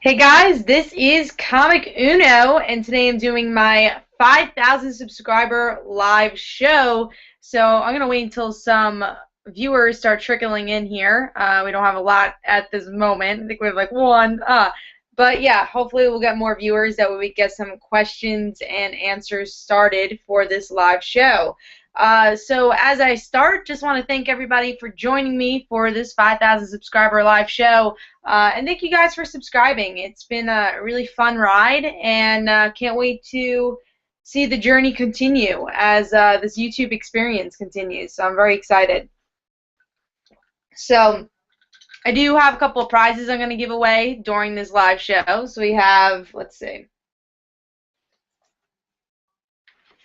Hey guys, this is Comic Uno, and today I'm doing my 5,000 subscriber live show. So I'm gonna wait until some viewers start trickling in here. We don't have a lot at this moment. I think we have like one. But yeah, hopefully we'll get more viewers. That way we get some questions and answers started for this live show. So as I start, just want to thank everybody for joining me for this 5,000 subscriber live show. And thank you guys for subscribing. It's been a really fun ride, and can't wait to see the journey continue as this YouTube experience continues. So I'm very excited. So I do have a couple of prizes I'm going to give away during this live show. So we have, let's see,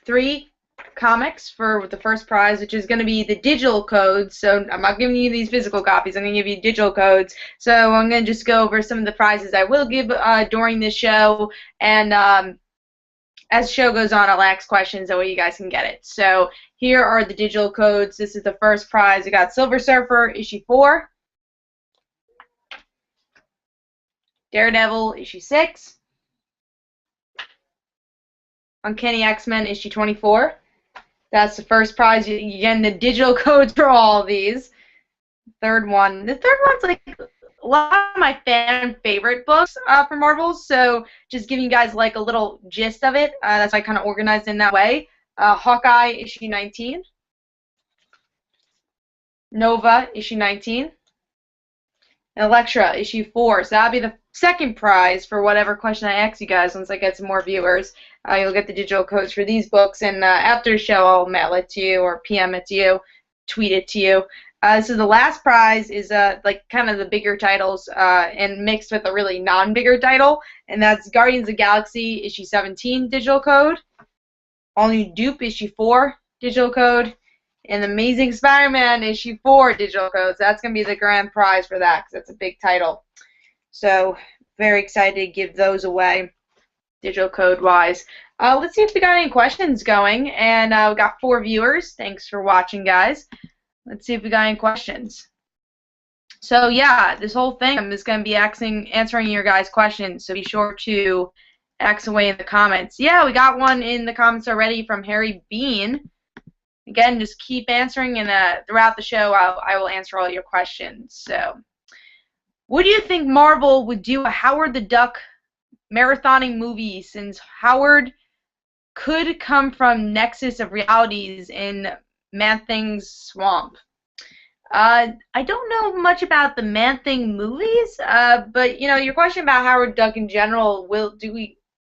3 comics for the first prize, which is going to be the digital codes. So I'm not giving you these physical copies. I'm going to give you digital codes. So I'm going to just go over some of the prizes I will give during this show, and as the show goes on, I'll ask questions that way you guys can get it. So here are the digital codes. This is the first prize. We got Silver Surfer issue 4, Daredevil issue 6, Uncanny X-Men issue 24. That's the first prize. You're getting the digital codes for all of these. Third one. The third one's like a lot of my fan favorite books for Marvel, so just giving you guys like a little gist of it. That's why I kind of organized in that way. Hawkeye issue 19. Nova issue 19. And Elektra issue 4. So that'll be the second prize for whatever question I ask you guys once I get some more viewers. You'll get the digital codes for these books, and after the show I'll mail it to you or PM it to you, tweet it to you. So the last prize is like kind of the bigger titles and mixed with a really non-bigger title, and that's Guardians of the Galaxy issue 17 digital code, All New Dupe issue 4 digital code, and Amazing Spider-Man issue 4 digital codes. That's going to be the grand prize for that because that's a big title. So very excited to give those away digital code wise. Let's see if we got any questions going, and we got 4 viewers. Thanks for watching, guys. Let's see if we got any questions. So yeah, this whole thing I'm just going to be answering your guys' questions, so be sure to ask away in the comments. Yeah, we got one in the comments already from Harry Bean. Again, just keep answering, and throughout the show I will answer all your questions. So, would you think Marvel would do a Howard the Duck marathoning movie, since Howard could come from Nexus of Realities in Man-Thing's swamp? I don't know much about the Man-Thing movies, but you know, your question about Howard Duck in general, will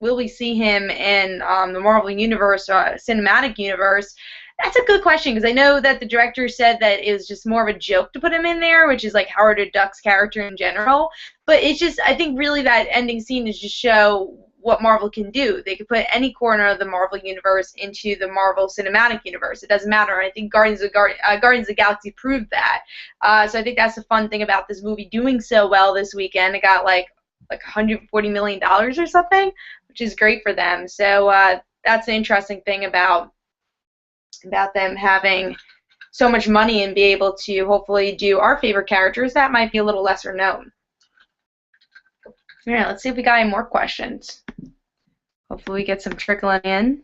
we see him in the Marvel Universe, cinematic universe? That's a good question, because I know that the director said that it was just more of a joke to put him in there, which is like Howard the Duck's character in general. But it's just, I think really that ending scene is just show what Marvel can do. They could put any corner of the Marvel universe into the Marvel Cinematic Universe. It doesn't matter. I think Guardians of the Galaxy proved that. So I think that's the fun thing about this movie doing so well this weekend. It got like $140 million or something, which is great for them. So that's the interesting thing about them having so much money and be able to hopefully do our favorite characters that might be a little lesser known. Alright, let's see if we got any more questions. Hopefully we get some trickling in.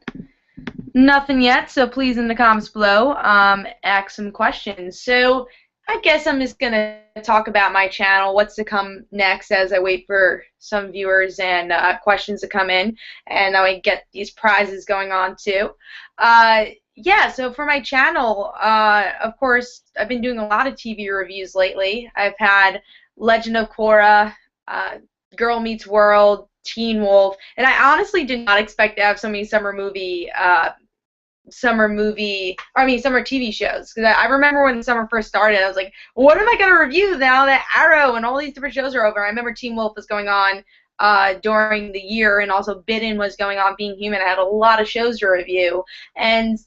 Nothing yet, so please in the comments below ask some questions. So I guess I'm just going to talk about my channel, what's to come next, as I wait for some viewers and questions to come in, and I get these prizes going on too. Yeah, so for my channel, of course, I've been doing a lot of TV reviews lately. I've had Legend of Korra, Girl Meets World, Teen Wolf, and I honestly did not expect to have so many summer TV shows. Because I remember when summer first started, I was like, what am I going to review now that Arrow and all these different shows are over? I remember Teen Wolf was going on during the year, and also Bidden was going on, Being Human. I had a lot of shows to review, and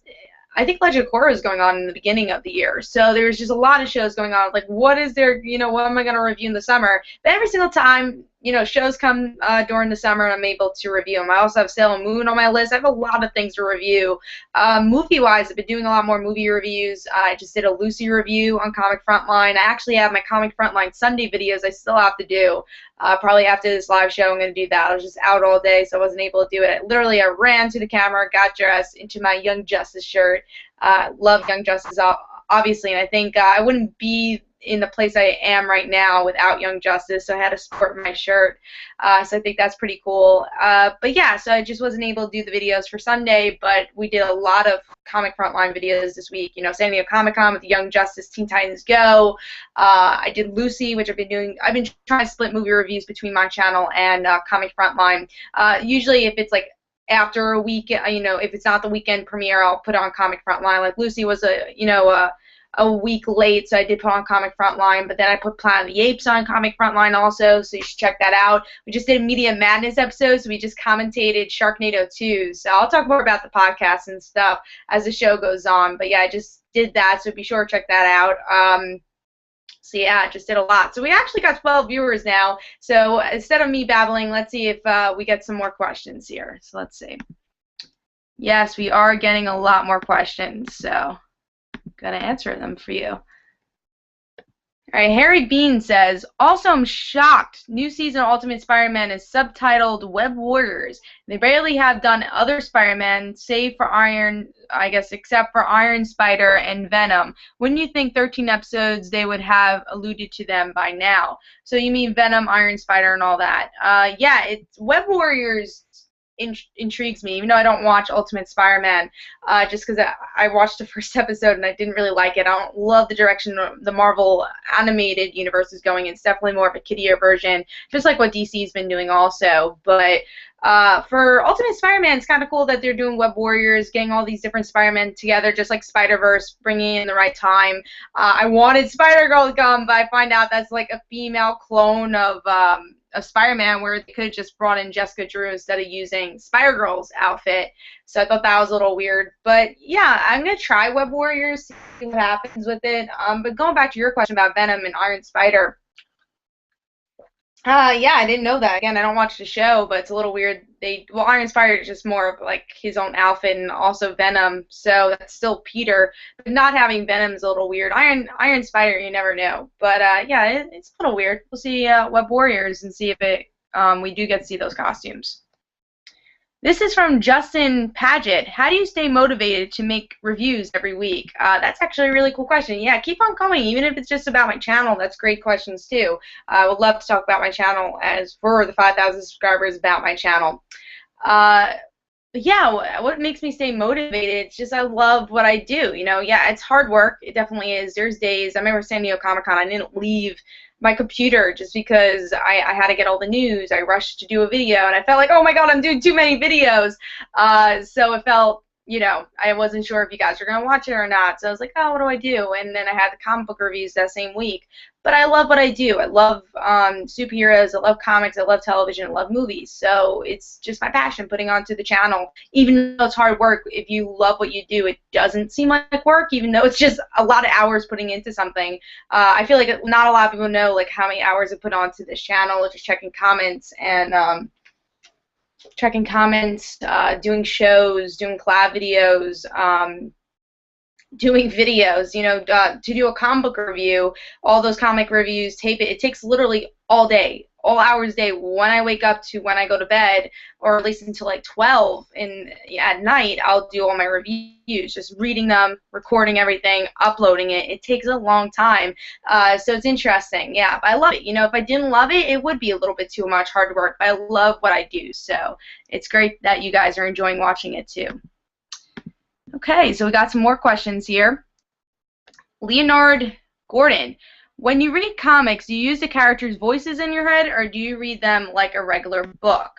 I think Legend of Korra was going on in the beginning of the year. So there's just a lot of shows going on. Like, what is there, what am I going to review in the summer? But every single time, shows come during the summer and I'm able to review them. I also have Sailor Moon on my list. I have a lot of things to review. Movie-wise, I've been doing a lot more movie reviews. I just did a Lucy review on Comic Frontline. I actually have my Comic Frontline Sunday videos I still have to do. Probably after this live show, I'm going to do that. I was just out all day, so I wasn't able to do it. Literally, I ran to the camera, got dressed into my Young Justice shirt. Love Young Justice, obviously, and I think I wouldn't be in the place I am right now without Young Justice, so I had to sport my shirt. So I think that's pretty cool. But yeah, so I just wasn't able to do the videos for Sunday, but we did a lot of Comic Frontline videos this week. San Diego Comic-Con with Young Justice, Teen Titans Go. I did Lucy, which I've been trying to split movie reviews between my channel and Comic Frontline. Usually if it's like after a week, if it's not the weekend premiere, I'll put on Comic Frontline. Like Lucy was a week late, so I did put on Comic Frontline, but then I put Planet of the Apes on Comic Frontline also, so you should check that out. We just did a Media Madness episode, so we just commentated Sharknado 2, so I'll talk more about the podcast and stuff as the show goes on, but yeah, I just did that, so be sure to check that out. So yeah, just did a lot. So we actually got 12 viewers now, so instead of me babbling, let's see if we get some more questions here. So let's see. Yes, we are getting a lot more questions, so gotta answer them for you. All right, Harry Bean says, also I'm shocked new season of Ultimate Spider-Man is subtitled Web Warriors. They barely have done other Spider-Man, save for except for Iron Spider and Venom. Wouldn't you think 13 episodes they would have alluded to them by now? So you mean Venom, Iron Spider, and all that. Yeah, it's Web Warriors intrigues me, even though I don't watch Ultimate Spider-Man, just because I watched the first episode and I didn't really like it. I don't love the direction the Marvel animated universe is going. It's definitely more of a kiddier version, just like what DC's been doing also. But for Ultimate Spider-Man, it's kind of cool that they're doing Web Warriors, getting all these different Spider-Men together, just like Spider-Verse, bringing it in the right time. I wanted Spider-Girl to come, but I find out that's like a female clone of Spider-Man, where they could have just brought in Jessica Drew instead of using Spider-Girl's outfit. So I thought that was a little weird. But yeah, I'm going to try Web Warriors, see what happens with it. But going back to your question about Venom and Iron Spider, yeah, I didn't know that. Again, I don't watch the show, but it's a little weird. Iron Spider is just more of like his own outfit, and also Venom, so that's still Peter. But not having Venom is a little weird. Iron Spider, you never know. But yeah, it's a little weird. We'll see Web Warriors and see if we do get to see those costumes. This is from Justin Paget. How do you stay motivated to make reviews every week? That's actually a really cool question. Yeah, keep on coming, even if it's just about my channel. That's great questions, too. I would love to talk about my channel as for the 5,000 subscribers about my channel. Yeah, what makes me stay motivated? It's just I love what I do. Yeah, it's hard work. It definitely is. There's days. I remember San Diego Comic-Con. I didn't leave my computer just because I had to get all the news. I rushed to do a video, and I felt like, oh my god, I'm doing too many videos. So it felt, I wasn't sure if you guys were going to watch it or not. So I was like, oh, what do I do? And then I had the comic book reviews that same week. But I love what I do. I love superheroes. I love comics. I love television. I love movies. So it's just my passion putting onto the channel. Even though it's hard work, if you love what you do, it doesn't seem like work, even though it's just a lot of hours putting into something. I feel like not a lot of people know like how many hours I put onto this channel, just checking comments and doing shows, doing collab videos, doing videos, to do a comic book review, all those comic reviews, tape it. It takes literally all day, all hours a day, when I wake up to when I go to bed, or at least until like 12 at night, I'll do all my reviews, just reading them, recording everything, uploading it. It takes a long time, so it's interesting. Yeah, but I love it. If I didn't love it, it would be a little bit too much hard work, but I love what I do, so it's great that you guys are enjoying watching it too. Okay, so we got some more questions here. Leonard Gordon, when you read comics, do you use the characters' voices in your head, or do you read them like a regular book?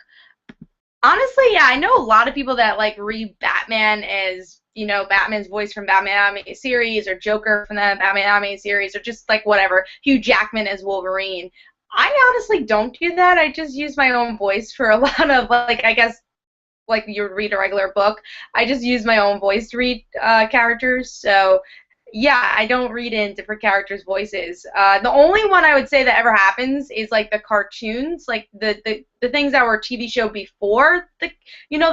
Honestly, yeah, I know a lot of people that like read Batman as, Batman's voice from Batman Animated Series, or Joker from the Batman Animated Series, or just like whatever, Hugh Jackman as Wolverine. I honestly don't do that. I just use my own voice for a lot of, like, I guess, like you read a regular book. I just use my own voice to read characters, so Yeah, I don't read in different characters' voices. The only one I would say that ever happens is like the cartoons, like the things that were TV show before the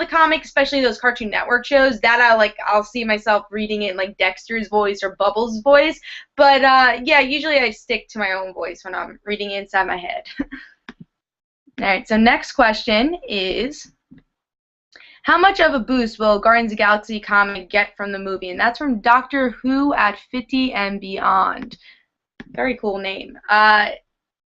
comic, especially those Cartoon Network shows. That I'll see myself reading it in like Dexter's voice or Bubbles' voice. But yeah, usually I stick to my own voice when I'm reading it inside my head. All right, so next question is, how much of a boost will Guardians of the Galaxy comic get from the movie? And that's from Doctor Who at 50 and Beyond. Very cool name.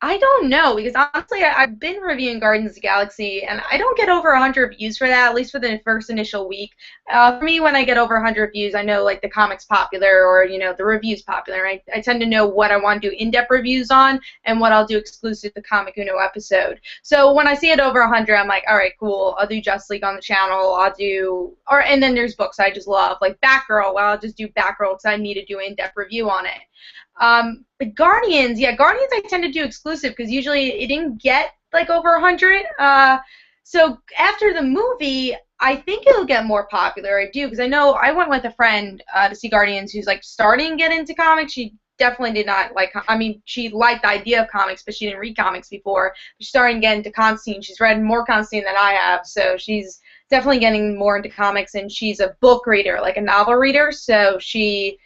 I don't know, because honestly, I've been reviewing Guardians of the Galaxy, and I don't get over 100 views for that, at least for the first initial week. For me, when I get over 100 views, I know, like, the comic's popular, or, the review's popular. I tend to know what I want to do in-depth reviews on, and what I'll do exclusive to Comic Uno episode. So when I see it over 100, I'm like, all right, cool, I'll do Justice League on the channel, and then there's books I just love, like Batgirl. Well, I'll just do Batgirl because I need to do an in-depth review on it. But Guardians, yeah, Guardians I tend to do exclusive because usually it didn't get like over 100. So after the movie, I think it'll get more popular. I do, because I know I went with a friend to see Guardians who's like starting to get into comics. She definitely did not like, I mean, she liked the idea of comics, but she didn't read comics before. She's starting to get into Constantine. She's read more Constantine than I have, so she's definitely getting more into comics, and she's a book reader, like a novel reader, so she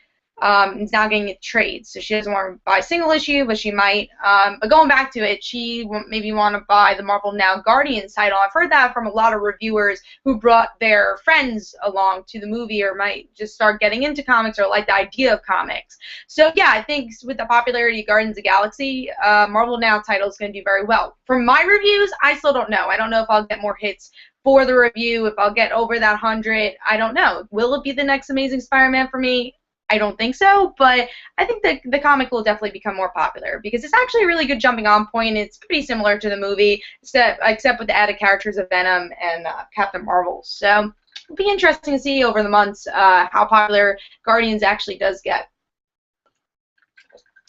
is now getting it trades. So she doesn't want to buy a single issue, but she might. But going back to it, she maybe want to buy the Marvel Now Guardians title. I've heard that from a lot of reviewers who brought their friends along to the movie, or might just start getting into comics or like the idea of comics. So yeah, I think with the popularity of Guardians of the Galaxy, Marvel Now title is going to do very well. For my reviews, I still don't know. I don't know if I'll get more hits for the review, if I'll get over that 100. I don't know. Will it be the next Amazing Spider-Man for me? I don't think so, but I think the comic will definitely become more popular because it's actually a really good jumping on point. It's pretty similar to the movie, except with the added characters of Venom and Captain Marvel. So it'll be interesting to see over the months how popular Guardians actually does get.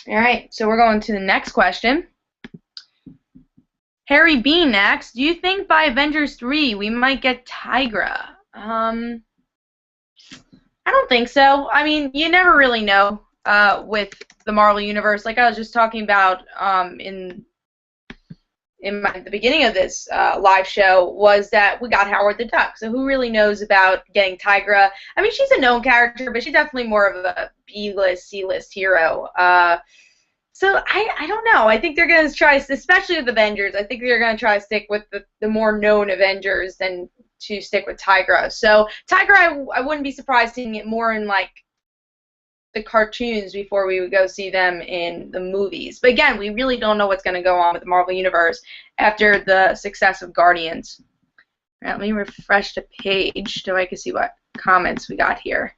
All right, so we're going to the next question. Harry Bean asks, do you think by Avengers 3 we might get Tigra? I don't think so. I mean, you never really know with the Marvel Universe. Like I was just talking about in the beginning of this live show, was that we got Howard the Duck. So who really knows about getting Tigra? I mean, she's a known character, but she's definitely more of a B-list, C-list hero. So I don't know. I think they're going to try, especially with Avengers, I think they're going to try to stick with the more known Avengers than to stick with Tigra. So Tigra, I wouldn't be surprised seeing it more in like the cartoons before we would go see them in the movies. But again, we really don't know what's going to go on with the Marvel Universe after the success of Guardians. All right, let me refresh the page so I can see what comments we got here.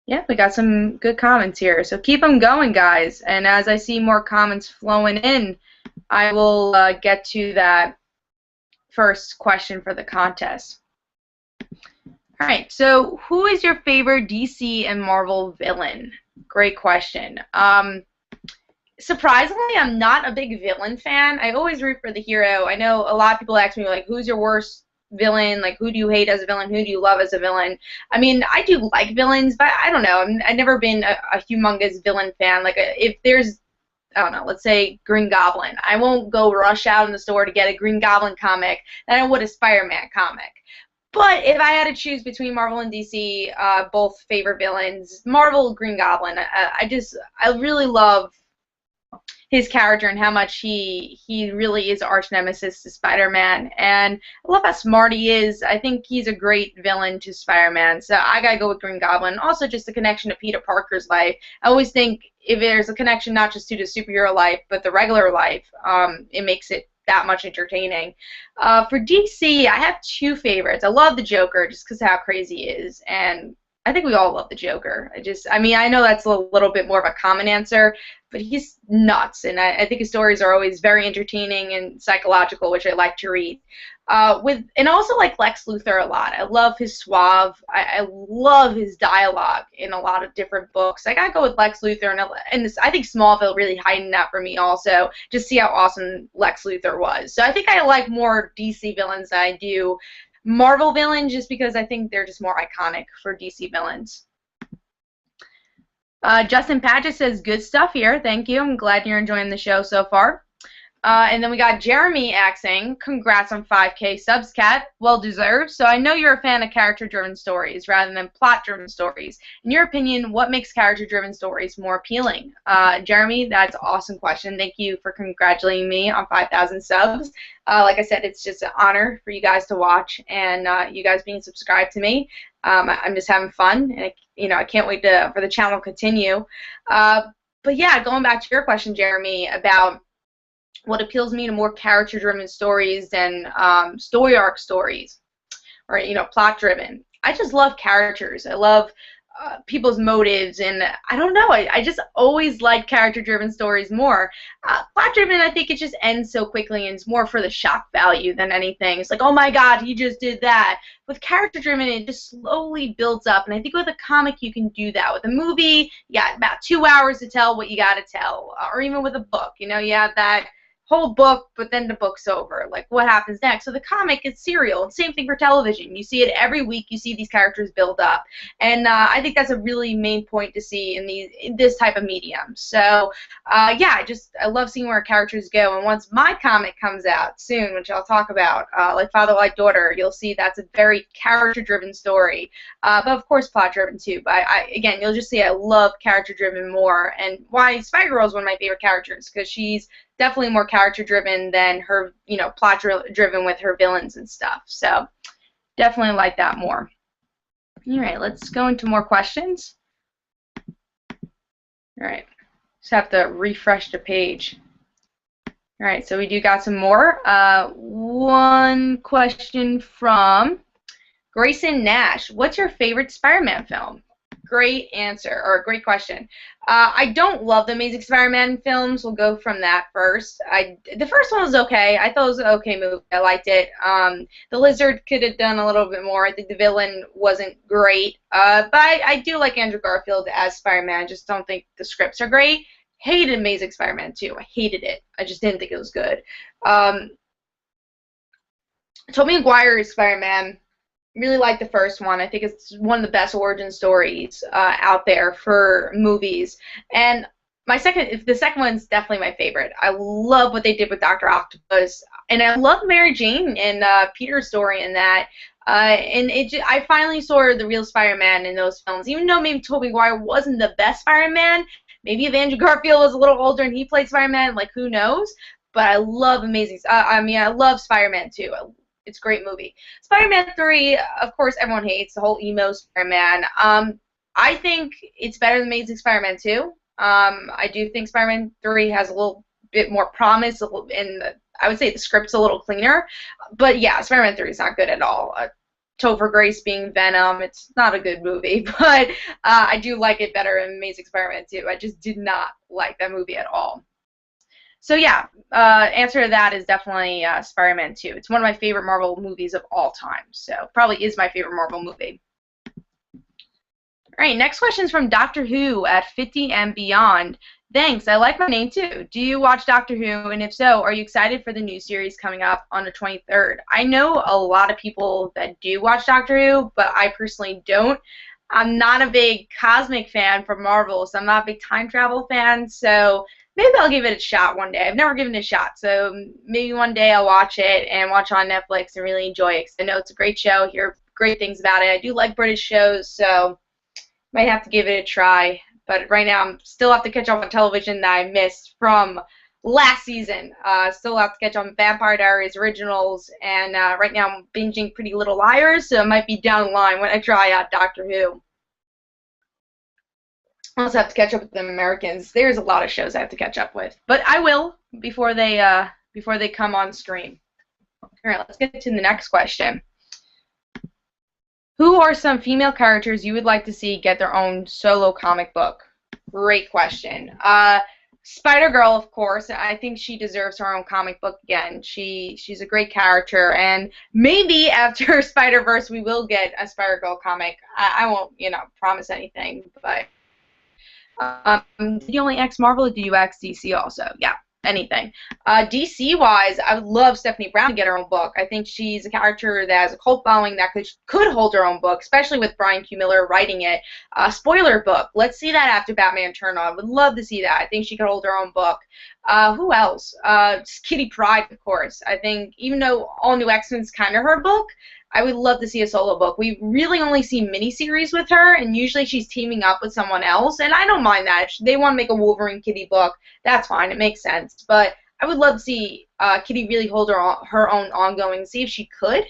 Yeah, we got some good comments here. So keep them going, guys. And as I see more comments flowing in, I will get to that first question for the contest. All right, so who is your favorite DC and Marvel villain? Great question. Surprisingly, I'm not a big villain fan. I always root for the hero. I know a lot of people ask me, like, who's your worst villain? Like, who do you hate as a villain? Who do you love as a villain? I mean, I do like villains, but I don't know. I've never been a humongous villain fan. Like, if there's, I don't know, let's say Green Goblin, I won't go rush out in the store to get a Green Goblin comic than I would a Spider-Man comic. But if I had to choose between Marvel and DC, both favorite villains, Marvel, Green Goblin. I really love his character and how much he really is arch nemesis to Spider-Man. And I love how smart he is. I think he's a great villain to Spider-Man. So I gotta go with Green Goblin. Also, just the connection to Peter Parker's life. I always think if there's a connection not just to the superhero life, but the regular life, it makes it that much entertaining. For DC, I have two favorites. I love the Joker just because of how crazy he is, and I think we all love the Joker. I mean, I know that's a little bit more of a common answer, but he's nuts, and I think his stories are always very entertaining and psychological, which I like to read. And also like Lex Luthor a lot. I love his suave. I love his dialogue in a lot of different books. I gotta go with Lex Luthor, and I think Smallville really heightened that for me also. Just see how awesome Lex Luthor was. So I think I like more DC villains than I do Marvel villains, just because I think they're just more iconic for DC villains. Justin Paget says, good stuff here. Thank you. I'm glad you're enjoying the show so far. And then we got Jeremy axing, congrats on 5K subs, Cat. Well deserved. So I know you're a fan of character-driven stories rather than plot-driven stories. In your opinion, what makes character-driven stories more appealing? Jeremy, that's an awesome question. Thank you for congratulating me on 5,000 subs. Like I said, it's just an honor for you guys to watch and you guys being subscribed to me. I'm just having fun, and I can't wait for the channel to continue. But yeah, going back to your question, Jeremy, about what appeals me to more character-driven stories than story arc stories, or plot-driven. I just love characters. I love people's motives, and I don't know. I just always like character-driven stories more. Plot-driven, I think it just ends so quickly, and it's more for the shock value than anything. It's like, oh my God, he just did that. With character-driven, it just slowly builds up, and I think with a comic you can do that. With a movie, you got about 2 hours to tell what you got to tell, or even with a book, you have that whole book, but then the book's over. Like, what happens next? So the comic is serial. Same thing for television. You see it every week. You see these characters build up, and I think that's a really main point to see in this type of medium. So yeah, I love seeing where characters go. And once my comic comes out soon, which I'll talk about, like Father Like Daughter, you'll see that's a very character-driven story, but of course plot-driven too. But again, you'll just see I love character-driven more, and why Spider-Girl is one of my favorite characters, because she's definitely more character-driven than her, plot-driven with her villains and stuff. So definitely like that more. All right, let's go into more questions. All right, just have to refresh the page. All right, so we do got some more. One question from Grayson Nash. What's your favorite Spider-Man film? Great answer, or great question. I don't love the Amazing Spider-Man films. We'll go from that first. The first one was okay. I thought it was an okay movie. I liked it. The Lizard could have done a little bit more. I think the villain wasn't great. But I do like Andrew Garfield as Spider-Man. I just don't think the scripts are great. Hated Amazing Spider-Man 2. I hated it. I just didn't think it was good. Tobey Maguire's Spider-Man, really like the first one. I think it's one of the best origin stories out there for movies. And the second one's definitely my favorite. I love what they did with Dr. Octopus, and I love Mary Jane and Peter's story in that. And I finally saw the real Spider-Man in those films. Even though maybe Tobey Maguire wasn't the best Spider-Man, maybe if Andrew Garfield was a little older and he played Spider-Man, like, who knows? But I love I love Spider-Man 2. It's a great movie. Spider-Man 3, of course, everyone hates the whole emo Spider-Man. I think it's better than Amazing Spider-Man 2. I do think Spider-Man 3 has a little bit more promise, and I would say the script's a little cleaner. But yeah, Spider-Man 3 is not good at all. Topher Grace being Venom, it's not a good movie, but I do like it better than Amazing Spider-Man 2. I just did not like that movie at all. So yeah, answer to that is definitely Spider-Man 2. It's one of my favorite Marvel movies of all time, so probably is my favorite Marvel movie. All right, next question is from Doctor Who at 50 and Beyond. Thanks, I like my name too. Do you watch Doctor Who, and if so, are you excited for the new series coming up on the 23rd? I know a lot of people that do watch Doctor Who, but I personally don't. I'm not a big cosmic fan for Marvel, so I'm not a big time travel fan, so maybe I'll give it a shot one day. I've never given it a shot, so maybe one day I'll watch it and watch it on Netflix and really enjoy it, because I know it's a great show, hear great things about it. I do like British shows, so might have to give it a try. But right now I'm still have to catch up on television that I missed from last season. Still have to catch up on Vampire Diaries originals, and right now I'm binging Pretty Little Liars, so it might be down the line when I try out Doctor Who. I also have to catch up with the Americans. There's a lot of shows I have to catch up with, but I will before they come on stream. All right, let's get to the next question. Who are some female characters you would like to see get their own solo comic book? Great question. Spider-Girl, of course. I think she deserves her own comic book again. She's a great character, and maybe after Spider-Verse we will get a Spider-Girl comic. I won't, promise anything, but did you only X Marvel or did you X DC also? Yeah. anything. DC-wise, I would love Stephanie Brown to get her own book. I think she's a character that has a cult following that could hold her own book, especially with Brian Q. Miller writing it. Spoiler book. Let's see that after Batman Turn On. Would love to see that. I think she could hold her own book. Who else? Kitty Pryde, of course. I think even though All New X-Men's kind of her book, I would love to see a solo book. We really only see miniseries with her, and usually she's teaming up with someone else, and I don't mind that. If they want to make a Wolverine Kitty book, that's fine. It makes sense. But I would love to see Kitty really hold her own ongoing, see if she could.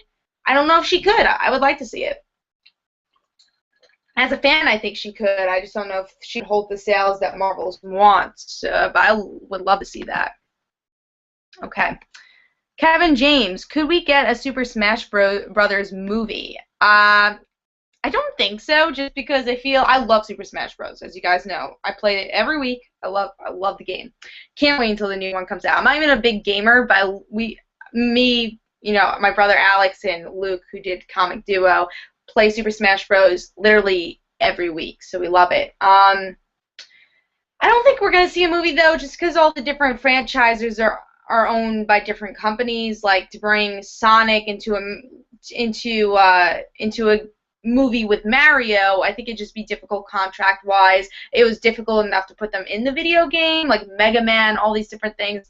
I don't know if she could. I would like to see it. As a fan, I think she could. I just don't know if she'd hold the sales that Marvel wants, but I would love to see that. Okay. Kevin James, could we get a Super Smash Brothers movie? I don't think so, just because I love Super Smash Bros. As you guys know, I play it every week. I love the game. Can't wait until the new one comes out. I'm not even a big gamer, but my brother Alex and Luke, who did Comic Duo, play Super Smash Bros. Literally every week, so we love it. I don't think we're gonna see a movie though, just because all the different franchises are owned by different companies. Like, to bring Sonic into a movie with Mario, I think it'd just be difficult contract-wise. It was difficult enough to put them in the video game, like Mega Man, all these different things,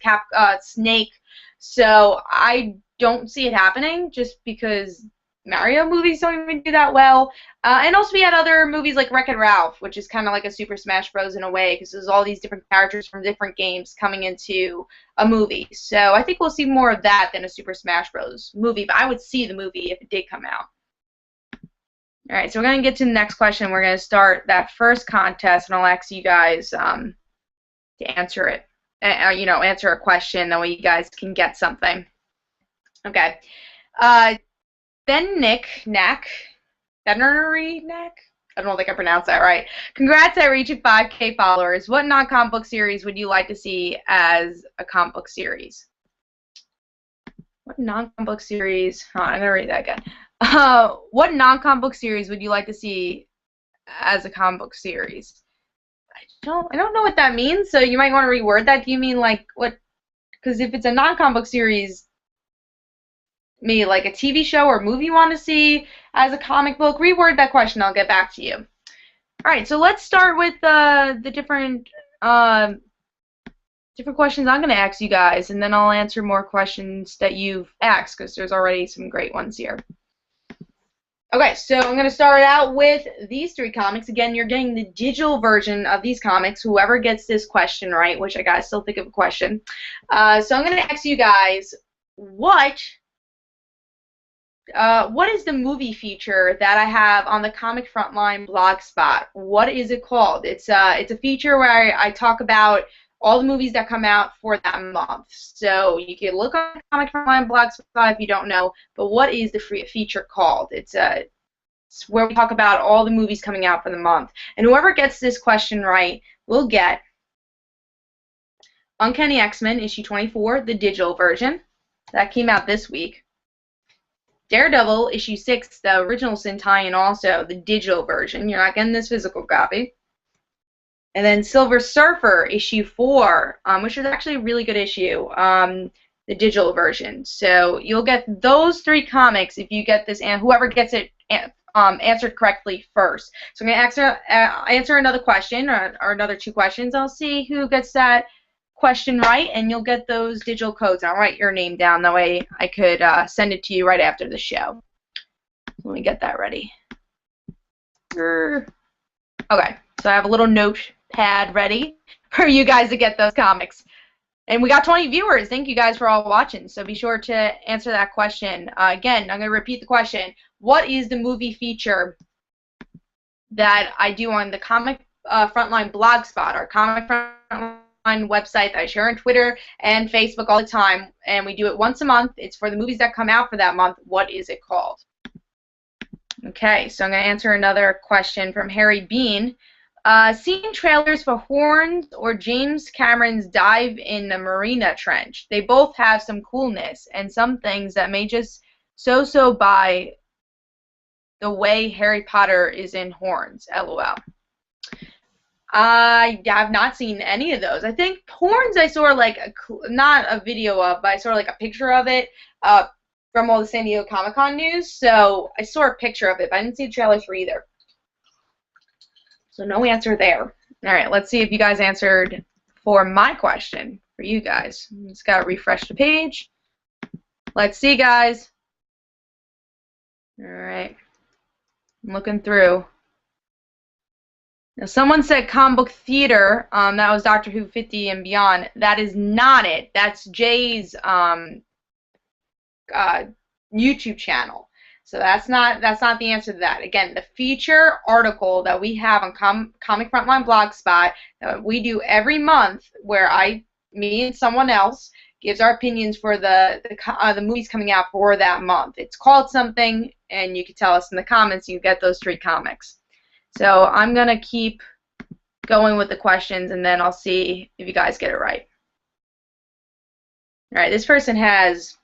Snake. So I don't see it happening, just because Mario movies don't even do that well. And also we had other movies like Wreck-It Ralph, which is kind of like a Super Smash Bros. In a way, because there's all these different characters from different games coming into a movie. So I think we'll see more of that than a Super Smash Bros. Movie, but I would see the movie if it did come out. All right, so we're going to get to the next question. We're going to start that first contest, and I'll ask you guys to answer it. Answer a question, that way you guys can get something. Okay. Veterinary Knack? I don't think I pronounced that right. Congrats at reaching 5K followers. What non-comic book series would you like to see as a comic book series? What non-comic book series? I'm going to read that again. What non-comic book series would you like to see as a comic book series? I don't know what that means, so you might want to reword that. Do you mean like what? Because if it's a non-comic book series, maybe like a TV show or movie you want to see as a comic book, reword that question. I'll get back to you. All right, so let's start with the different questions I'm going to ask you guys, and then I'll answer more questions that you've asked, because there's already some great ones here. Okay, so I'm going to start out with these three comics. Again, you're getting the digital version of these comics, whoever gets this question right, which I got to still think of a question. So I'm going to ask you guys, what is the movie feature that I have on the Comic Frontline blogspot? What is it called? It's a feature where I talk about all the movies that come out for that month. So you can look on the Comic Frontline blogspot if you don't know, but what is the feature called? It's where we talk about all the movies coming out for the month. And whoever gets this question right will get Uncanny X-Men issue 24, the digital version. That came out this week. Daredevil issue 6, the original Sin tie-in, also the digital version. You're not getting this physical copy. And then Silver Surfer issue 4, which is actually a really good issue, the digital version. So you'll get those three comics if you get this, and whoever gets it answered correctly first. So I'm going to answer another question, or another two questions. I'll see who gets that question right, and you'll get those digital codes. I'll write your name down, that way I could send it to you right after the show. Let me get that ready. Okay, so I have a little notepad ready for you guys to get those comics. And we got 20 viewers. Thank you guys for all watching. So be sure to answer that question. Again, I'm going to repeat the question. What is the movie feature that I do on the Comic Frontline blogspot, or Comic Frontline website that I share on Twitter and Facebook all the time, and we do it once a month. It's for the movies that come out for that month. What is it called? Okay, so I'm going to answer another question from Harry Bean. Seen trailers for Horns or James Cameron's Dive in the Marina Trench. They both have some coolness and some things that may just so by the way Harry Potter is in Horns. LOL. I have not seen any of those. I think Porns I saw like not a video of, but I saw like a picture of it from all the San Diego Comic-Con news. So I saw a picture of it, but I didn't see the trailer for either. So no answer there. All right, let's see if you guys answered for my question for you guys. Just gotta refresh the page. Let's see, guys. All right, I'm looking through. Now, someone said comic book theater. That was Doctor Who 50 and Beyond. That is not it. That's Jay's YouTube channel. So that's not the answer to that. Again, the feature article that we have on Comic Frontline Blogspot that we do every month, where me and someone else gives our opinions for the movies coming out for that month. It's called something, and you can tell us in the comments. You get those 3 comics. So I'm going to keep going with the questions, and then I'll see if you guys get it right. All right, this person has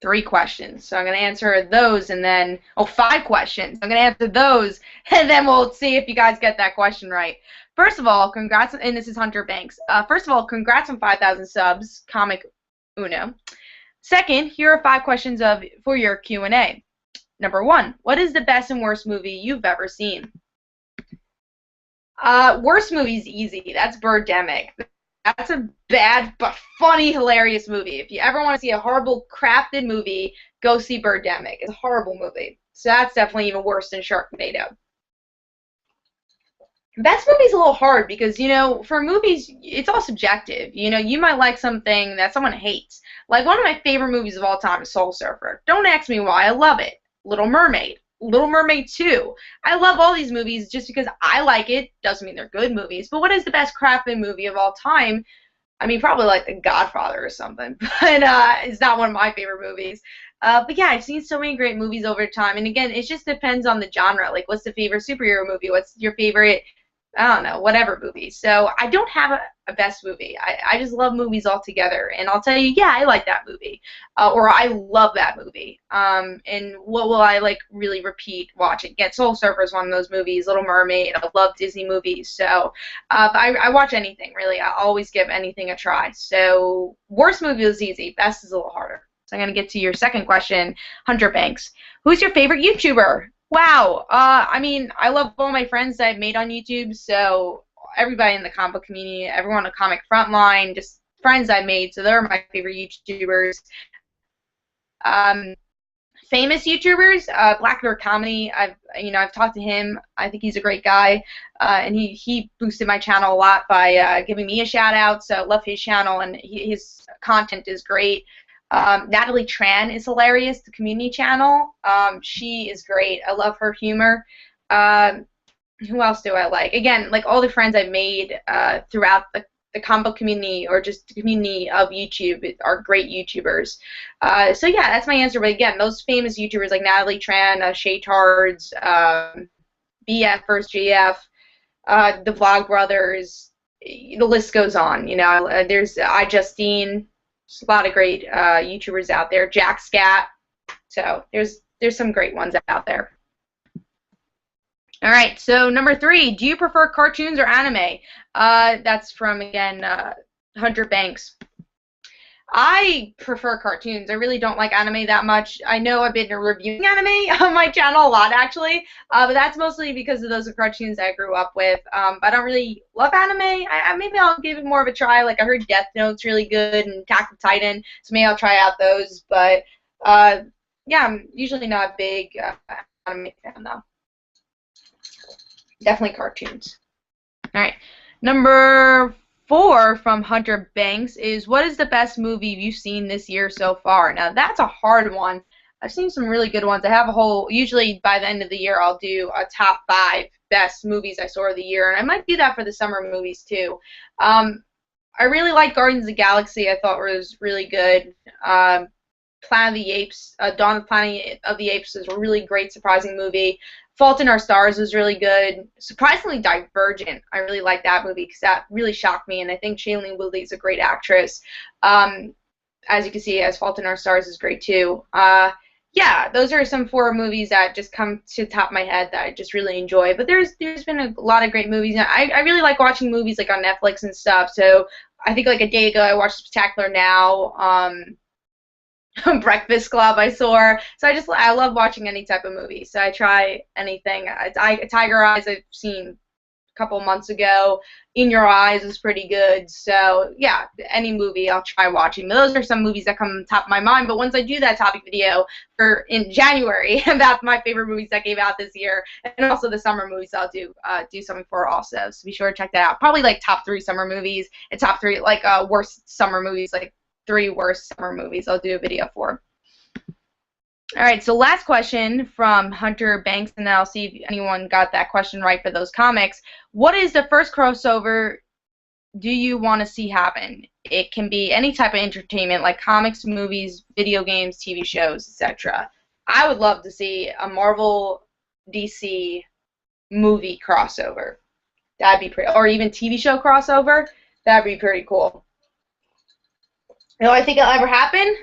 3 questions. So I'm going to answer those, and then, 5 questions. I'm going to answer those, and then we'll see if you guys get that question right. First of all, congrats, and this is Hunter Banks. First of all, congrats on 5,000 subs, Comic Uno. Second, here are 5 questions for your Q&A. Number 1, what is the best and worst movie you've ever seen? Worst movie's easy. That's Birdemic. That's a bad but funny, hilarious movie. If you ever want to see a horrible, crafted movie, go see Birdemic. It's a horrible movie. So that's definitely even worse than Sharknado. Best movie's a little hard because, you know, for movies, it's all subjective. You know, you might like something that someone hates. Like, one of my favorite movies of all time is Soul Surfer. Don't ask me why. I love it. Little Mermaid. Little Mermaid 2. I love all these movies just because I like it. Doesn't mean they're good movies. But what is the best crafted movie of all time? I mean, probably like The Godfather or something. But it's not one of my favorite movies. But yeah, I've seen so many great movies over time. And again, it just depends on the genre. Like, what's the favorite superhero movie? What's your favorite, I don't know, whatever movie. So I don't have a best movie. I just love movies altogether. And I'll tell you, yeah, I like that movie. Or I love that movie. And what will I, like, really repeat watching? Again, Soul Surfer is one of those movies. Little Mermaid. I love Disney movies. So I watch anything, really. I always give anything a try. So worst movie is easy. Best is a little harder. So I'm going to get to your second question, Hunter Banks. Who's your favorite YouTuber? Wow. I mean, I love all my friends that I've made on YouTube, so everybody in the comic book community, everyone on Comic Frontline, just friends I've made, so they're my favorite YouTubers. Famous YouTubers, Black Mirror Comedy, I've talked to him. I think he's a great guy, and he boosted my channel a lot by giving me a shout out, so I love his channel, and his content is great. Natalie Tran is hilarious, the community channel. She is great. I love her humor. Who else do I like? Again, like all the friends I've made throughout the comic book community or just the community of YouTube are great YouTubers. So yeah, that's my answer. But again, those famous YouTubers like Natalie Tran, Shay Tards, BF, First GF, the Vlog Brothers, the list goes on. You know, there's iJustine. There's a lot of great YouTubers out there. Jack Scat. So there's some great ones out there. All right. So number 3, do you prefer cartoons or anime? That's from again Hunter Banks. I prefer cartoons. I really don't like anime that much. I know I've been reviewing anime on my channel a lot, actually, but that's mostly because of those cartoons I grew up with. I don't really love anime. Maybe I'll give it more of a try. Like, I heard Death Note's really good and Attack on Titan, so maybe I'll try out those. But, yeah, I'm usually not a big anime fan, though. Definitely cartoons. All right. Number 4 from Hunter Banks is, what is the best movie you've seen this year so far? Now, that's a hard one. I've seen some really good ones. I have a whole, usually by the end of the year, I'll do a top 5 best movies I saw of the year, and I might do that for the summer movies, too. I really like Guardians of the Galaxy. I thought it was really good. Planet of the Apes, Dawn of the Planet of the Apes is a really great, surprising movie. Fault in Our Stars was really good. Surprisingly Divergent. I really like that movie because that really shocked me, and I think Shailene Woodley is a great actress. As you can see, as Fault in Our Stars is great too. yeah, those are some 4 movies that just come to the top of my head that I just really enjoy. But there's been a lot of great movies. And I really like watching movies like on Netflix and stuff. So I think like a day ago I watched Spectacular Now, Breakfast Club I saw. So I love watching any type of movie. So I try anything. Tiger Eyes I've seen couple months ago. In Your Eyes was pretty good. So yeah, any movie I'll try watching. Those are some movies that come on top of my mind. But once I do that topic video for in January about my favorite movies that came out this year, and also the summer movies, I'll do something for also. So be sure to check that out. Probably like top 3 summer movies and top 3 like worst summer movies, like 3 worst summer movies. I'll do a video for. All right, so last question from Hunter Banks, and then I'll see if anyone got that question right for those comics. What is the first crossover do you want to see happen? It can be any type of entertainment, like comics, movies, video games, TV shows, etc. I would love to see a Marvel DC movie crossover. That'd be pretty, or even TV show crossover. That'd be pretty cool. You know, I think it'll ever happen.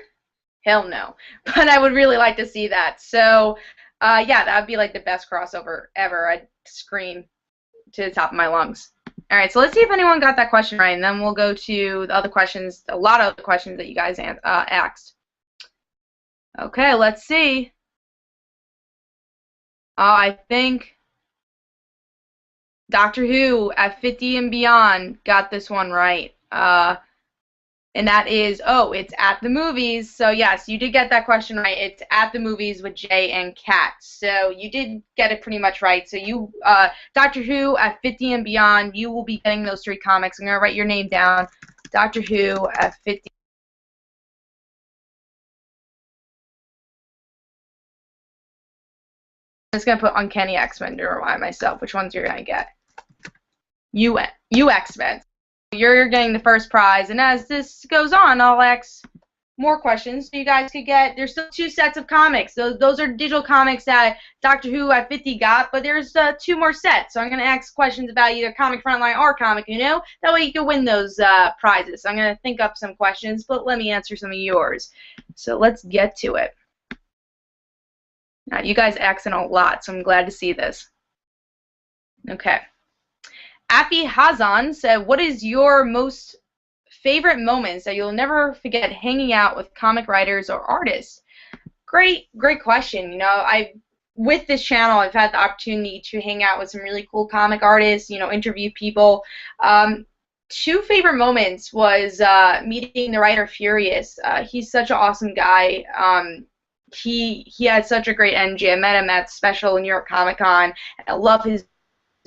Hell no. But I would really like to see that. So, yeah, that would be like the best crossover ever. I'd scream to the top of my lungs. All right, so let's see if anyone got that question right, and then we'll go to the other questions, a lot of the questions that you guys asked. Okay, let's see. I think Doctor Who at 50 and Beyond got this one right. And that is, it's at the movies. So yes, you did get that question right. It's at the movies with Jay and Kat. So you did get it pretty much right. So you, Doctor Who at 50 and Beyond, you will be getting those 3 comics. I'm going to write your name down. Doctor Who at 50. I'm just going to put Uncanny X-Men to remind myself which ones you're going to get. You X-Men. You're getting the first prize, and as this goes on, I'll ask more questions so you guys could get. There's still 2 sets of comics. Those are digital comics that Doctor Who at 50 got, but there's 2 more sets. So I'm going to ask questions about either Comic Frontline or Comic Uno. That way you can win those prizes. So I'm going to think up some questions, but let me answer some of yours. So let's get to it. Now, you guys accent a lot, so I'm glad to see this. Okay. Afi Hazan said, what is your most favorite moments that you'll never forget hanging out with comic writers or artists? Great question. You know, with this channel, I've had the opportunity to hang out with some really cool comic artists, you know, interview people. 2 favorite moments was meeting the writer Furious. He's such an awesome guy. He had such a great energy. I met him at Special New York Comic Con. I love his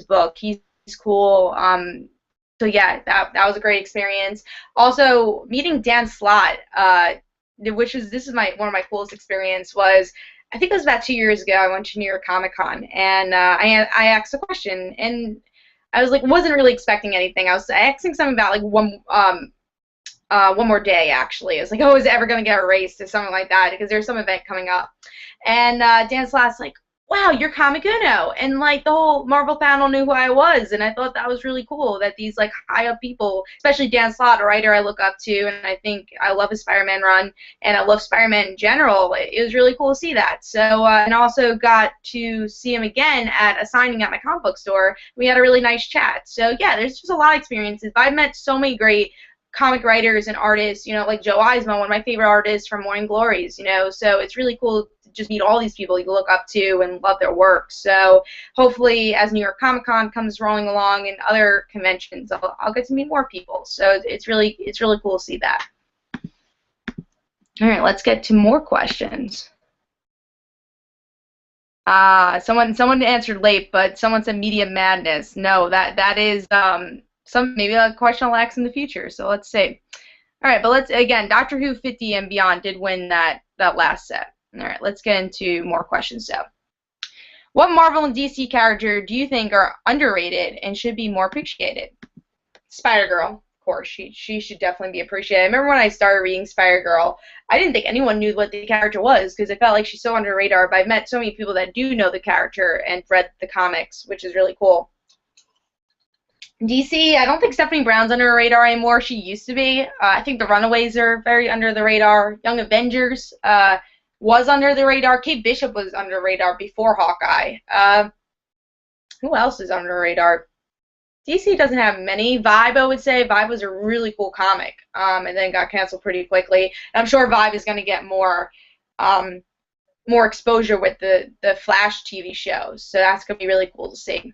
book. He's cool. So yeah, that was a great experience. Also, meeting Dan Slott, this is one of my coolest experience was, I think it was about 2 years ago. I went to New York Comic Con and I asked a question, and I was like, wasn't really expecting anything. I was asking something about like One More Day, actually. I was like, oh, is it ever going to get erased or something like that, because there's some event coming up. And Dan Slott's like, wow, you're Comic Uno. And like the whole Marvel panel knew who I was, and I thought that was really cool that these like high up people, especially Dan Slott, a writer I look up to, and I think I love his Spider-Man run, and I love Spider-Man in general. It was really cool to see that. So, and also got to see him again at a signing at my comic book store. We had a really nice chat. So yeah, there's just a lot of experiences. But I've met so many great comic writers and artists, you know, like Joe Eisman, one of my favorite artists from Morning Glories, you know, so it's really cool to just meet all these people you look up to and love their work. So hopefully as New York Comic Con comes rolling along and other conventions, I'll get to meet more people. So it's really cool to see that. All right, let's get to more questions. Someone answered late, but someone said Media Madness. No, that is maybe a question I'll ask in the future. So let's see. All right, but again, Doctor Who 50 and Beyond did win that last set. All right, let's get into more questions now. What Marvel and DC character do you think are underrated and should be more appreciated? Spider-Girl, of course. She should definitely be appreciated. I remember when I started reading Spider-Girl, I didn't think anyone knew what the character was because it felt like she's so under the radar, but I've met so many people that do know the character and read the comics, which is really cool. DC, I don't think Stephanie Brown's under the radar anymore. She used to be. I think the Runaways are very under the radar. Young Avengers, was under the radar. Kate Bishop was under the radar before Hawkeye. Who else is under the radar? DC doesn't have many. Vibe, I would say. Vibe was a really cool comic, and then got canceled pretty quickly. And I'm sure Vibe is going to get more exposure with the Flash TV show, so that's going to be really cool to see.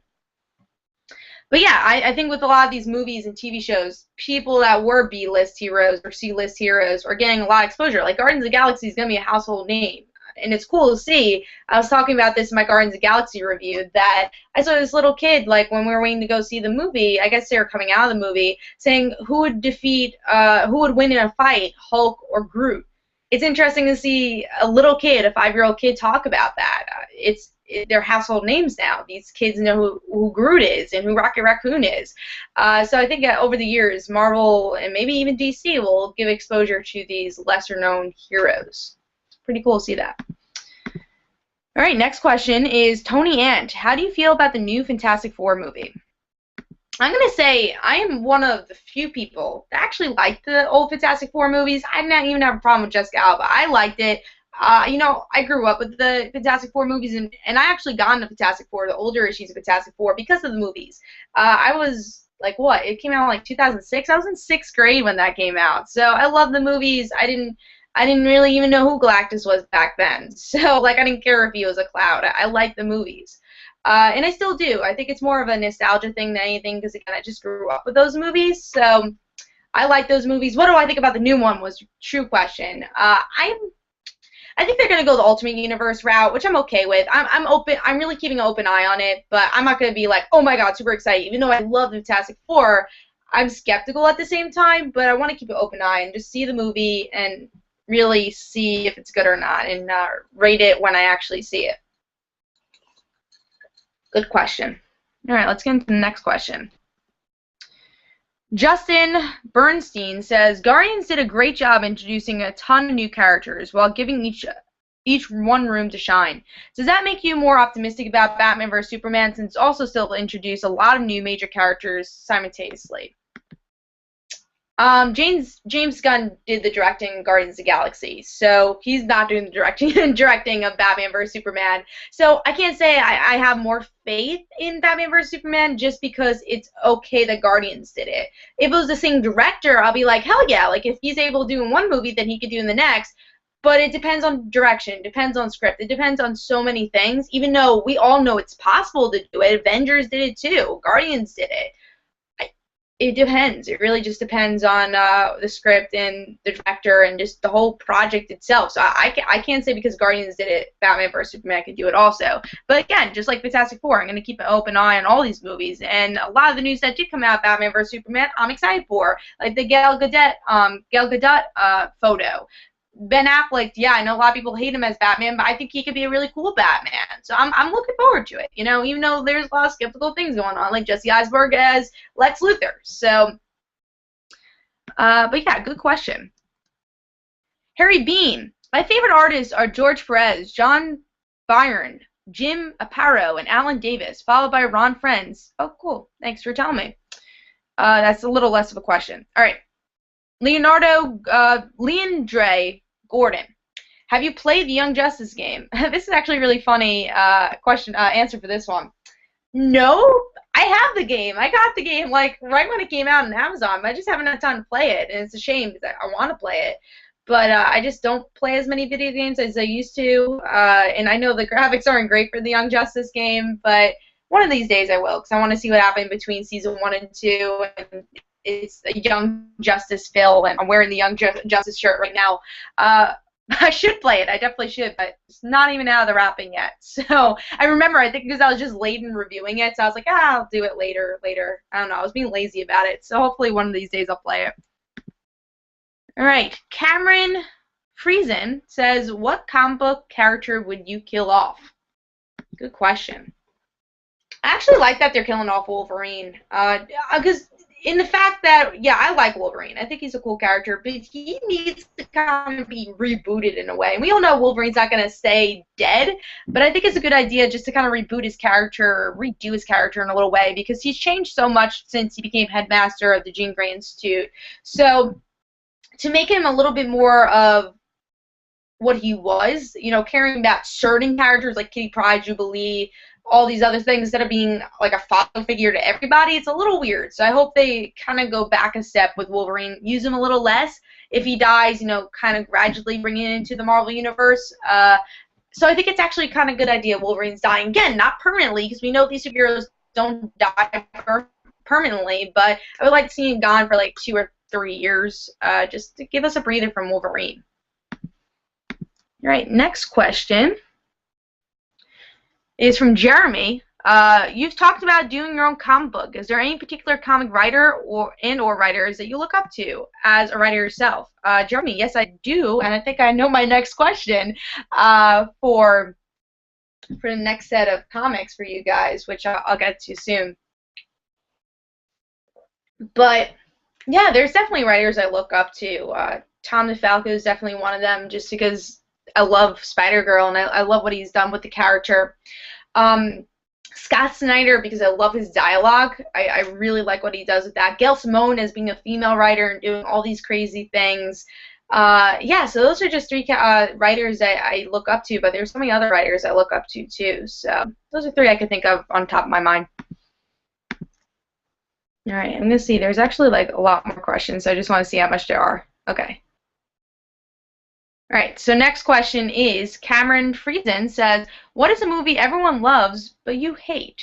But yeah, I think with a lot of these movies and TV shows, people that were B-list heroes or C-list heroes are getting a lot of exposure. Like Guardians of the Galaxy is going to be a household name. And it's cool to see. I was talking about this in my Guardians of the Galaxy review, that I saw this little kid, like, when we were waiting to go see the movie, I guess they were coming out of the movie, saying who would win in a fight, Hulk or Groot. It's interesting to see a little kid, a 5-year-old kid, talk about that. They're household names now. These kids know who Groot is and who Rocket Raccoon is. So I think over the years, Marvel and maybe even DC will give exposure to these lesser-known heroes. It's pretty cool to see that. All right, next question is Tony Ant. How do you feel about the new Fantastic Four movie? I'm going to say I am one of the few people that actually liked the old Fantastic Four movies. I didn't even have a problem with Jessica Alba. I liked it. You know, I grew up with the Fantastic Four movies, and I actually got into Fantastic Four, the older issues of Fantastic Four, because of the movies. I was, like, what? It came out in, like, 2006? I was in 6th grade when that came out. So I love the movies. I didn't really even know who Galactus was back then. So, like, I didn't care if he was a cloud. I liked the movies. And I still do. I think it's more of a nostalgia thing than anything, because, again, I just grew up with those movies. So I like those movies. What do I think about the new one was a true question. I think they're going to go the Ultimate Universe route, which I'm okay with. I'm open. I'm really keeping an open eye on it, but I'm not going to be like, oh my god, super excited. Even though I love the Fantastic Four, I'm skeptical at the same time, but I want to keep an open eye and just see the movie and really see if it's good or not, and rate it when I actually see it. Good question. All right, let's get into the next question. Justin Bernstein says, Guardians did a great job introducing a ton of new characters while giving each one room to shine. Does that make you more optimistic about Batman vs. Superman, since it's also still introduced a lot of new major characters simultaneously? James Gunn did the directing in Guardians of the Galaxy, so he's not doing the directing of Batman vs. Superman. So I can't say I have more faith in Batman vs. Superman just because it's okay that Guardians did it. If it was the same director, I'll be like, hell yeah, like if he's able to do in one movie, then he could do in the next. But it depends on direction, it depends on script, it depends on so many things, even though we all know it's possible to do it. Avengers did it too. Guardians did it. It depends. It really just depends on the script and the director and just the whole project itself. So I can't say because Guardians did it, Batman vs. Superman could do it also. But again, just like Fantastic Four, I'm going to keep an open eye on all these movies. And a lot of the news that did come out, Batman vs. Superman, I'm excited for. Like the Gal Gadot photo. Ben Affleck, yeah, I know a lot of people hate him as Batman, but I think he could be a really cool Batman. So I'm looking forward to it, you know, even though there's a lot of skeptical things going on, like Jesse Eisenberg as Lex Luthor. So, but yeah, good question. Harry Bean, my favorite artists are George Perez, John Byrne, Jim Aparo, and Alan Davis, followed by Ron Friends. Oh, cool. Thanks for telling me. That's a little less of a question. All right. Leandre Gordon, have you played the Young Justice game? This is actually a really funny answer for this one. No, I have the game. I got the game like right when it came out on Amazon. I just haven't had time to play it, and it's a shame because I want to play it. But I just don't play as many video games as I used to, and I know the graphics aren't great for the Young Justice game, but one of these days I will, because I want to see what happened between Season 1 and 2, and it's a Young Justice film, and I'm wearing the Young Justice shirt right now. I should play it. I definitely should, but it's not even out of the wrapping yet. So I remember, I think because I was just late in reviewing it, so I was like, I'll do it later. I don't know. I was being lazy about it. So hopefully one of these days I'll play it. All right. Cameron Friesen says, what comic book character would you kill off? Good question. I actually like that they're killing off Wolverine. Because in the fact that, yeah, I like Wolverine. I think he's a cool character, but he needs to kind of be rebooted in a way. And we all know Wolverine's not going to stay dead, but I think it's a good idea just to kind of reboot his character, redo his character in a little way, because he's changed so much since he became headmaster of the Jean Grey Institute. So to make him a little bit more of what he was, you know, caring about certain characters like Kitty Pryde, Jubilee, all these other things instead of being like a father figure to everybody. It's a little weird. So I hope they kind of go back a step with Wolverine, use him a little less. If he dies, you know, kind of gradually bring it into the Marvel Universe. So I think it's actually kind of a good idea Wolverine's dying. Again, not permanently, because we know these superheroes don't die permanently, but I would like to see him gone for like 2 or 3 years, just to give us a breather from Wolverine. All right, next question is from Jeremy. You've talked about doing your own comic book. Is there any particular comic writer or writers that you look up to as a writer yourself? Jeremy, yes, I do, and I think I know my next question for the next set of comics for you guys, which I'll get to soon. But yeah, there's definitely writers I look up to. Tom DeFalco is definitely one of them, just because I love Spider-Girl, and I love what he's done with the character. Scott Snyder, because I love his dialogue. I really like what he does with that. Gail Simone as being a female writer and doing all these crazy things. Yeah, so those are just 3 writers that I look up to, but there's so many other writers I look up to, too. So those are 3 I could think of on top of my mind. All right, I'm going to see. There's actually like a lot more questions, so I just want to see how much there are. Okay. All right, so next question is Cameron Friesen says, what is a movie everyone loves but you hate?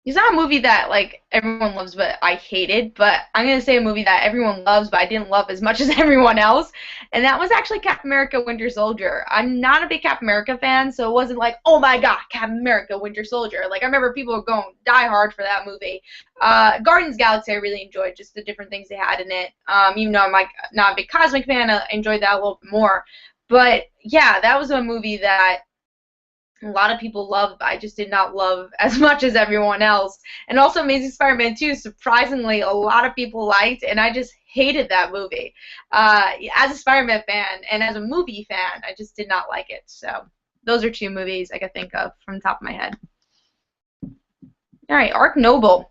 It's not a movie that like everyone loves but I hated, but I'm going to say a movie that everyone loves but I didn't love as much as everyone else, and that was actually Captain America Winter Soldier. I'm not a big Captain America fan, so it wasn't like, oh my god, Captain America Winter Soldier. Like, I remember people were going die hard for that movie. Guardians of the Galaxy I really enjoyed, just the different things they had in it. Even though I'm like not a big Cosmic fan, I enjoyed that a little bit more. But yeah, that was a movie that a lot of people loved, but I just did not love as much as everyone else. And also Amazing Spider-Man 2, surprisingly, a lot of people liked, and I just hated that movie. As a Spider-Man fan and as a movie fan, I just did not like it. So those are 2 movies I could think of from the top of my head. All right, Ark Noble.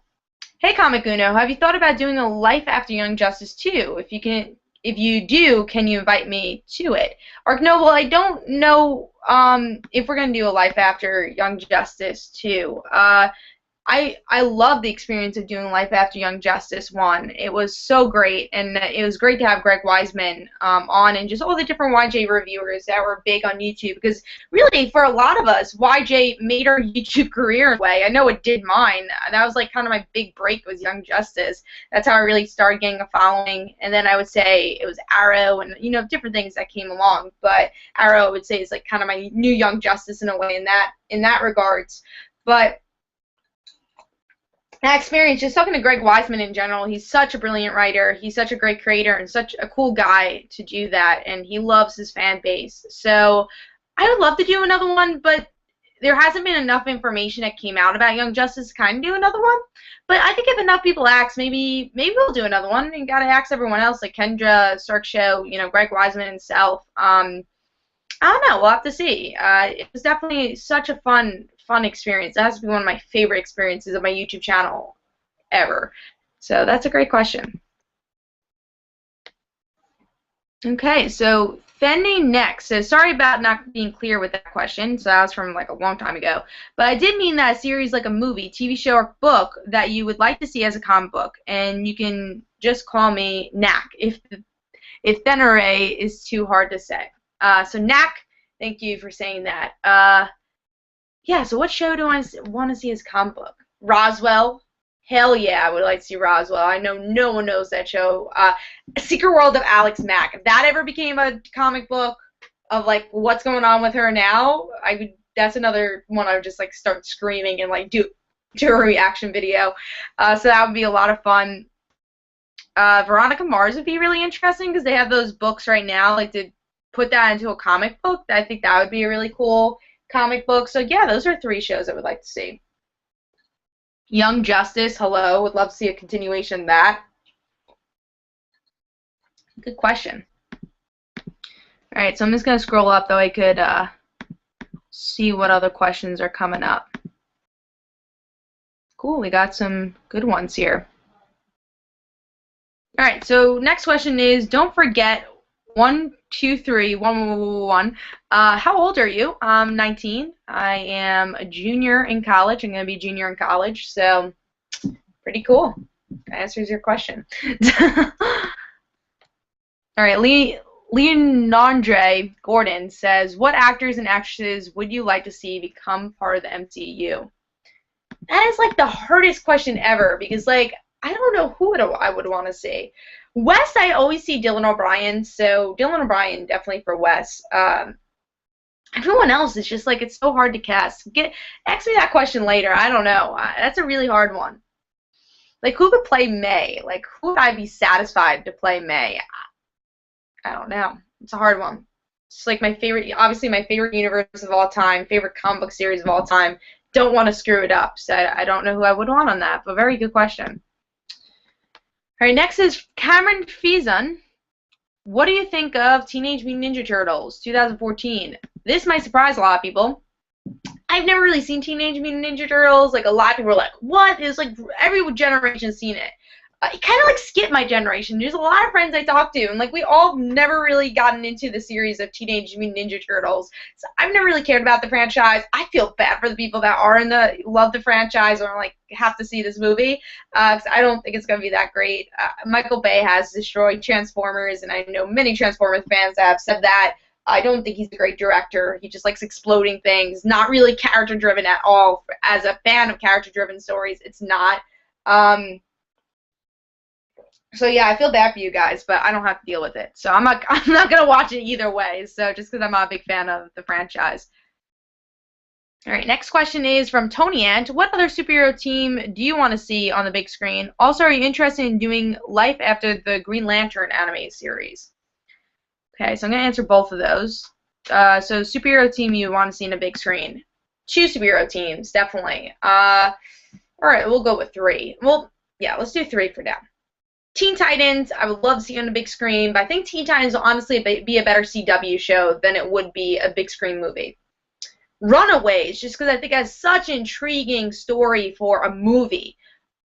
Hey, Comic Uno, have you thought about doing a Life After Young Justice 2? If you do, can you invite me to it? Ark Noble, I don't know if we're going to do a Life After Young Justice 2. I love the experience of doing Life After Young Justice 1. It was so great, and it was great to have Greg Weisman on, and just all the different YJ reviewers that were big on YouTube, because really, for a lot of us, YJ made our YouTube career in a way. I know it did mine. That was like kind of my big break, was Young Justice. That's how I really started getting a following, and then I would say it was Arrow and, you know, different things that came along, but Arrow I would say is like kind of my new Young Justice in a way in that regards. But that experience, just talking to Greg Weisman in general, he's such a brilliant writer, he's such a great creator, and such a cool guy to do that, and he loves his fan base. So I would love to do another one, but there hasn't been enough information that came out about Young Justice to kind of do another one. But I think if enough people ask, maybe we'll do another one. You gotta ask everyone else, like Kendra, Stark Show, you know, Greg Weisman himself. I don't know. We'll have to see. It was definitely such a fun experience. That has to be one of my favorite experiences of my YouTube channel ever. So that's a great question. Okay, so Fendi next says, sorry about not being clear with that question. So that was from like a long time ago. But I did mean that a series like a movie, TV show, or book that you would like to see as a comic book. And you can just call me Knack if Fenneray is too hard to say. So Knack, thank you for saying that. Yeah, so what show do I want to see as comic book? Roswell. Hell yeah, I would like to see Roswell. I know no one knows that show. Secret World of Alex Mack. If that ever became a comic book of like what's going on with her now, that's another one I would just like start screaming and like do a reaction video. So that would be a lot of fun. Veronica Mars would be really interesting because they have those books right now. Like to put that into a comic book, I think that would be a really cool comic book. So yeah, those are 3 shows I would like to see. Young Justice, hello. Would love to see a continuation of that. Good question. Alright, so I'm just going to scroll up though I could see what other questions are coming up. Cool, we got some good ones here. Alright, so next question is, don't forget 123 111. How old are you? I'm 19. I am a junior in college. I'm going to be junior in college, so pretty cool. That answers your question. All right, Leonandre Gordon says, what actors and actresses would you like to see become part of the MCU? That is like the hardest question ever because like I don't know who I would want to see. Wes, I always see Dylan O'Brien, so Dylan O'Brien definitely for Wes. Everyone else is just like it's so hard to cast. Ask me that question later. I don't know. That's a really hard one. Like who could play May? Like who would I be satisfied to play May? I don't know. It's a hard one. It's like my favorite, obviously my favorite universe of all time, favorite comic book series of all time. Don't want to screw it up, so I don't know who I would want on that, but very good question. All right, next is Cameron Fezun. What do you think of Teenage Mutant Ninja Turtles 2014? This might surprise a lot of people. I've never really seen Teenage Mutant Ninja Turtles. Like a lot of people are like, what? It's like every generation's seen it. It kind of like skipped my generation. There's a lot of friends I talk to, and like we all never really gotten into the series of Teenage Mutant Ninja Turtles. So I've never really cared about the franchise. I feel bad for the people that love the franchise or like have to see this movie, because I don't think it's gonna be that great. Michael Bay has destroyed Transformers, and I know many Transformers fans have said that. I don't think he's a great director. He just likes exploding things, not really character driven at all. As a fan of character driven stories, it's not. So yeah, I feel bad for you guys, but I don't have to deal with it. So I'm not gonna watch it either way. So just because I'm not a big fan of the franchise. All right, next question is from Tony Ant. What other superhero team do you want to see on the big screen? Also, are you interested in doing Life after the Green Lantern animated series? Okay, so I'm gonna answer both of those. So superhero team you want to see on a big screen? 2 superhero teams, definitely. All right, we'll go with 3. Well, yeah, let's do 3 for now. Teen Titans, I would love to see on the big screen, but I think Teen Titans will honestly be a better CW show than it would be a big screen movie. Runaways, just because I think it has such an intriguing story for a movie.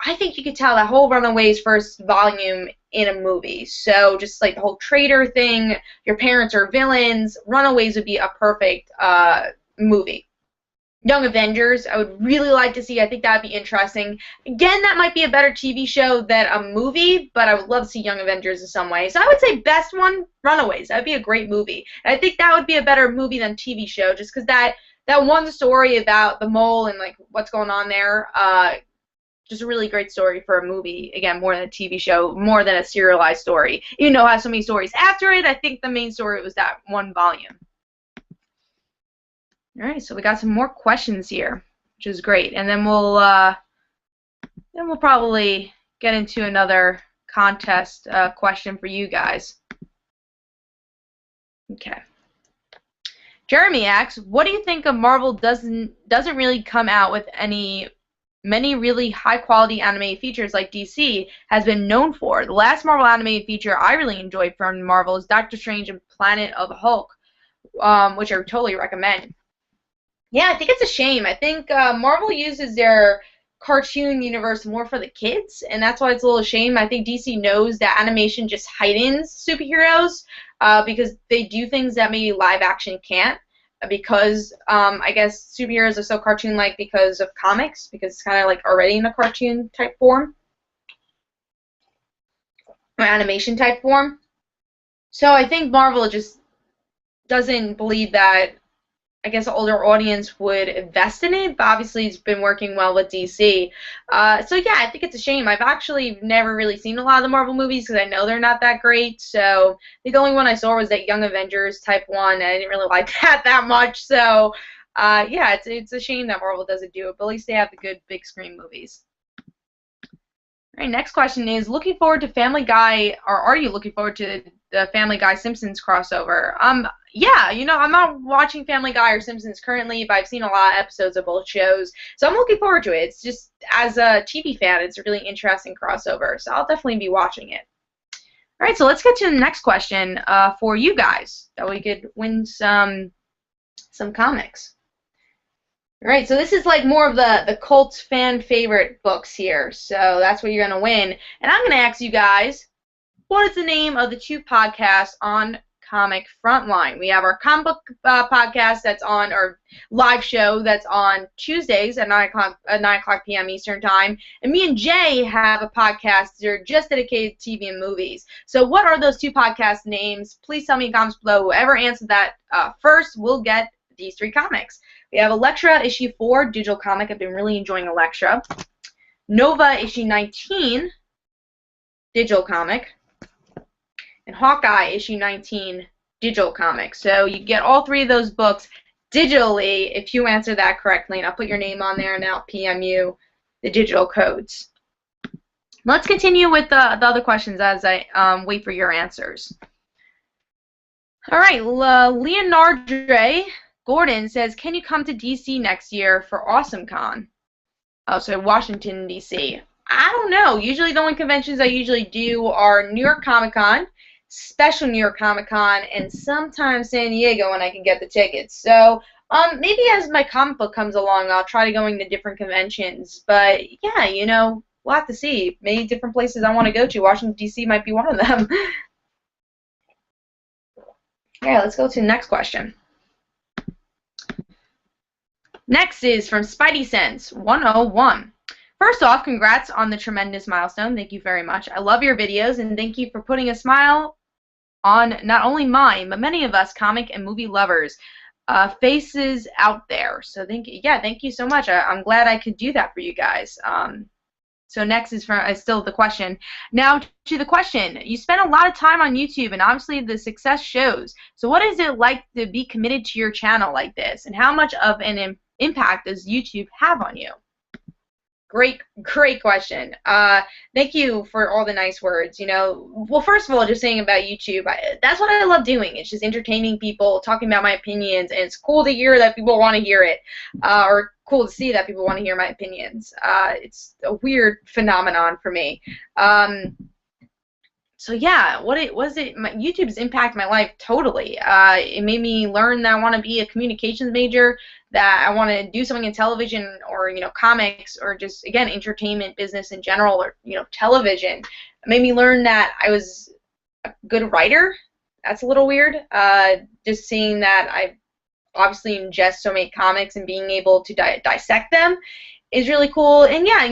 I think you could tell that whole Runaways first volume in a movie. So just like the whole traitor thing, your parents are villains, Runaways would be a perfect movie. Young Avengers, I would really like to see. I think that would be interesting. Again, that might be a better TV show than a movie, but I would love to see Young Avengers in some way. So I would say best one, Runaways. That would be a great movie. And I think that would be a better movie than TV show, just because that one story about the mole and like what's going on there, just a really great story for a movie. Again, more than a TV show, more than a serialized story. Even though it has so many stories after it, I think the main story was that one volume. All right, so we got some more questions here, which is great, and then we'll probably get into another contest question for you guys. Okay. Jeremy asks, what do you think of Marvel doesn't really come out with many really high quality animated features like DC has been known for? The last Marvel animated feature I really enjoyed from Marvel is Doctor Strange and Planet of the Hulk, which I totally recommend. Yeah, I think it's a shame. I think Marvel uses their cartoon universe more for the kids, and that's why it's a little shame. I think DC knows that animation just heightens superheroes because they do things that maybe live action can't, because I guess superheroes are so cartoon-like because of comics, because it's kind of like already in a cartoon type form, or animation type form. So I think Marvel just doesn't believe that, I guess, an older audience would invest in it, but obviously it's been working well with DC. So yeah, I think it's a shame. I've actually never really seen a lot of the Marvel movies because I know they're not that great. So I think the only one I saw was that Young Avengers type one, and I didn't really like that much. So yeah, it's a shame that Marvel doesn't do it, but at least they have the good big screen movies. All right, next question is, looking forward to Family Guy, or are you looking forward to the Family Guy Simpsons crossover? Yeah, you know, I'm not watching Family Guy or Simpsons currently, but I've seen a lot of episodes of both shows, so I'm looking forward to it. It's just, as a TV fan, it's a really interesting crossover, so I'll definitely be watching it. All right, so let's get to the next question for you guys, that we could win some comics. All right, so this is like more of the cult fan favorite books here, so that's what you're going to win. And I'm going to ask you guys, what is the name of the 2 podcasts on Comic Frontline. We have our comic book podcast that's on, or live show that's on Tuesdays at 9 o'clock p.m. Eastern Time. And me and Jay have a podcast that are just dedicated to TV and movies. So what are those two podcast names? Please tell me in the comments below. Whoever answers that first will get these 3 comics. We have Elektra issue 4, digital comic. I've been really enjoying Elektra. Nova issue 19, digital comic. And Hawkeye issue 19, digital comic. So you get all 3 of those books digitally if you answer that correctly. And I'll put your name on there and I'll PM you the digital codes. Let's continue with the other questions as I wait for your answers. All right, Leonardre Gordon says, can you come to DC next year for AwesomeCon? Oh, so Washington, D.C. I don't know. Usually the only conventions I usually do are New York Comic Con, special New York Comic Con, and sometimes San Diego when I can get the tickets. So maybe as my comic book comes along, I'll try to going to different conventions. But yeah, you know, we'll have to see. Maybe different places I want to go to. Washington, D.C. might be one of them. Okay, let's go to the next question. Next is from Spidey Sense 101. First off, congrats on the tremendous milestone. Thank you very much. I love your videos, and thank you for putting a smile on not only mine, but many of us comic and movie lovers' faces out there. So thank you so much. I'm glad I could do that for you guys. So next is still the question. Now to the question. You spend a lot of time on YouTube, and obviously the success shows. So what is it like to be committed to your channel like this, and how much of an impact does YouTube have on you? Great question. Thank you for all the nice words. You know, well, first of all, just saying about YouTube, that's what I love doing. It's just entertaining people, talking about my opinions, and it's cool to hear that people want to hear it, or cool to see that people want to hear my opinions. It's a weird phenomenon for me. So yeah, YouTube's impacted my life totally. It made me learn that I want to be a communications major, that I want to do something in television, or comics, or just again entertainment business in general, or television. It made me learn that I was a good writer. That's a little weird. Just seeing that I obviously ingest so many comics and being able to dissect them is really cool. And yeah,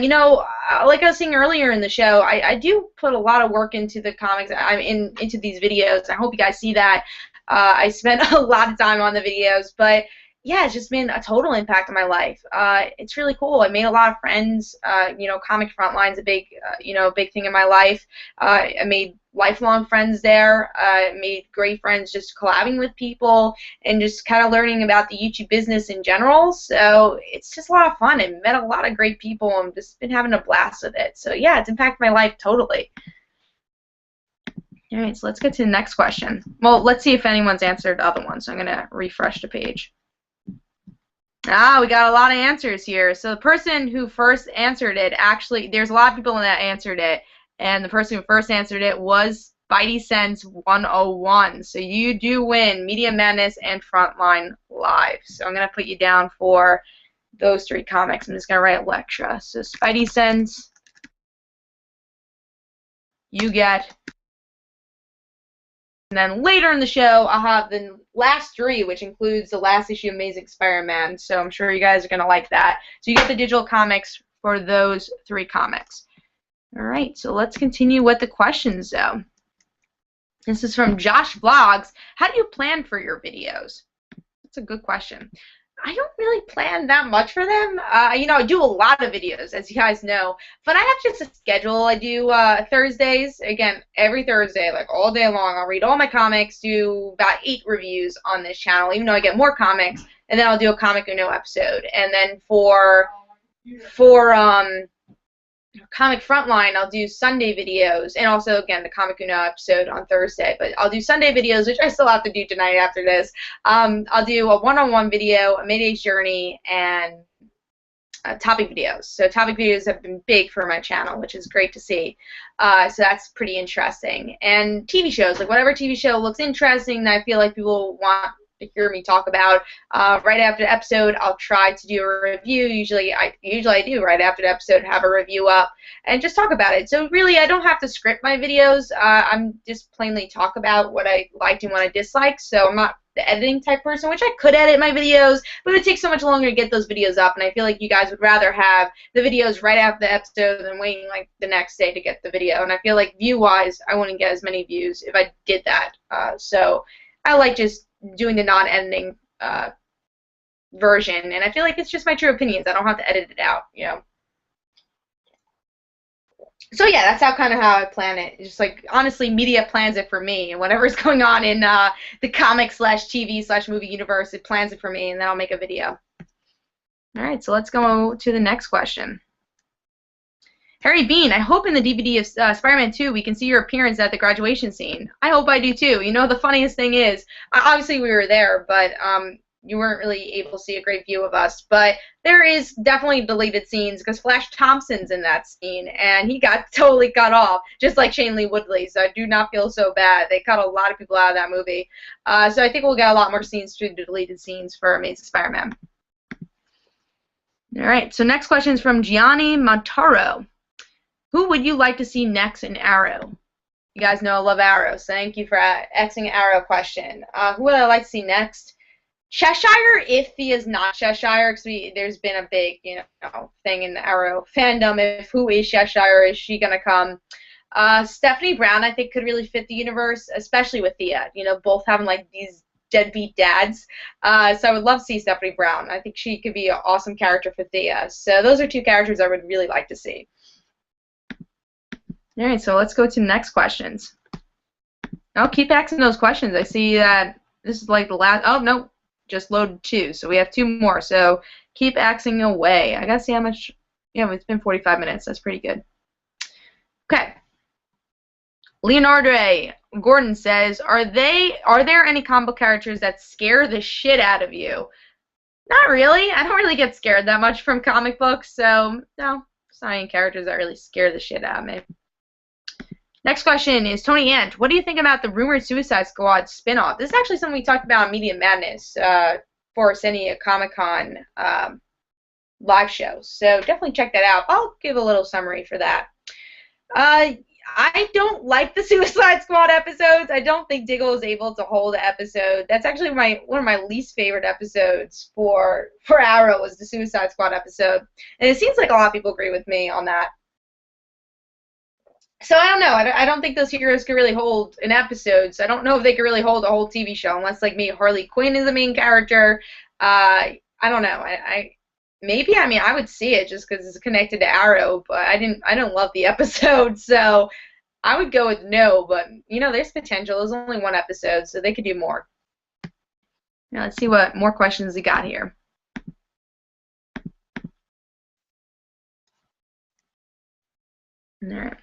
like I was saying earlier in the show, I do put a lot of work into the comics. Into these videos. I hope you guys see that. I spent a lot of time on the videos, but yeah, it's just been a total impact on my life. It's really cool. I made a lot of friends. Comic Frontline's a big, big thing in my life. I made lifelong friends there. Made great friends just collabing with people and just kind of learning about the YouTube business in general. So it's just a lot of fun. I met a lot of great people and just been having a blast with it. So yeah, it's impacted my life totally. All right, so let's get to the next question. Well, let's see if anyone's answered the other one. So I'm going to refresh the page. We got a lot of answers here. So the person who first answered it, actually, there's a lot of people that answered it, and the person who first answered it was Spidey Sense 101. So you do win Media Madness and Frontline Live. So I'm going to put you down for those 3 comics. I'm just going to write Elektra. So Spidey Sense, you get. And then later in the show, I'll have the last 3, which includes the last issue of Amazing Spider-Man. So I'm sure you guys are going to like that. So you get the digital comics for those 3 comics. All right, so let's continue with the questions, though. This is from Josh Vlogs. How do you plan for your videos? That's a good question. I don't really plan that much for them. I do a lot of videos, as you guys know, but I have just a schedule. I do Thursdays, again, every Thursday, like all day long. I'll read all my comics, do about 8 reviews on this channel, even though I get more comics, and then I'll do a Comic Uno episode. And then for Comic Frontline, I'll do Sunday videos, and also, again, the Comic Uno episode on Thursday. But I'll do Sunday videos, which I still have to do tonight after this. I'll do a one-on-one video, a Mayday's Journey, and topic videos. So topic videos have been big for my channel, which is great to see. So that's pretty interesting. And TV shows, like whatever TV show looks interesting that I feel like people want to hear me talk about. Right after the episode, I'll try to do a review. Usually I do right after the episode, have a review up and just talk about it. So really, I don't have to script my videos. I'm just plainly talk about what I liked and what I disliked. So I'm not the editing type person, which I could edit my videos, but it would take so much longer to get those videos up, and I feel like you guys would rather have the videos right after the episode than waiting like the next day to get the video. And I feel like view-wise, I wouldn't get as many views if I did that. So I like just doing the non-editing version, and I feel like it's just my true opinions. I don't have to edit it out, you know. So yeah, that's how I plan it. Just like, honestly, media plans it for me, and whatever's going on in the comic/TV/movie universe, it plans it for me, and then I'll make a video. All right, so let's go to the next question. Harry Bean, I hope in the DVD of Spider-Man 2 we can see your appearance at the graduation scene. I hope I do too. You know, the funniest thing is, obviously we were there, but you weren't really able to see a great view of us. But there is definitely deleted scenes because Flash Thompson's in that scene, and he got totally cut off, just like Shailene Woodley. So I do not feel so bad. They cut a lot of people out of that movie. So I think we'll get a lot more scenes through the deleted scenes for Amazing Spider-Man. All right, so next question is from Gianni Montaro. Who would you like to see next in Arrow? You guys know I love Arrow, so thank you for asking Arrow question. Who would I like to see next? Cheshire, if he is not Cheshire, because there's been a big, thing in the Arrow fandom. If who is Cheshire, is she gonna come? Stephanie Brown, I think, could really fit the universe, especially with Thea. You know, both having like these deadbeat dads. So I would love to see Stephanie Brown. I think she could be an awesome character for Thea. So those are two characters I would really like to see. All right, so let's go to the next questions. I'll keep asking those questions. I see that this is like the last. Oh no. Just loaded 2, so we have 2 more. So keep axing away. I gotta see how much. Yeah, it's been 45 minutes. That's pretty good. Okay. Leonardo Gordon says, "Are there any comic book characters that scare the shit out of you?" Not really. I don't really get scared that much from comic books, so no, there's not any characters that really scare the shit out of me. Next question is Tony Ant. What do you think about the rumored Suicide Squad spinoff? This is actually something we talked about on Media Madness for San Diego Comic-Con live show. So definitely check that out. I'll give a little summary for that. I don't like the Suicide Squad episodes. I don't think Diggle is able to hold an episode. That's actually one of my least favorite episodes for Arrow was the Suicide Squad episode. And it seems like a lot of people agree with me on that. So I don't know. I don't think those heroes can really hold an episode. So I don't know if they can really hold a whole TV show unless like maybe Harley Quinn is the main character. I don't know. Maybe I would see it just because it's connected to Arrow, but I don't love the episode, so I would go with no. But there's potential. There's only 1 episode, so they could do more. Now let's see what more questions we got here. All right.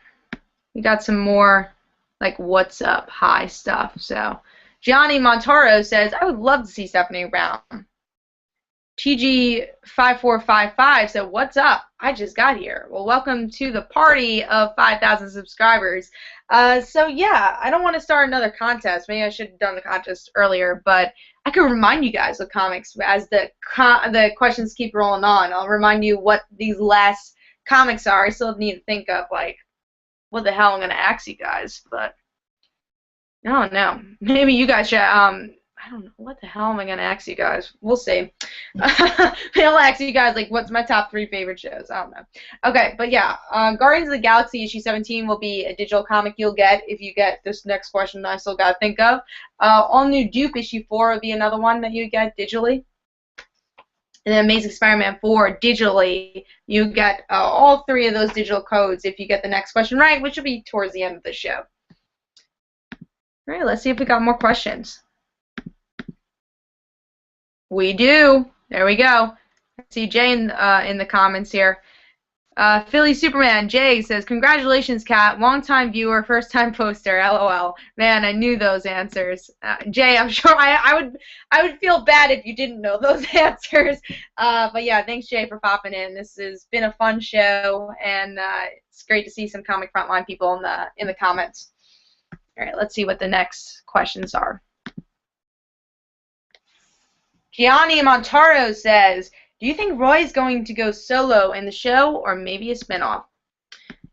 We got some more, like, what's up, hi stuff. So, Gianni Montaro says, I would love to see Stephanie Brown. TG5455 said, what's up? I just got here. Well, welcome to the party of 5,000 subscribers. So, yeah, I don't want to start another contest. Maybe I should have done the contest earlier, but I can remind you guys of comics as the questions keep rolling on. I'll remind you what these last comics are. I still need to think of, like, what the hell I'm going to ask you guys, but I don't know. Maybe you guys should, I don't know. What the hell am I going to ask you guys? We'll see. I'll ask you guys, like, what's my top 3 favorite shows? I don't know. Okay, but yeah, Guardians of the Galaxy issue 17 will be a digital comic you'll get if you get this next question that I still got to think of. All New Duke issue 4 will be another one that you get digitally. And then Amazing Spider-Man 4 digitally, you get all 3 of those digital codes if you get the next question right, which will be towards the end of the show. All right, let's see if we got more questions. We do. There we go. I see Jay in the comments here. Philly Superman Jay says, congratulations, Kat. Long-time viewer, first-time poster. LOL. Man, I knew those answers. Jay, I'm sure I would feel bad if you didn't know those answers. But yeah, thanks, Jay, for popping in. This has been a fun show, and it's great to see some Comic Frontline people in the comments. All right, let's see what the next questions are. Gianni Montaro says, do you think Roy is going to go solo in the show or maybe a spinoff?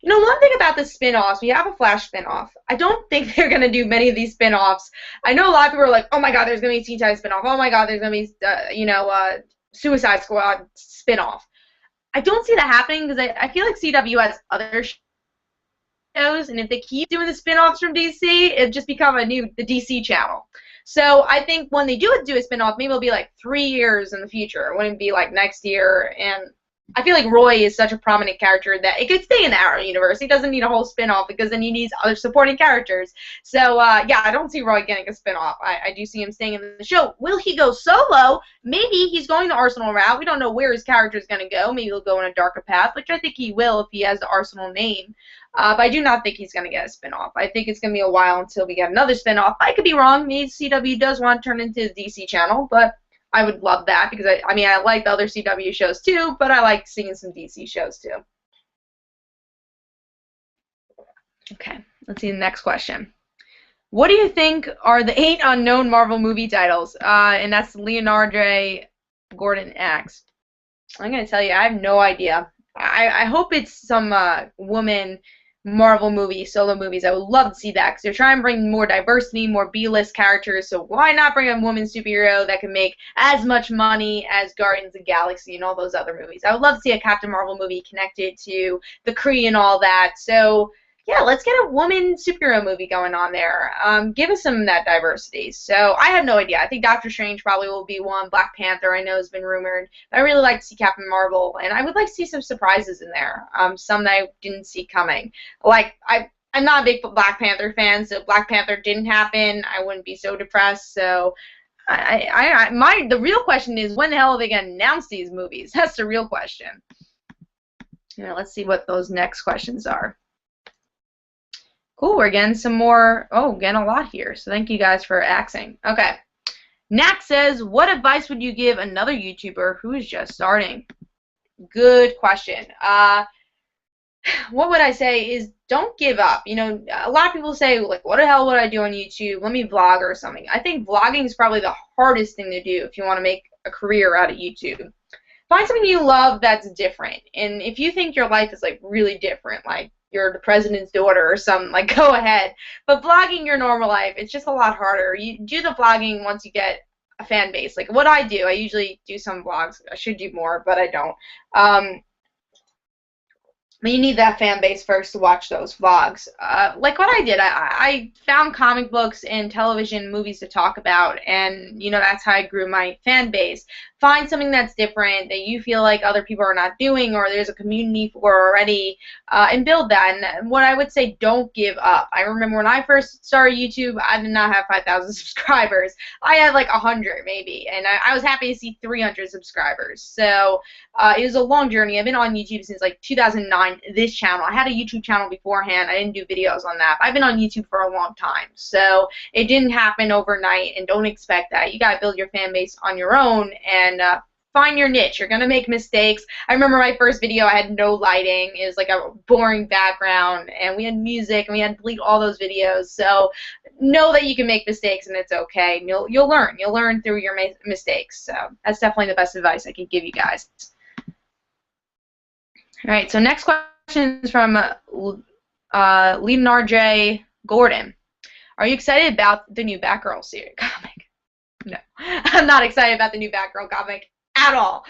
You know, one thing about the spin-offs, we have a Flash spin-off. I don't think they're going to do many of these spin-offs. I know a lot of people are like, oh my god, there's going to be a Teen Titans spin-off. Oh my god, there's going to be, Suicide Squad spin-off. I don't see that happening because I feel like CW has other shows, and if they keep doing the spin-offs from DC, it'd just become the DC channel. So I think when they do a spin-off, maybe it'll be like 3 years in the future. It wouldn't be like next year, and I feel like Roy is such a prominent character that it could stay in the Arrow universe. He doesn't need a whole spin-off because then he needs other supporting characters. So, yeah, I don't see Roy getting a spin-off. I do see him staying in the show. Will he go solo? Maybe he's going the Arsenal route. We don't know where his character is going to go. Maybe he'll go in a darker path, which I think he will if he has the Arsenal name. But I do not think he's going to get a spin-off. I think it's going to be a while until we get another spin-off. I could be wrong. Maybe CW does want to turn into the DC channel, but I would love that because, I mean, I like the other CW shows too, but I like seeing some DC shows too. Okay, let's see the next question. What do you think are the 8 unknown Marvel movie titles? And that's Leonardo Gordon X. I'm going to tell you, I have no idea. I hope it's some woman Marvel movies, solo movies. I would love to see that because they're trying to bring more diversity, more B-list characters. So why not bring a woman superhero that can make as much money as Guardians of the Galaxy and all those other movies? I would love to see a Captain Marvel movie connected to the Kree and all that. So yeah, let's get a woman superhero movie going on there. Give us some of that diversity. So I have no idea. I think Doctor Strange probably will be one. Black Panther I know has been rumored. I really like to see Captain Marvel, and I would like to see some surprises in there. Some that I didn't see coming. Like I'm not a big Black Panther fan, so if Black Panther didn't happen, I wouldn't be so depressed. So the real question is, when the hell are they going to announce these movies? That's the real question. Let's see what those next questions are. Cool, we're getting some more, getting a lot here, so thank you guys for axing. Okay, Knack says, what advice would you give another YouTuber who is just starting? Good question. What would I say is don't give up. You know, a lot of people say, like, what the hell would I do on YouTube? Let me vlog or something. I think vlogging is probably the hardest thing to do if you want to make a career out of YouTube. Find something you love that's different, and if you think your life is, like, really different, like, you're the president's daughter or something, like, go ahead. But vlogging your normal life, it's just a lot harder. You do the vlogging once you get a fan base. Like what I do, I usually do some vlogs. I should do more, but I don't. But you need that fan base first to watch those vlogs. Like what I did, I found comic books and television movies to talk about, and, you know, that's how I grew my fan base. Find something that's different, that you feel like other people are not doing, or there's a community for already, and build that. And what I would say, don't give up. I remember when I first started YouTube, I did not have 5,000 subscribers. I had like 100 maybe, and I was happy to see 300 subscribers. So it was a long journey. I've been on YouTube since like 2009, this channel. I had a YouTube channel beforehand. I didn't do videos on that. I've been on YouTube for a long time. So it didn't happen overnight, and don't expect that. You got to build your fan base on your own, and find your niche. You're going to make mistakes. I remember my first video, I had no lighting. It was like a boring background, and we had music, and we had to delete all those videos. So know that you can make mistakes, and it's okay. You'll learn. You'll learn through your mistakes. So that's definitely the best advice I could give you guys. All right, so next question is from Leonard J. Gordon. Are you excited about the new Batgirl series comic? No, I'm not excited about the new Batgirl comic at all,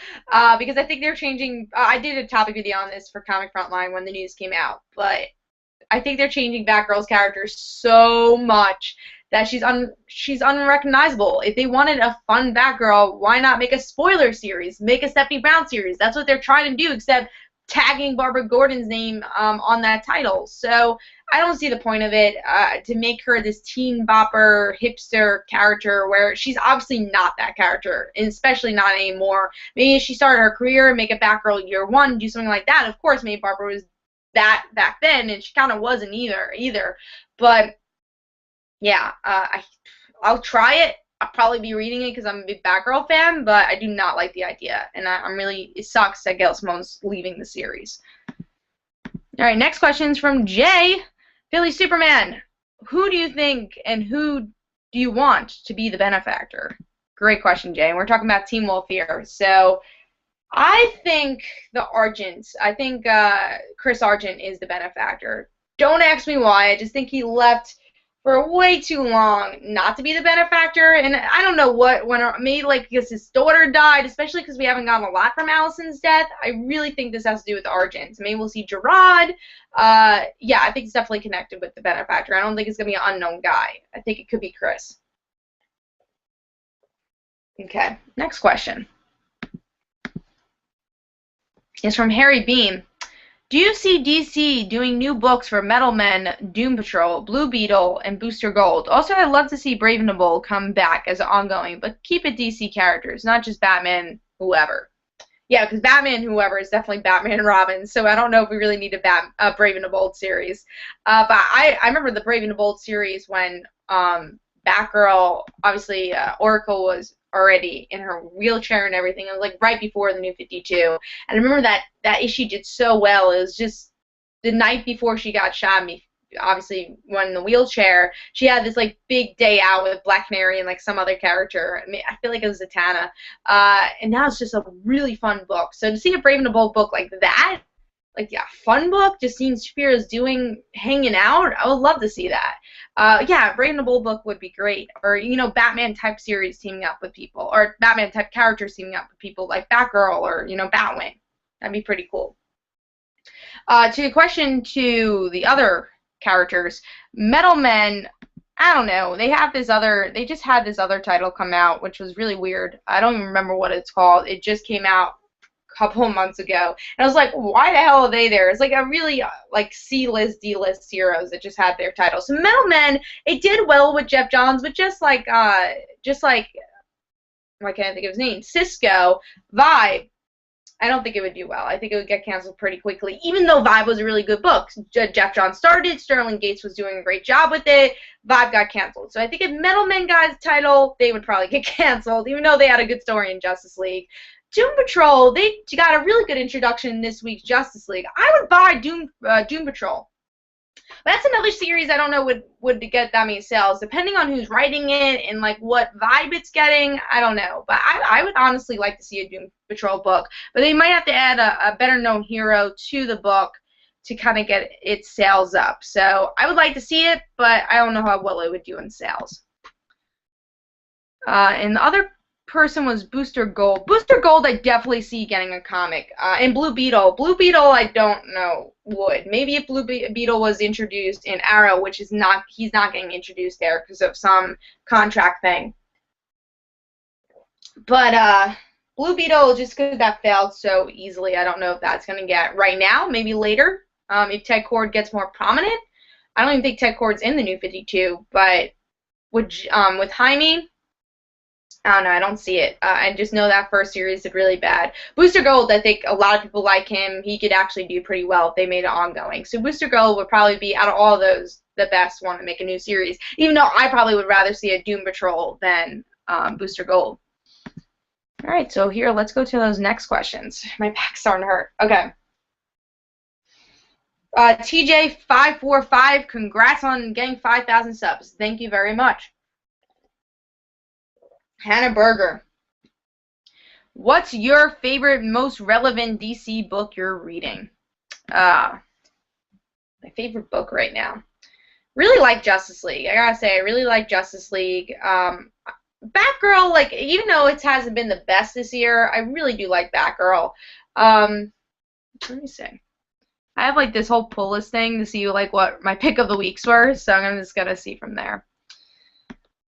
because I think they're changing. I did a topic video on this for Comic Frontline when the news came out, but I think they're changing Batgirl's character so much that she's unrecognizable. If they wanted a fun Batgirl, why not make a spoiler series, make a Stephanie Brown series? That's what they're trying to do, except tagging Barbara Gordon's name on that title. So I don't see the point of it, to make her this teen bopper hipster character where she's obviously not that character, and especially not anymore. Maybe if she started her career, make a Batgirl year one, do something like that. Of course, maybe Barbara was that back then, and she kind of wasn't either. But yeah, I'll try it. I'll probably be reading it because I'm a big Batgirl fan, but I do not like the idea, and it sucks that Gail Simone's leaving the series. All right, next question is from Jay. Philly Superman, who do you think and who do you want to be the benefactor? Great question, Jay. And we're talking about Teen Wolf here. So I think Chris Argent is the benefactor. Don't ask me why. I just think he left for way too long not to be the benefactor, and I don't know what maybe like because his daughter died, especially because we haven't gotten a lot from Allison's death. I really think this has to do with Argent. Maybe we'll see Gerard. Yeah, I think it's definitely connected with the benefactor. I don't think it's gonna be an unknown guy. I think it could be Chris. Okay, next question. It's from Harry Beam. Do you see DC doing new books for Metal Men, Doom Patrol, Blue Beetle, and Booster Gold? Also, I'd love to see Brave and the Bold come back as ongoing, but keep it DC characters, not just Batman, whoever. Yeah, because Batman, whoever, is definitely Batman and Robin, so I don't know if we really need a Brave and the Bold series. But I remember the Brave and the Bold series when Batgirl, obviously, Oracle was already in her wheelchair and everything. It was like right before the New 52. And I remember that issue did so well. It was just the night before she got shot, obviously when in the wheelchair, she had this like big day out with Black Canary and like some other character. I mean, I feel like it was Zatanna. And now it's just a really fun book. So to see a Brave and the Bold book like that, like yeah, fun book, just seeing Spears hanging out, I would love to see that. Yeah, Brave and the Bold book would be great. Or, you know, Batman type series teaming up with people. Or Batman type characters teaming up with people like Batgirl or, you know, Batwing. That'd be pretty cool. To a question to the other characters, Metal Men, I don't know. They just had this other title come out, which was really weird. I don't even remember what it's called. It just came out couple of months ago, and I was like, why the hell are they there? It's like a really like C-list, D-list heroes that just had their titles. So Metal Men, it did well with Jeff Johns, but just like I can't think of his name, Cisco, Vibe, I don't think it would do well. I think it would get canceled pretty quickly, even though Vibe was a really good book. Jeff Johns started, Sterling Gates was doing a great job with it, Vibe got canceled. So I think if Metal Men got a title, they would probably get canceled, even though they had a good story in Justice League. Doom Patrol, they got a really good introduction in this week's Justice League. I would buy Doom Patrol. But that's another series I don't know would get that many sales. Depending on who's writing it and like what vibe it's getting, I don't know. But I would honestly like to see a Doom Patrol book. But they might have to add a better known hero to the book to kind of get its sales up. So I would like to see it, but I don't know how well it would do in sales. And the other person was Booster Gold. Booster Gold I definitely see getting a comic. And Blue Beetle. Blue Beetle I don't know would. Maybe if Blue Beetle was introduced in Arrow, which is not, he's not getting introduced there because of some contract thing. But Blue Beetle, just because that failed so easily, I don't know if that's going to get right now, maybe later, if Ted Kord gets more prominent. I don't even think Ted Kord's in the New 52, but with Jaime, I don't know, I don't see it. I just know that first series did really bad. Booster Gold, I think a lot of people like him. He could actually do pretty well if they made it ongoing. So Booster Gold would probably be, out of all those, the best one to make a new series. Even though I probably would rather see a Doom Patrol than Booster Gold. All right, so here, let's go to those next questions. My back's starting to hurt. Okay. TJ545, congrats on getting 5,000 subs. Thank you very much. Hannah Berger, what's your favorite, most relevant DC book you're reading? My favorite book right now. Really like Justice League. I gotta say, I really like Justice League. Batgirl, like, even though it hasn't been the best this year, I really do like Batgirl. Let me see. I have like this whole pull list thing to see like what my pick of the weeks were, so I'm just gonna see from there.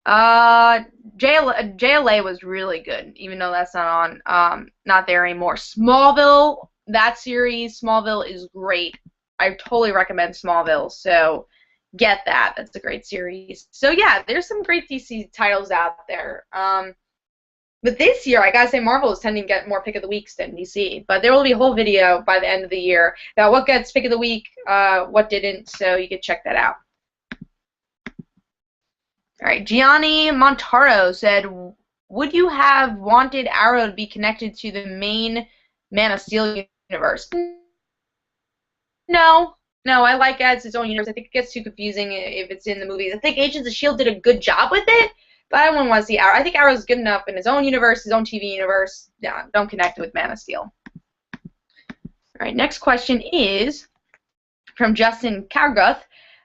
JLA was really good, even though that's not on, not there anymore. Smallville, that series, Smallville is great. I totally recommend Smallville, so get that. That's a great series. So yeah, there's some great DC titles out there. But this year, I gotta say, Marvel is tending to get more pick of the weeks than DC. But there will be a whole video by the end of the year about what gets pick of the week, what didn't, so you can check that out. All right, Gianni Montaro said, would you have wanted Arrow to be connected to the main Man of Steel universe? No, I like it as its own universe. I think it gets too confusing if it's in the movies. I think Agents of S.H.I.E.L.D. did a good job with it, But I wouldn't want to see Arrow. I think Arrow's good enough in his own universe, his own TV universe. Yeah, don't connect it with Man of Steel. All right, next question is from Justin Carguth.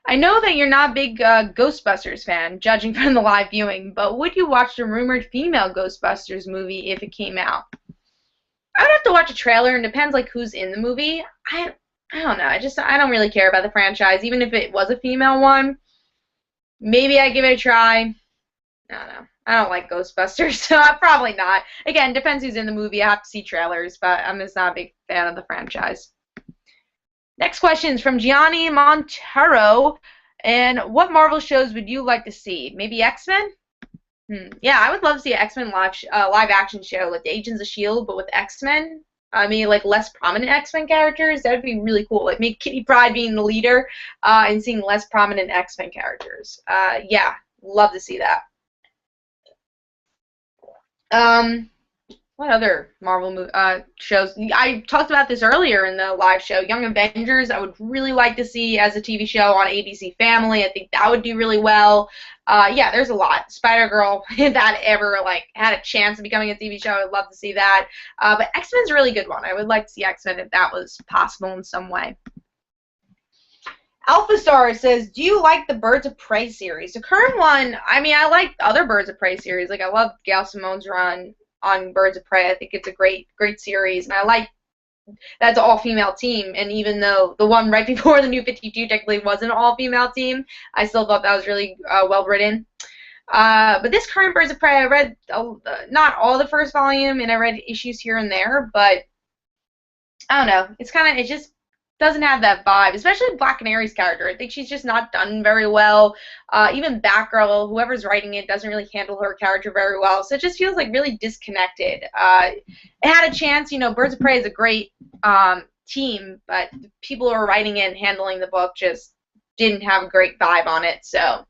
I know that you're not a big Ghostbusters fan, judging from the live viewing, but would you watch the rumored female Ghostbusters movie if it came out? I would have to watch a trailer, and depends like who's in the movie. I don't know. I don't really care about the franchise, even if it was a female one. Maybe I'd give it a try. I don't know. I don't like Ghostbusters, so probably not. Again, depends who's in the movie. I have to see trailers, but I'm just not a big fan of the franchise. Next question is from Gianni Montero. And what Marvel shows would you like to see? Maybe X-Men? Yeah, I would love to see an X-Men live action show, like the Agents of S.H.I.E.L.D., but with X-Men. I mean, like less prominent X-Men characters. That would be really cool. Like maybe Kitty Pryde being the leader and seeing less prominent X-Men characters. Yeah, love to see that. What other Marvel shows? I talked about this earlier in the live show. Young Avengers, I would really like to see as a TV show on ABC Family. I think that would do really well. Yeah, there's a lot. Spider-Girl, if that ever like had a chance of becoming a TV show, I would love to see that. But X-Men's a really good one. I would like to see X-Men if that was possible in some way. Alpha Star says, do you like the Birds of Prey series? The current one, I mean, I like other Birds of Prey series. Like, I love Gail Simone's run on Birds of Prey. I think it's a great series, and I like that's an all-female team, and even though the one right before the New 52 technically was an all-female team, I still thought that was really well-written. But this current Birds of Prey, I read not all the first volume, and I read issues here and there, but I don't know. It just doesn't have that vibe, especially Black Canary's character. I think she's just not done very well. Even Batgirl, whoever's writing it, doesn't really handle her character very well. So it just feels like really disconnected. It had a chance. You know, Birds of Prey is a great team, but the people who are writing it and handling the book just didn't have a great vibe on it. So,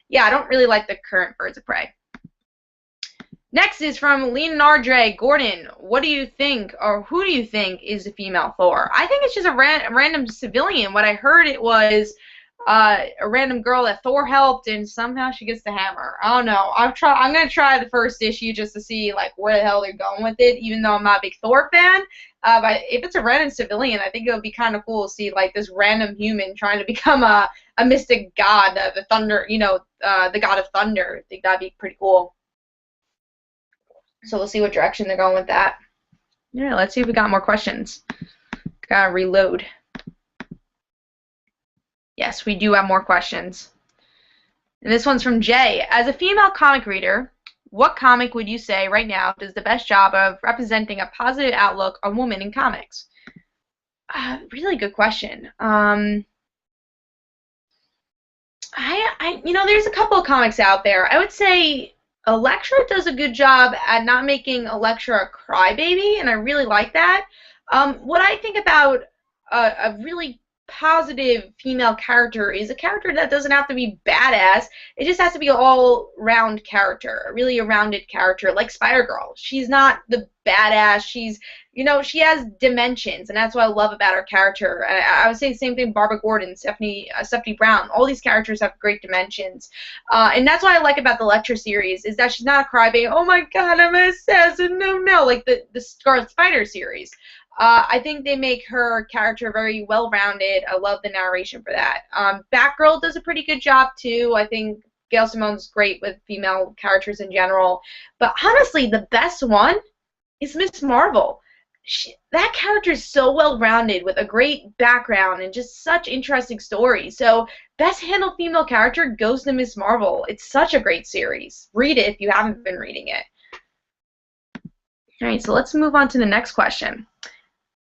yeah, I don't really like the current Birds of Prey. Next is from Leonardre Gordon. What do you think, or who do you think is the female Thor? I think it's just a random civilian. What I heard, it was a random girl that Thor helped, and somehow she gets the hammer. I don't know. I'm gonna try the first issue just to see like where the hell they're going with it. Even though I'm not a big Thor fan, but if it's a random civilian, I think it would be kind of cool to see like this random human trying to become a mystic god, the thunder. You know, the god of thunder. I think that'd be pretty cool. So we'll see what direction they're going with that. Yeah, let's see if we got more questions. Gotta reload. Yes, we do have more questions. And this one's from Jay. As a female comic reader, what comic would you say right now does the best job of representing a positive outlook on women in comics? Really good question. You know, there's a couple of comics out there. I would say Elektra does a good job at not making Elektra a crybaby, and I really like that. What I think about a really positive female character is a character that doesn't have to be badass. It just has to be an all-round character, a really rounded character, like Spider-Girl. She's not the badass. She's, you know, she has dimensions, and that's what I love about her character. I would say the same thing Barbara Gordon, Stephanie Brown. All these characters have great dimensions. And that's what I like about the Elektra series, is that she's not a crybaby. Oh my god, I'm an assassin, no, like the Scarlet Spider series. I think they make her character very well-rounded. I love the narration for that. Batgirl does a pretty good job, too. I think Gail Simone's great with female characters in general. But honestly, the best one is Miss Marvel. That character is so well-rounded with a great background and just such interesting stories. So best handled female character goes to Miss Marvel. It's such a great series. Read it if you haven't been reading it. All right, so let's move on to the next question.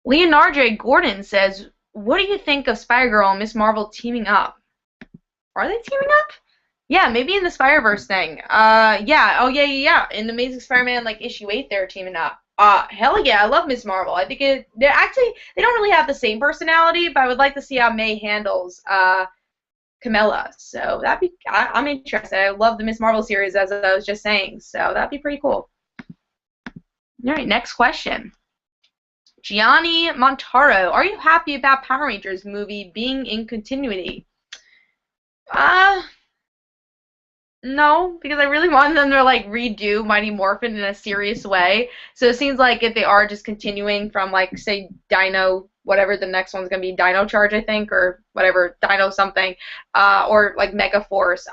Leonardre Gordon says, what do you think of Spider-Girl and Miss Marvel teaming up? Are they teaming up? Yeah, maybe in the Spider-Verse thing. Yeah. In Amazing Spider-Man, like, issue 8, they're teaming up. Hell yeah, I love Miss Marvel. I think they don't really have the same personality, but I would like to see how May handles Camilla. So I'm interested. I love the Miss Marvel series, as I was just saying. So that'd be pretty cool. All right, next question. Gianni Montaro, are you happy about Power Rangers movie being in continuity? No, because I really want them to like redo Mighty Morphin in a serious way. So it seems like if they are just continuing from like say Dino, whatever the next one's gonna be, Dino Charge I think, or whatever Dino something, or like Mega Force.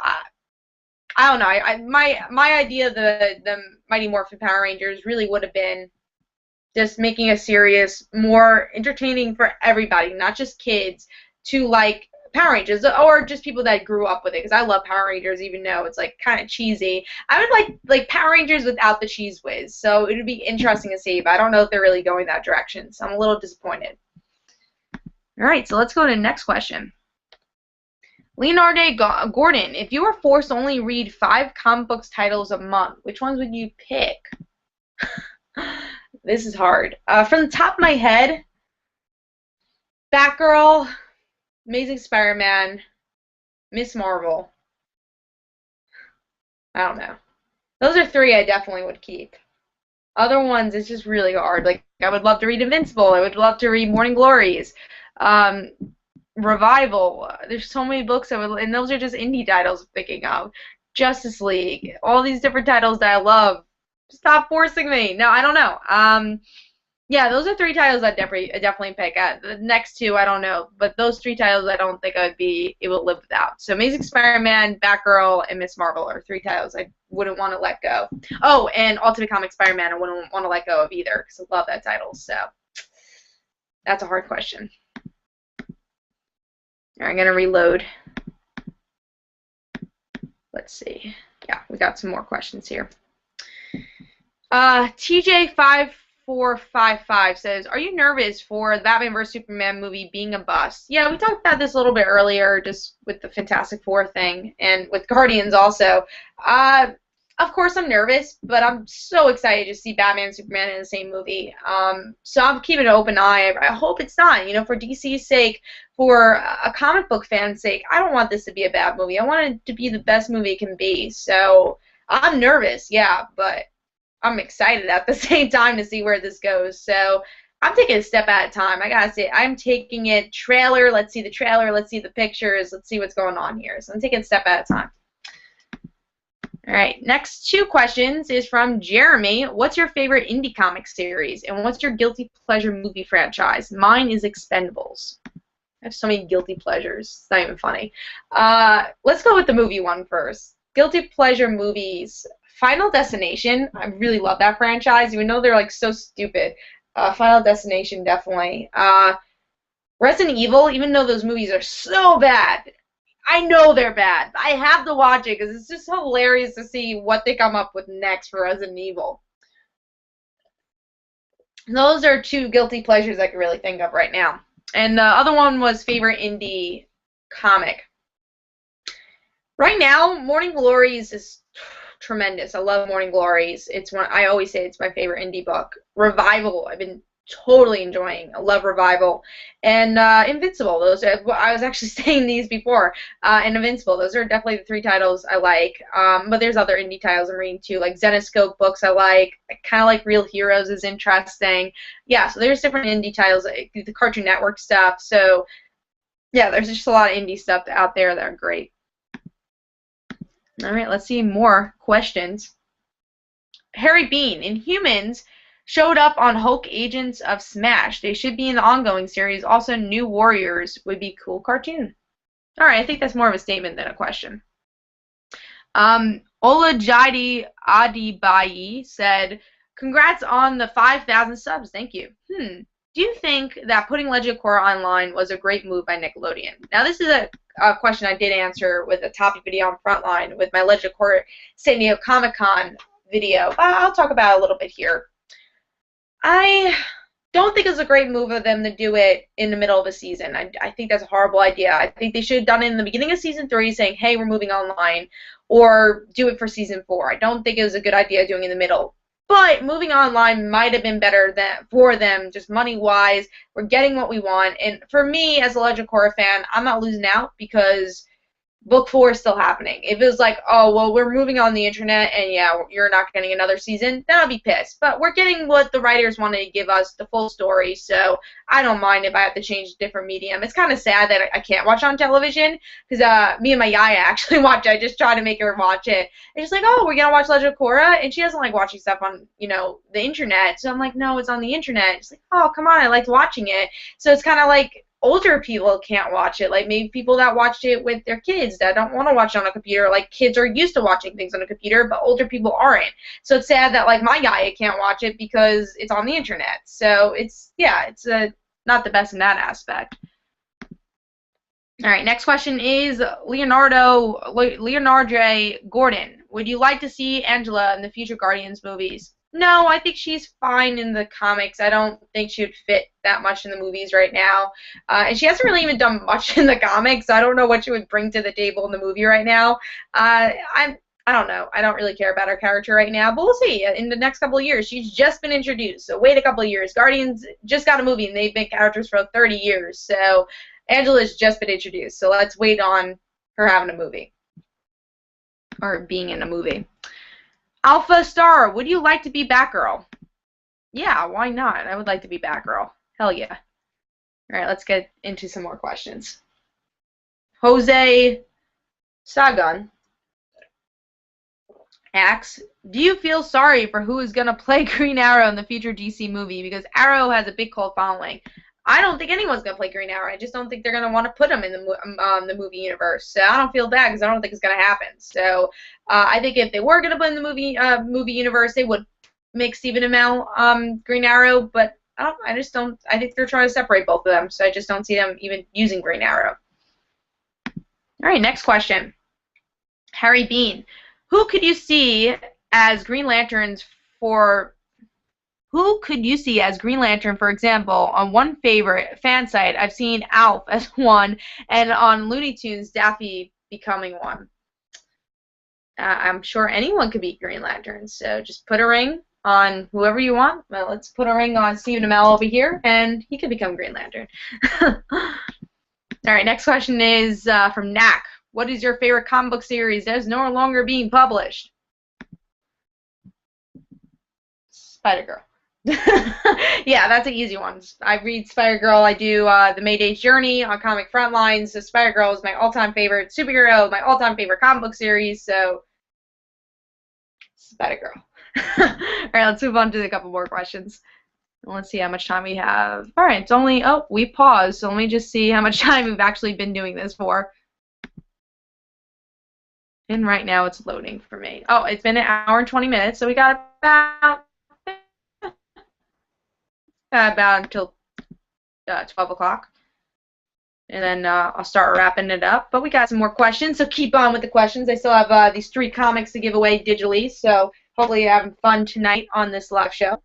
I don't know. My idea of the Mighty Morphin Power Rangers really would have been just making a serious, more entertaining for everybody, not just kids, to like Power Rangers or just people that grew up with it. Because I love Power Rangers, even though it's like kind of cheesy. I would like Power Rangers without the cheese whiz. So it would be interesting to see, but I don't know if they're really going that direction. So I'm a little disappointed. All right, so let's go to the next question. Leonardo Gordon, if you were forced to only read 5 comic books titles a month, which ones would you pick? This is hard. From the top of my head, Batgirl, Amazing Spider-Man, Miss Marvel. I don't know. Those are 3 I definitely would keep. Other ones, it's just really hard. Like, I would love to read Invincible. I would love to read Morning Glories. Revival. There's so many books and those are just indie titles I'm thinking of. Justice League. All these different titles that I love. Stop forcing me. No, I don't know. Yeah, those are 3 titles I'd definitely pick. The next 2, I don't know, but those 3 titles I don't think I'd be able to live without. So Amazing Spider-Man, Batgirl, and Miss Marvel are 3 titles I wouldn't want to let go. Oh, and Ultimate Comic Spider-Man I wouldn't want to let go of either because I love that title. So that's a hard question. All right, I'm going to reload. Let's see. Yeah, we got some more questions here. TJ5455 says, are you nervous for the Batman vs. Superman movie being a bust? Yeah, we talked about this a little bit earlier, just with the Fantastic Four thing, and with Guardians also. Of course I'm nervous, but I'm so excited to see Batman and Superman in the same movie. So I'm keeping an open eye. I hope it's not. You know, for DC's sake, for a comic book fan's sake, I don't want this to be a bad movie. I want it to be the best movie it can be. So I'm nervous, yeah, but I'm excited at the same time to see where this goes. So I'm taking a step at a time. I gotta say, I'm taking it trailer. Let's see the trailer. Let's see the pictures. Let's see what's going on here. So I'm taking a step at a time. All right, next 2 questions is from Jeremy. What's your favorite indie comic series, and what's your guilty pleasure movie franchise? Mine is Expendables. I have so many guilty pleasures. It's not even funny. Let's go with the movie one first. Guilty pleasure movies. Final Destination. I really love that franchise, even though they're like so stupid. Final Destination, definitely. Resident Evil, even though those movies are so bad, I know they're bad. I have to watch it because it's just hilarious to see what they come up with next for Resident Evil. Those are 2 guilty pleasures I can really think of right now. And the other one was favorite indie comic. Right now, Morning Glories is tremendous. I love Morning Glories. It's one I always say it's my favorite indie book. Revival, I've been totally enjoying. I love Revival. And Invincible. Those are, I was actually saying these before. And Invincible. Those are definitely the 3 titles I like. But there's other indie titles I'm reading too, like Zenescope books I like. I kind of like Real Heroes is interesting. Yeah, so there's different indie titles, like the Cartoon Network stuff. So yeah, there's just a lot of indie stuff out there that are great. All right, let's see more questions. Harry Bean, Inhumans showed up on Hulk Agents of Smash. They should be in the ongoing series. Also, New Warriors would be cool cartoon. All right, I think that's more of a statement than a question. Olajide Adibayi said, congrats on the 5,000 subs. Thank you. Do you think that putting Legend of Korra online was a great move by Nickelodeon? Now, this is a question I did answer with a topic video on Frontline with my Legend of Korra San Diego Comic-Con video. I'll talk about it a little bit here. I don't think it's a great move of them to do it in the middle of a season. I think that's a horrible idea. I think they should have done it in the beginning of Season 3 saying, hey, we're moving online, or do it for Season 4. I don't think it was a good idea doing it in the middle. But moving online might have been better for them, just money-wise. We're getting what we want. And for me, as a Legend of Korra fan, I'm not losing out because book 4 is still happening. If it was like, oh, well, we're moving on the internet and yeah, you're not getting another season, then I'll be pissed. But we're getting what the writers wanted to give us, the full story, so I don't mind if I have to change a different medium. It's kind of sad that I can't watch on television because me and my yaya actually watch it. I just try to make her watch it. And she's like, oh, we're going to watch Legend of Korra? And she doesn't like watching stuff on, the internet. So I'm like, no, it's on the internet. She's like, oh, come on, I liked watching it. So it's kind of like older people can't watch it, like maybe people that watched it with their kids that don't want to watch it on a computer. Like kids are used to watching things on a computer, but older people aren't. So it's sad that like my yaya can't watch it because it's on the internet. So it's not the best in that aspect. All right, next question is Leonardo Gordon. Would you like to see Angela in the future Guardians movies? No, I think she's fine in the comics. I don't think she would fit that much in the movies right now. And she hasn't really even done much in the comics, so I don't know what she would bring to the table in the movie right now. I don't know. I don't really care about her character right now, but we'll see. In the next couple of years, she's just been introduced, so wait a couple of years. Guardians just got a movie, and they've been characters for 30 years, so Angela's just been introduced, so let's wait on her having a movie. Or being in a movie. Alpha Star, would you like to be Batgirl? Yeah, why not? I would like to be Batgirl. Hell yeah. Alright, let's get into some more questions. Jose Sagan asks, do you feel sorry for who is going to play Green Arrow in the future DC movie? Because Arrow has a big cult following. I don't think anyone's going to play Green Arrow. I just don't think they're going to want to put him in the movie universe. So I don't feel bad because I don't think it's going to happen. So I think if they were going to put in the movie universe, they would make Stephen Amell Green Arrow. But I just don't. I think they're trying to separate both of them. So I just don't see them even using Green Arrow. All right, next question. Harry Bean. Who could you see as Green Lanterns for... Who could you see as Green Lantern, for example? On one favorite fan site, I've seen Alf as one, and on Looney Tunes, Daffy becoming one. I'm sure anyone could be Green Lantern, so just put a ring on whoever you want. Well, let's put a ring on Stephen Amell over here, and he could become Green Lantern. All right, next question is from Knack. What is your favorite comic book series that is no longer being published? Spider-Girl. Yeah, that's an easy one. I read Spider-Girl. I do the Mayday's Journey on Comic Frontlines. So Spider-Girl is my all-time favorite superhero, my all-time favorite comic book series. So Spider-Girl. All right, let's move on to a couple more questions. Let's see how much time we have. All right, it's only, we paused, so let me just see how much time we've actually been doing this for. And right now it's loading for me. Oh, it's been 1 hour and 20 minutes, so we got about until 12 o'clock. And then I'll start wrapping it up. But we got some more questions, so keep on with the questions. I still have these 3 comics to give away digitally, so hopefully you're having fun tonight on this live show.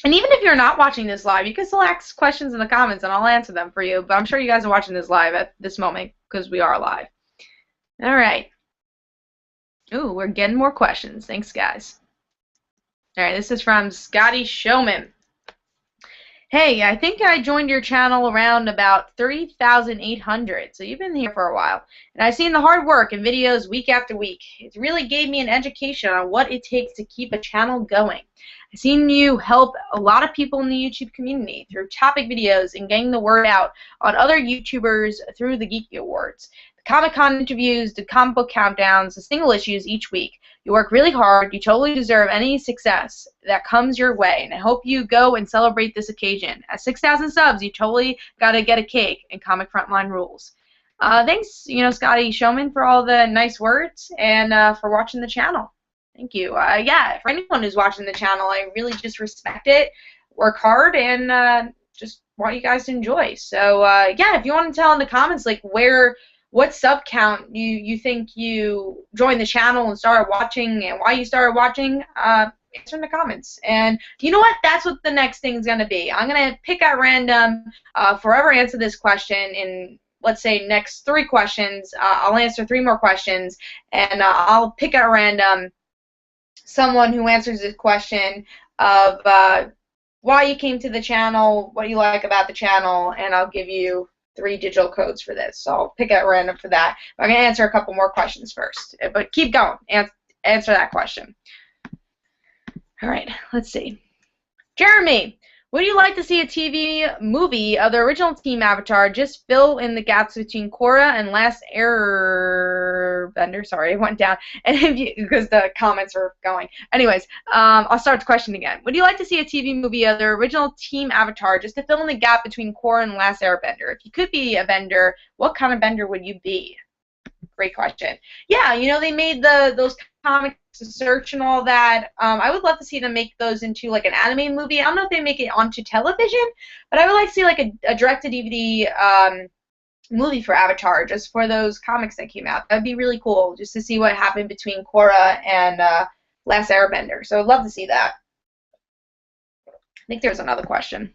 And even if you're not watching this live, you can still ask questions in the comments and I'll answer them for you. But I'm sure you guys are watching this live at this moment because we are live. All right. Ooh, we're getting more questions. Thanks, guys. All right, this is from Scotty Showman. Hey, I think I joined your channel around about 30,800, so you've been here for a while. And I've seen the hard work and videos week after week. It really gave me an education on what it takes to keep a channel going. I've seen you help a lot of people in the YouTube community through topic videos and getting the word out on other YouTubers through the Geeky Awards. The Comic-Con interviews, the comic book countdowns, the single issues each week. You work really hard. You totally deserve any success that comes your way, and I hope you go and celebrate this occasion. At 6,000 subs, you totally got to get a cake, and Comic Frontline rules. Thanks, Scotty Showman, for all the nice words and for watching the channel. Thank you. Yeah, for anyone who's watching the channel, I really just respect it, work hard, and just want you guys to enjoy. So, yeah, if you want to tell in the comments, like, what sub count you think you joined the channel and started watching and why you started watching, answer in the comments. And you know what? That's what the next thing is going to be. I'm going to pick at random, forever answer this question in, let's say, next 3 questions. I'll answer 3 more questions, and I'll pick at random someone who answers this question of why you came to the channel, what you like about the channel, and I'll give you 3 digital codes for this. So I'll pick at random for that. But I'm going to answer a couple more questions first. But keep going. Answer that question. All right, let's see. Jeremy, would you like to see a TV movie of the original Team Avatar? Just fill in the gaps between Korra and Last Airbender. Sorry, it went down. And because the comments are going. Anyways, I'll start the question again. Would you like to see a TV movie of the original Team Avatar just to fill in the gap between Korra and Last Airbender? If you could be a bender, what kind of bender would you be? Great question. Yeah, you know, they made those comics, Search and all that. I would love to see them make those into like an anime movie. I don't know if they make it onto television, but I would like to see like a direct-to-DVD movie for Avatar, just for those comics that came out. That'd be really cool, just to see what happened between Korra and Last Airbender. So I'd love to see that. I think there's another question.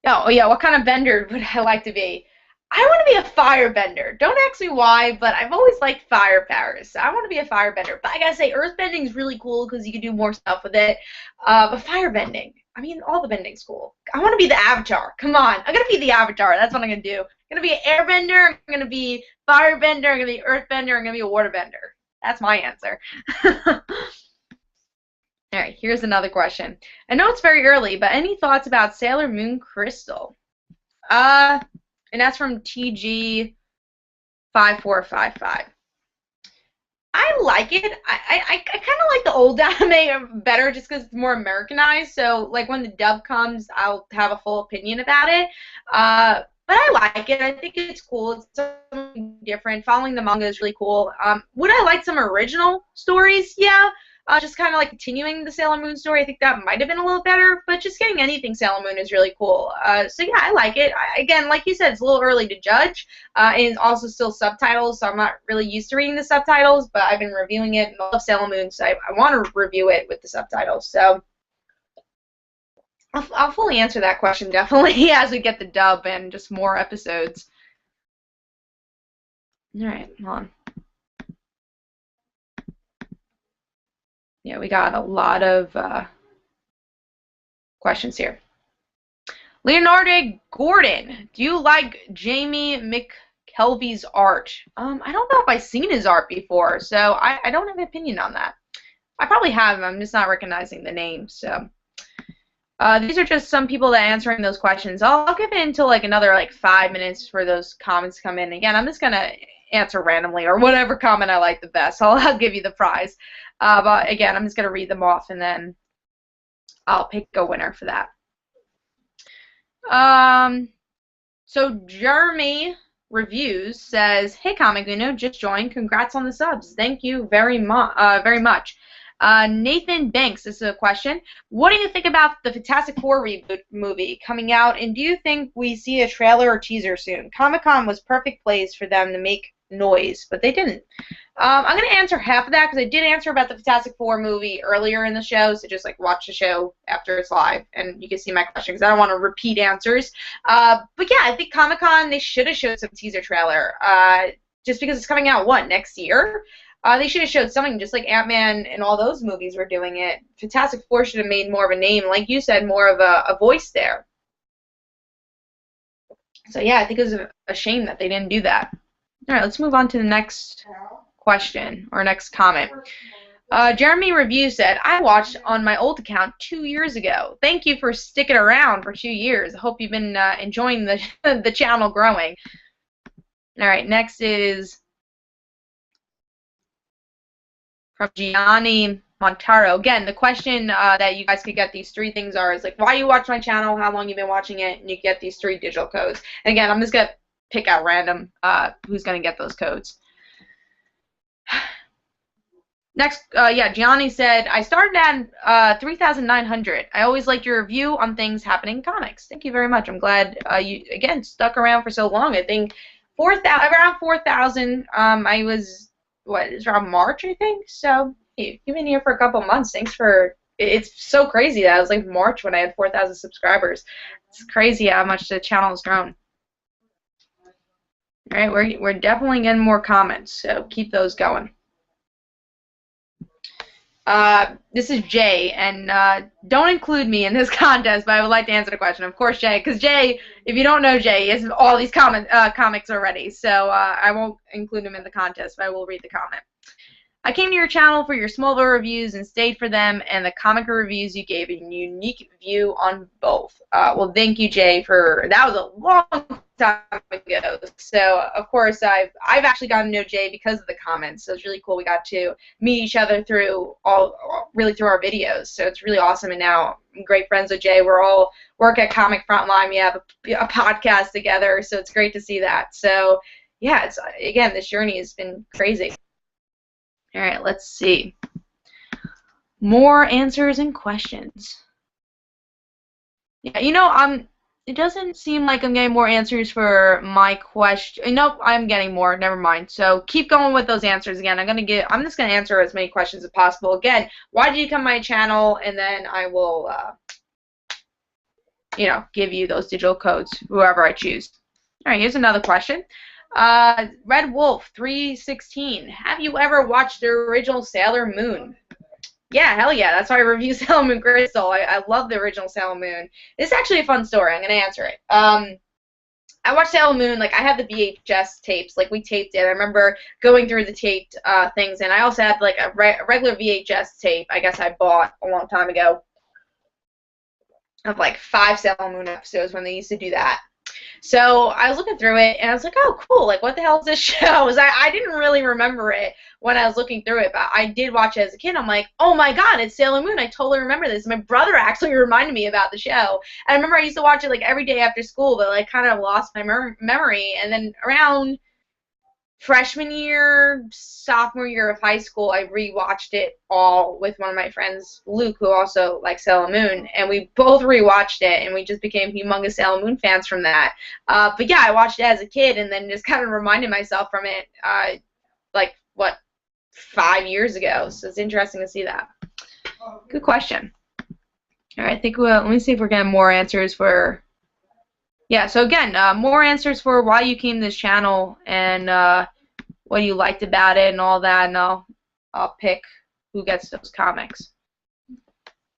Oh yeah, what kind of bender would I like to be? I want to be a firebender. Don't ask me why, but I've always liked fire powers. So I want to be a firebender. But I gotta say, earthbending is really cool because you can do more stuff with it. But firebending, I mean, all the bending's cool. I want to be the Avatar. Come on, I'm gonna be the Avatar. That's what I'm gonna do. I'm gonna be an airbender. I'm gonna be firebender. I'm gonna be earthbender. I'm gonna be a waterbender. That's my answer. All right, here's another question. I know it's very early, but any thoughts about Sailor Moon Crystal? And that's from TG5455. I like it. I kind of like the old anime better just because it's more Americanized. So, like, when the dub comes, I'll have a full opinion about it. But I like it. I think it's cool. It's something different. Following the manga is really cool. Would I like some original stories? Yeah. Just kind of like continuing the Sailor Moon story. I think that might have been a little better, but just getting anything Sailor Moon is really cool. So yeah, I like it. Again, like you said, it's a little early to judge. And it's also still subtitles, so I'm not really used to reading the subtitles, but I've been reviewing it, and I love Sailor Moon, so I want to review it with the subtitles. So I'll fully answer that question, definitely, as we get the dub and just more episodes. All right, hold on. Yeah, we got a lot of questions here. Leonardo Gordon, do you like Jamie McKelvey's art? I don't know if I've seen his art before, so I don't have an opinion on that. I probably have. I'm just not recognizing the name. So these are just some people that are answering those questions. I'll give it until like another 5 minutes for those comments to come in. Again, I'm just gonna answer randomly or whatever comment I like the best. I'll give you the prize. But again, I'm just going to read them off and then I'll pick a winner for that. So Jeremy Reviews says, "Hey Comic Uno, just joined. Congrats on the subs. Thank you very much. Nathan Banks, this is a question. What do you think about the Fantastic Four reboot movie coming out, and do you think we see a trailer or teaser soon? Comic-Con was perfect place for them to make noise, but they didn't." I'm going to answer half of that because I did answer about the Fantastic Four movie earlier in the show, so just watch the show after it's live and you can see my question because I don't want to repeat answers. But yeah, I think Comic-Con, they should have showed some teaser trailer just because it's coming out, next year? They should have showed something just like Ant-Man and all those movies were doing it. Fantastic Four should have made more of a name, like you said, more of a voice there. So yeah, I think it was a shame that they didn't do that. All right, let's move on to the next question or next comment. Jeremy Review said, "I watched on my old account 2 years ago. Thank you for sticking around for 2 years. I hope you've been enjoying the channel growing." All right, next is from Gianni Montaro. Again, the question that you guys could get these 3 things is why you watch my channel, how long you've been watching it, and you get these 3 digital codes. And again, I'm just going to pick out random who's going to get those codes. Next, yeah, Gianni said, "I started at 3,900. I always liked your review on things happening in comics." Thank you very much. I'm glad you, again, stuck around for so long. I think around 4,000. I was, it's around March, I think? So you've been here for a couple months. Thanks for, it's so crazy that it was March when I had 4,000 subscribers. It's crazy how much the channel has grown. All right, we're definitely getting more comments, so keep those going. This is Jay, and don't include me in this contest, but I would like to answer the question. Of course, Jay, because Jay, if you don't know Jay, he has all these comics already, so I won't include him in the contest, but I will read the comment. I came to your channel for your Smallville reviews and stayed for them, and the comic reviews you gave a unique view on both. Well, thank you, Jay, for that was a long time ago. So, of course, I've actually gotten to know Jay because of the comments. So it's really cool. We got to meet each other through through our videos. So it's really awesome. And now I'm great friends with Jay. We're all work at Comic Frontline. We have a podcast together. So it's great to see that. So yeah, again, this journey has been crazy. All right, let's see. More answers and questions. Yeah, it doesn't seem like I'm getting more answers for my question. Nope, I'm getting more. Never mind. So keep going with those answers again. I'm just gonna answer as many questions as possible. Again, why did you come to my channel? And then I will, give you those digital codes, whoever I choose. All right, here's another question. Red Wolf 316. Have you ever watched the original Sailor Moon? Yeah, hell yeah. That's why I review Sailor Moon Crystal. I love the original Sailor Moon. It's actually a fun story. I'm going to answer it. I watched Sailor Moon. Like, I had the VHS tapes. Like, we taped it. I remember going through the taped things, and I also had, like, a regular VHS tape I guess I bought a long time ago of, like, 5 Sailor Moon episodes when they used to do that. So I was looking through it, and I was like, oh, cool, like, what the hell is this show? I didn't really remember it when I was looking through it, but I did watch it as a kid. I'm like, oh, my God, it's Sailor Moon. I totally remember this. My brother actually reminded me about the show. And I remember I used to watch it, like, every day after school, but, like, kind of lost my memory. And then around freshman year, sophomore year of high school, I rewatched it all with one of my friends, Luke, who also likes Sailor Moon, and we both rewatched it, and we just became humongous Sailor Moon fans from that. But yeah, I watched it as a kid, and then just kind of reminded myself from it, 5 years ago. So it's interesting to see that. Good question. All right, let me see if we're getting more answers for. Yeah, so again, more answers for why you came to this channel and what you liked about it and all that, and I'll pick who gets those comics.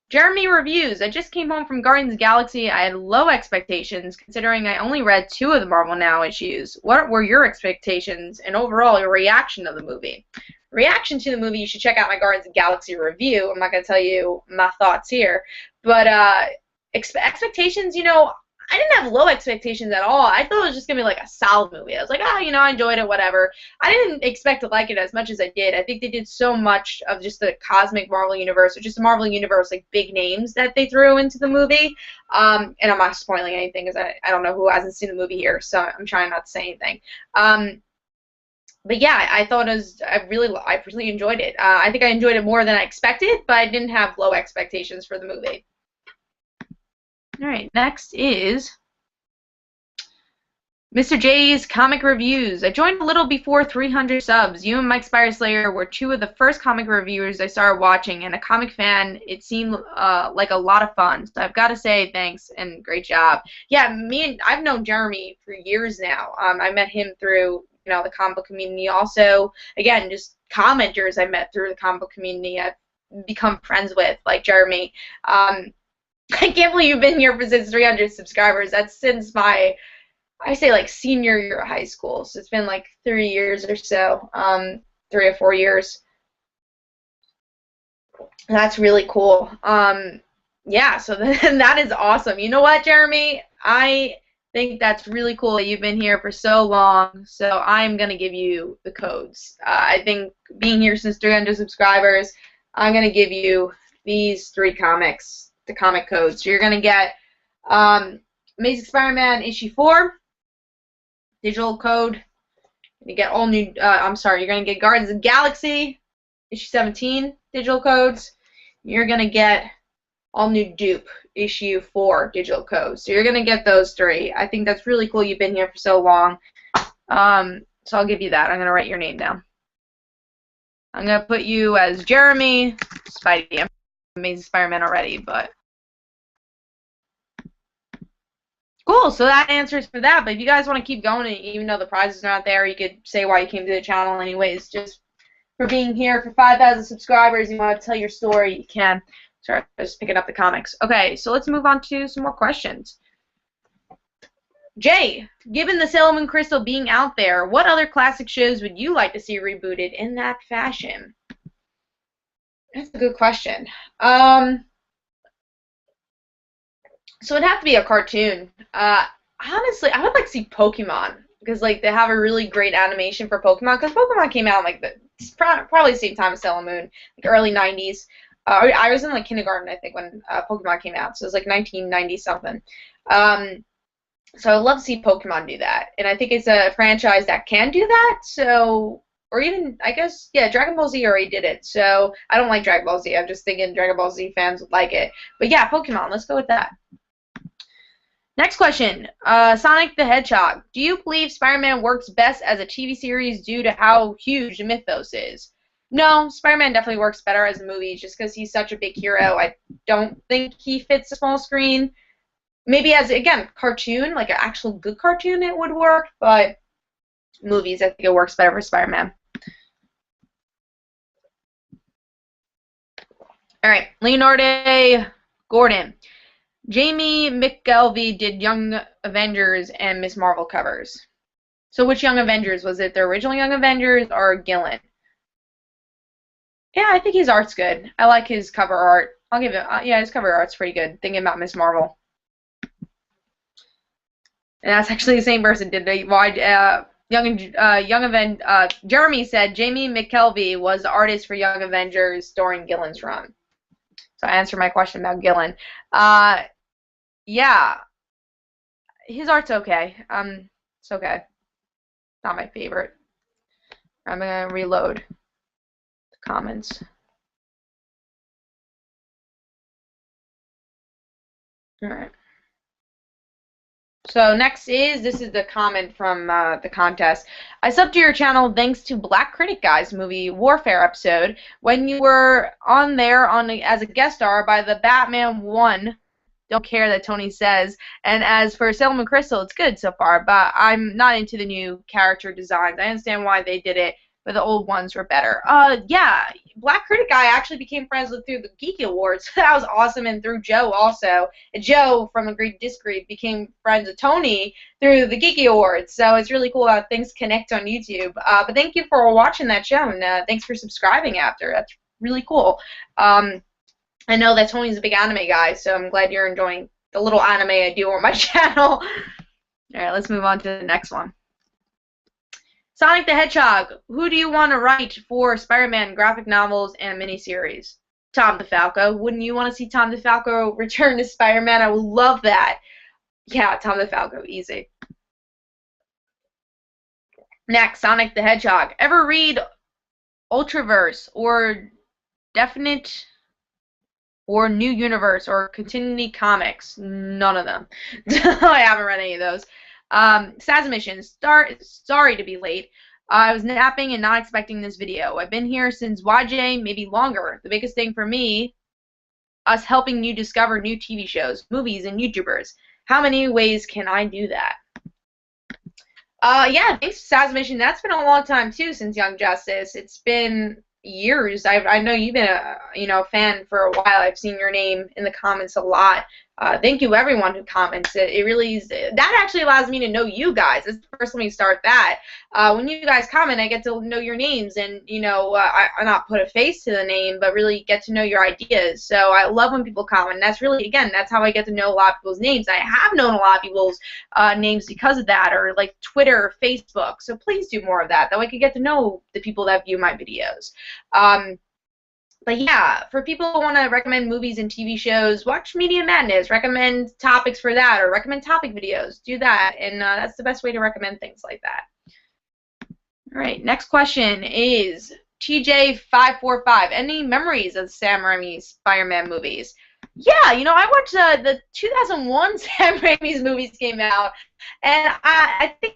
Jeremy reviews. I just came home from Guardians of the Galaxy. I had low expectations considering I only read 2 of the Marvel Now issues. What were your expectations and overall your reaction to the movie? Reaction to the movie, you should check out my Guardians of the Galaxy review. I'm not going to tell you my thoughts here. But expectations, I didn't have low expectations at all. I thought it was just going to be like a solid movie. I was like, I enjoyed it, whatever. I didn't expect to like it as much as I did. I think they did so much of just the cosmic Marvel Universe, or just the Marvel Universe, like big names that they threw into the movie. And I'm not spoiling anything because I don't know who hasn't seen the movie here, so I'm trying not to say anything. But yeah, I thought I really enjoyed it. I think I enjoyed it more than I expected, but I didn't have low expectations for the movie. Alright, next is Mr. J's Comic Reviews. I joined a little before 300 subs. You and Mike Spireslayer were 2 of the first comic reviewers I started watching, and a comic fan, it seemed like a lot of fun. So I've got to say thanks and great job. Yeah, I've known Jeremy for years now. I met him through the comic book community. Also, again, just commenters I met through the comic book community I've become friends with, like Jeremy. I can't believe you've been here since 300 subscribers. That's since my, I say, like, senior year of high school. So it's been like 3 years or so, 3 or 4 years. That's really cool. Yeah, so that is awesome. You know what, Jeremy? I think that's really cool that you've been here for so long. So I'm going to give you the codes. I think being here since 300 subscribers, I'm going to give you these 3 comics. The comic codes. So you're going to get Amazing Spider-Man issue 4, digital code. You get all new, you're going to get Guardians of the Galaxy issue 17, digital codes. You're going to get all new Dupe issue 4, digital codes. So you're going to get those 3. I think that's really cool. You've been here for so long. So I'll give you that. I'm going to write your name down. I'm going to put you as Jeremy Spidey. Amazing Spider-Man already, but cool. So that answers for that. But if you guys want to keep going, even though the prizes are not there, you could say why you came to the channel anyways. Just for being here. For 5,000 subscribers, you want to tell your story, you can. Sorry, I was just picking up the comics. Okay, so let's move on to some more questions. Jay, given the Salem and Crystal being out there, what other classic shows would you like to see rebooted in that fashion? That's a good question. So it'd have to be a cartoon. Honestly, I would like to see Pokemon because like they have a really great animation for Pokemon. Because Pokemon came out like probably the same time as Sailor Moon, like early '90s. I was in like kindergarten, I think, when Pokemon came out, so it was like 1990 something. So I'd love to see Pokemon do that, and I think it's a franchise that can do that. So, or even I guess, yeah, Dragon Ball Z already did it. So I don't like Dragon Ball Z. I'm just thinking Dragon Ball Z fans would like it. But yeah, Pokemon. Let's go with that. Next question, Sonic the Hedgehog. Do you believe Spider-Man works best as a TV series due to how huge the mythos is? No, Spider-Man definitely works better as a movie just because he's such a big hero. I don't think he fits a small screen. Maybe as, again, cartoon, like an actual good cartoon, it would work, but movies, I think it works better for Spider-Man. All right, Leonardo Gordon. Jamie McKelvey did Young Avengers and Ms. Marvel covers. So which Young Avengers? Was it the original Young Avengers or Gillen? Yeah, I think his art's good. I like his cover art. I'll give it, yeah, his cover art's pretty good. Thinking about Ms. Marvel. And that's actually the same person did the Jeremy said Jamie McKelvey was the artist for Young Avengers during Gillen's run. So I answered my question about Gillen. Yeah, his art's okay. It's okay. Not my favorite. I'm gonna reload the comments. All right. So next this is the comment from the contest. I subbed to your channel thanks to Black Critic Guy's movie Warfare episode when you were on there as a guest star by the Batman 1. Don't care that Tony says. And as for Salem and Crystal, it's good so far, but I'm not into the new character designs. I understand why they did it, but the old ones were better. Yeah, Black Critic Guy actually became friends with through the Geeky Awards. That was awesome, and through Joe also. And Joe from Agree to Disagree became friends with Tony through the Geeky Awards. So it's really cool how things connect on YouTube. But thank you for watching that show, and thanks for subscribing after. That's really cool. I know that Tony's a big anime guy, so I'm glad you're enjoying the little anime I do on my channel. All right, let's move on to the next one. Sonic the Hedgehog. Who do you want to write for Spider-Man graphic novels and miniseries? Tom DeFalco. Wouldn't you want to see Tom DeFalco return to Spider-Man? I would love that. Yeah, Tom DeFalco. Easy. Next, Sonic the Hedgehog. Ever read Ultraverse or Definite or New Universe or Continuity Comics? None of them. I haven't read any of those. SAS Mission. Sorry to be late. I was napping and not expecting this video. I've been here since YJ, maybe longer. The biggest thing for me, us helping you discover new TV shows, movies, and YouTubers. How many ways can I do that? Yeah, thanks, SAS Mission. That's been a long time too since Young Justice. It's been years. I know you've been a fan for a while. I've seen your name in the comments a lot. Thank you everyone who comments. It really is, that actually allows me to know you guys. It's the first time we start that. When you guys comment, I get to know your names and I not put a face to the name, but really get to know your ideas. So I love when people comment. That's really, again, that's how I get to know a lot of people's names. I have known a lot of people's names because of that, or like Twitter or Facebook. So please do more of that. That way I can get to know the people that view my videos. But yeah, for people who want to recommend movies and TV shows, watch Media Madness. Recommend topics for that, or recommend topic videos. Do that, and that's the best way to recommend things like that. All right, next question is TJ545. Any memories of Sam Raimi's Spider-Man movies? Yeah, I watched the 2001 Sam Raimi's movies came out, and I think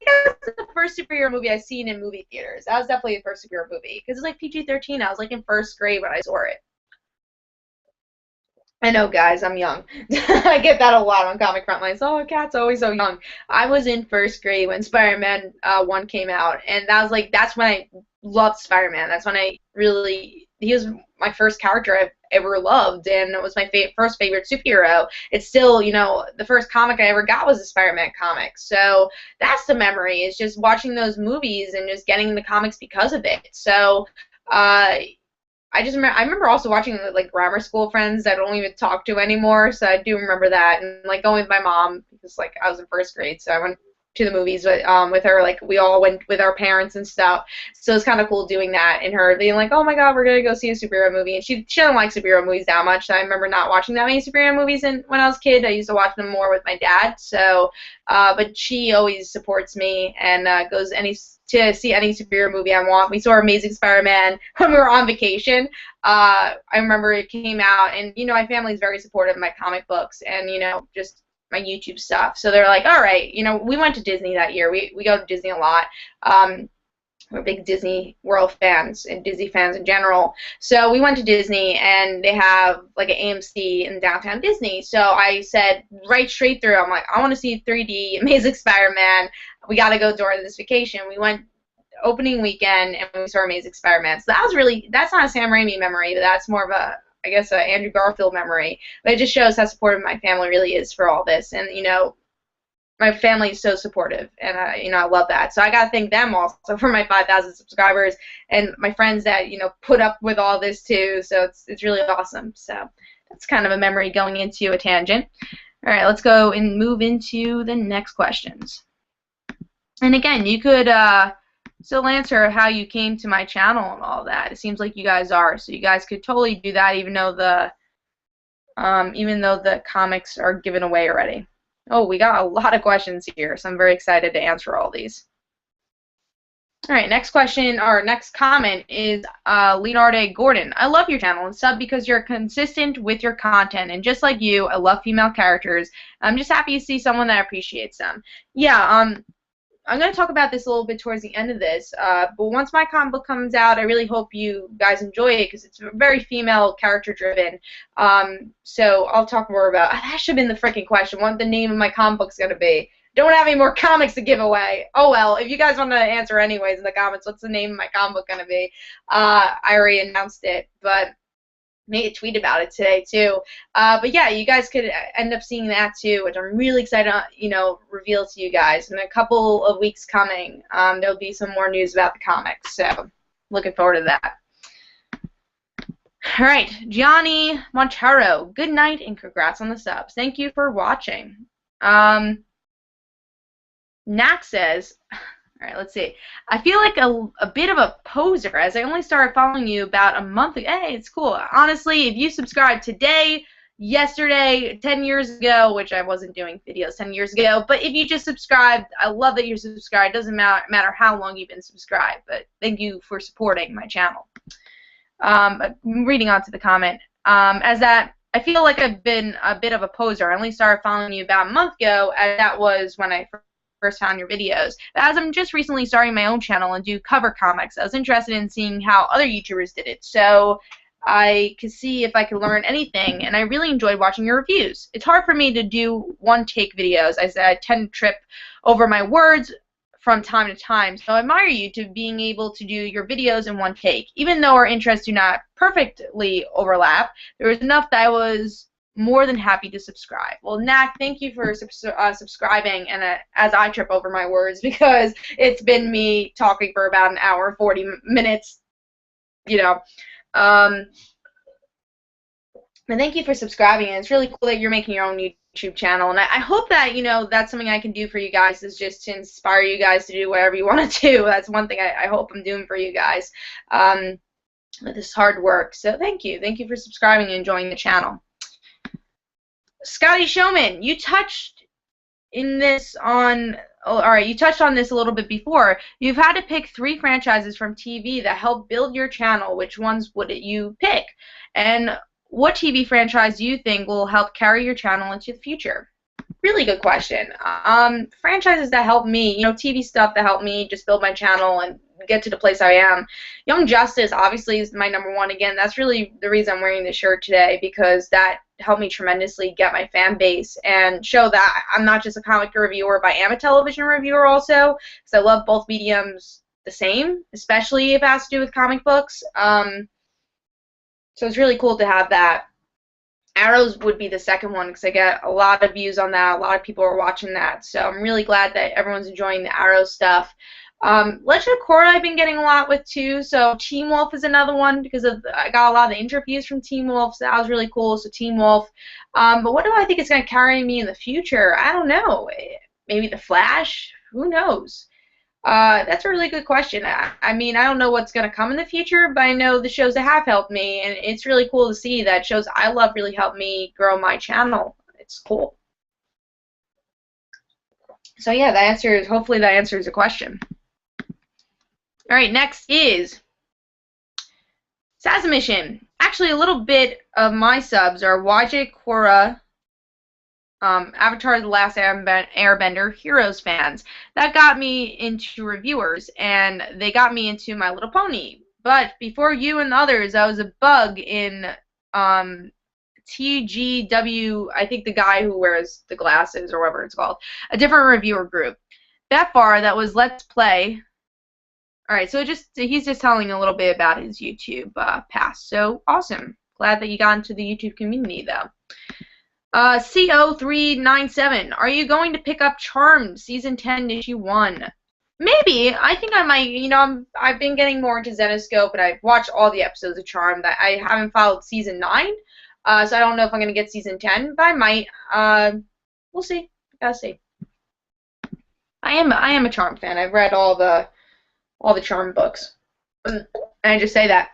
that was the first superhero movie I've seen in movie theaters. That was definitely the first superhero movie. Because it's like PG-13. I was like in first grade when I saw it. I know, guys, I'm young. I get that a lot on Comic Frontlines. Oh, Kat's always so young. I was in first grade when Spider-Man 1 came out. And that was like, that's when I loved Spider-Man. That's when he was my first character I've ever loved, and it was my first favorite superhero. It's still, the first comic I ever got was a Spider-Man comic. So that's the memory, is just watching those movies and just getting the comics because of it. So I remember also watching like grammar school friends that I don't even talk to anymore, so I do remember that, and like going with my mom because like I was in first grade, so I went to the movies with her. Like we all went with our parents and stuff, so it's kind of cool doing that, and her being like, oh my god, we're gonna go see a superhero movie, and she doesn't like superhero movies that much. So I remember not watching that many superhero movies when I was a kid. I used to watch them more with my dad. So, but she always supports me and goes to see any superhero movie I want. We saw Amazing Spider-Man when we were on vacation. I remember it came out, and my family's very supportive of my comic books and just my YouTube stuff. So they're like, all right, we went to Disney that year. We go to Disney a lot. We're big Disney World fans and Disney fans in general. So we went to Disney, and they have like an AMC in downtown Disney. So I said right straight through, I'm like, I want to see 3D Amazing Spider-Man. We got to go during this vacation. We went opening weekend, and we saw Amazing Spider-Man. So that's not a Sam Raimi memory, but that's more of a Andrew Garfield memory. But it just shows how supportive my family really is for all this. And, my family is so supportive, and, I love that. So I got to thank them also for my 5,000 subscribers and my friends that, put up with all this too. So it's really awesome. So that's kind of a memory going into a tangent. All right, let's go and move into the next questions. And again, you could still answer how you came to my channel and all that. It seems like you guys are, so you guys could totally do that, even though the comics are given away already. Oh, we got a lot of questions here, so I'm very excited to answer all these. All right, next question, or next comment is Leonardo Gordon. I love your channel and sub because you're consistent with your content, and just like you, I love female characters. I'm just happy to see someone that appreciates them. Yeah, I'm going to talk about this a little bit towards the end of this, but once my comic book comes out, I really hope you guys enjoy it because it's very female character-driven. So I'll talk more about that. Should have been the freaking question. What the name of my comic book's going to be. Don't have any more comics to give away. Oh well, if you guys want to answer anyways in the comments, what's the name of my comic book going to be? I already announced it, but made a tweet about it today too. But yeah, you guys could end up seeing that too, which I'm really excited to, reveal to you guys. In a couple of weeks coming, there'll be some more news about the comics, so looking forward to that. All right, Gianni Montero, good night and congrats on the subs. Thank you for watching. Nak says, all right, let's see. I feel like a bit of a poser as I only started following you about a month ago. Hey, it's cool. Honestly, if you subscribed today, yesterday, 10 years ago, which I wasn't doing videos 10 years ago, but if you just subscribed, I love that you're subscribed. It doesn't matter how long you've been subscribed, but thank you for supporting my channel. But reading on to the comment, as that I feel like I've been a bit of a poser. I only started following you about a month ago, and that was when I first found your videos. But as I'm just recently starting my own channel and do cover comics, I was interested in seeing how other YouTubers did it, so I could see if I could learn anything, and I really enjoyed watching your reviews. It's hard for me to do one-take videos, as I tend to trip over my words from time to time, so I admire you to being able to do your videos in one take. Even though our interests do not perfectly overlap, there was enough that I was more than happy to subscribe. Well, Nak, thank you for subscribing, and as I trip over my words, because it's been me talking for about an hour and 40 minutes, and thank you for subscribing, and it's really cool that you're making your own YouTube channel, and I hope that, that's something I can do for you guys, is just to inspire you guys to do whatever you want to do. That's one thing I hope I'm doing for you guys with this hard work. So thank you. Thank you for subscribing and enjoying the channel. Scotty Showman, you touched on this a little bit before. You've had to pick 3 franchises from TV that helped build your channel. Which ones would you pick? And what TV franchise do you think will help carry your channel into the future? Really good question. Franchises that help me, TV stuff that helped me just build my channel and get to the place I am. Young Justice obviously is my #1. Again, that's really the reason I'm wearing this shirt today, because that helped me tremendously get my fan base and show that I'm not just a comic reviewer, but I am a television reviewer also, because I love both mediums the same, especially if it has to do with comic books. So it's really cool to have that. Arrows would be the second one because I get a lot of views on that. A lot of people are watching that. So I'm really glad that everyone's enjoying the Arrow stuff. Legend of Korra I've been getting a lot with too. So Teen Wolf is another one because I got a lot of the interviews from Teen Wolf. So that was really cool. So Teen Wolf. But what do I think is going to carry me in the future? I don't know. Maybe The Flash? Who knows? That's a really good question. I mean, I don't know what's going to come in the future, but I know the shows that have helped me, and it's really cool to see that shows I love really help me grow my channel. It's cool. So yeah, hopefully that answers the question. All right, next is Sazamission. Actually, a little bit of my subs are YJ Korra, Avatar: The Last Airbender Heroes fans. That got me into reviewers, and they got me into My Little Pony. But before you and others, I was a bug in TGW, I think the guy who wears the glasses or whatever it's called, a different reviewer group. That far, that was Let's Play. Alright, so he's just telling a little bit about his YouTube past. So, awesome. Glad that you got into the YouTube community, though. CO397, are you going to pick up Charmed Season 10 Issue 1? Maybe. I think I might. You know, I've been getting more into Zenoscope, and I've watched all the episodes of Charmed. I haven't followed Season 9, so I don't know if I'm going to get Season 10, but I might. We'll see. Gotta see. I am a Charmed fan. I've read all the Charmed books. And I just say that.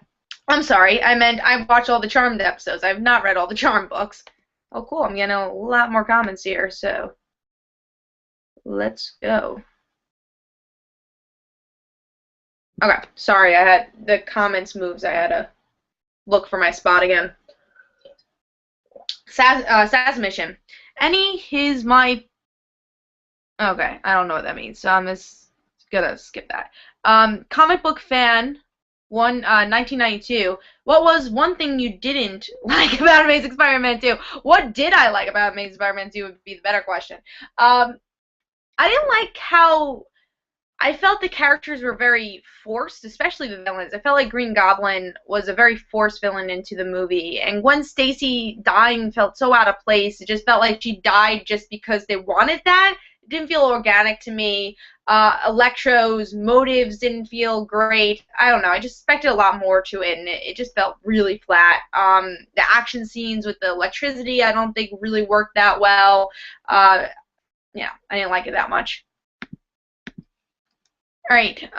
I'm sorry. I meant I've watched all the Charmed episodes. I've not read all the Charmed books. Oh, cool. I'm getting a lot more comments here, so let's go. Okay, sorry, I had the comments moves. I had to look for my spot again. Saz mission. Okay, I don't know what that means, so I'm just gonna skip that. Comic book fan. 1992. What was one thing you didn't like about Amazing Spider-Man 2? What did I like about Amazing Spider-Man 2 would be the better question. I didn't like how I felt the characters were very forced, especially the villains. I felt like Green Goblin was a very forced villain into the movie, and Gwen Stacy dying felt so out of place. It just felt like she died just because they wanted that. It didn't feel organic to me. Electro's motives didn't feel great. I don't know. I just expected a lot more to it, and it just felt really flat. The action scenes with the electricity, I don't think really worked that well. Yeah, I didn't like it that much. Alright,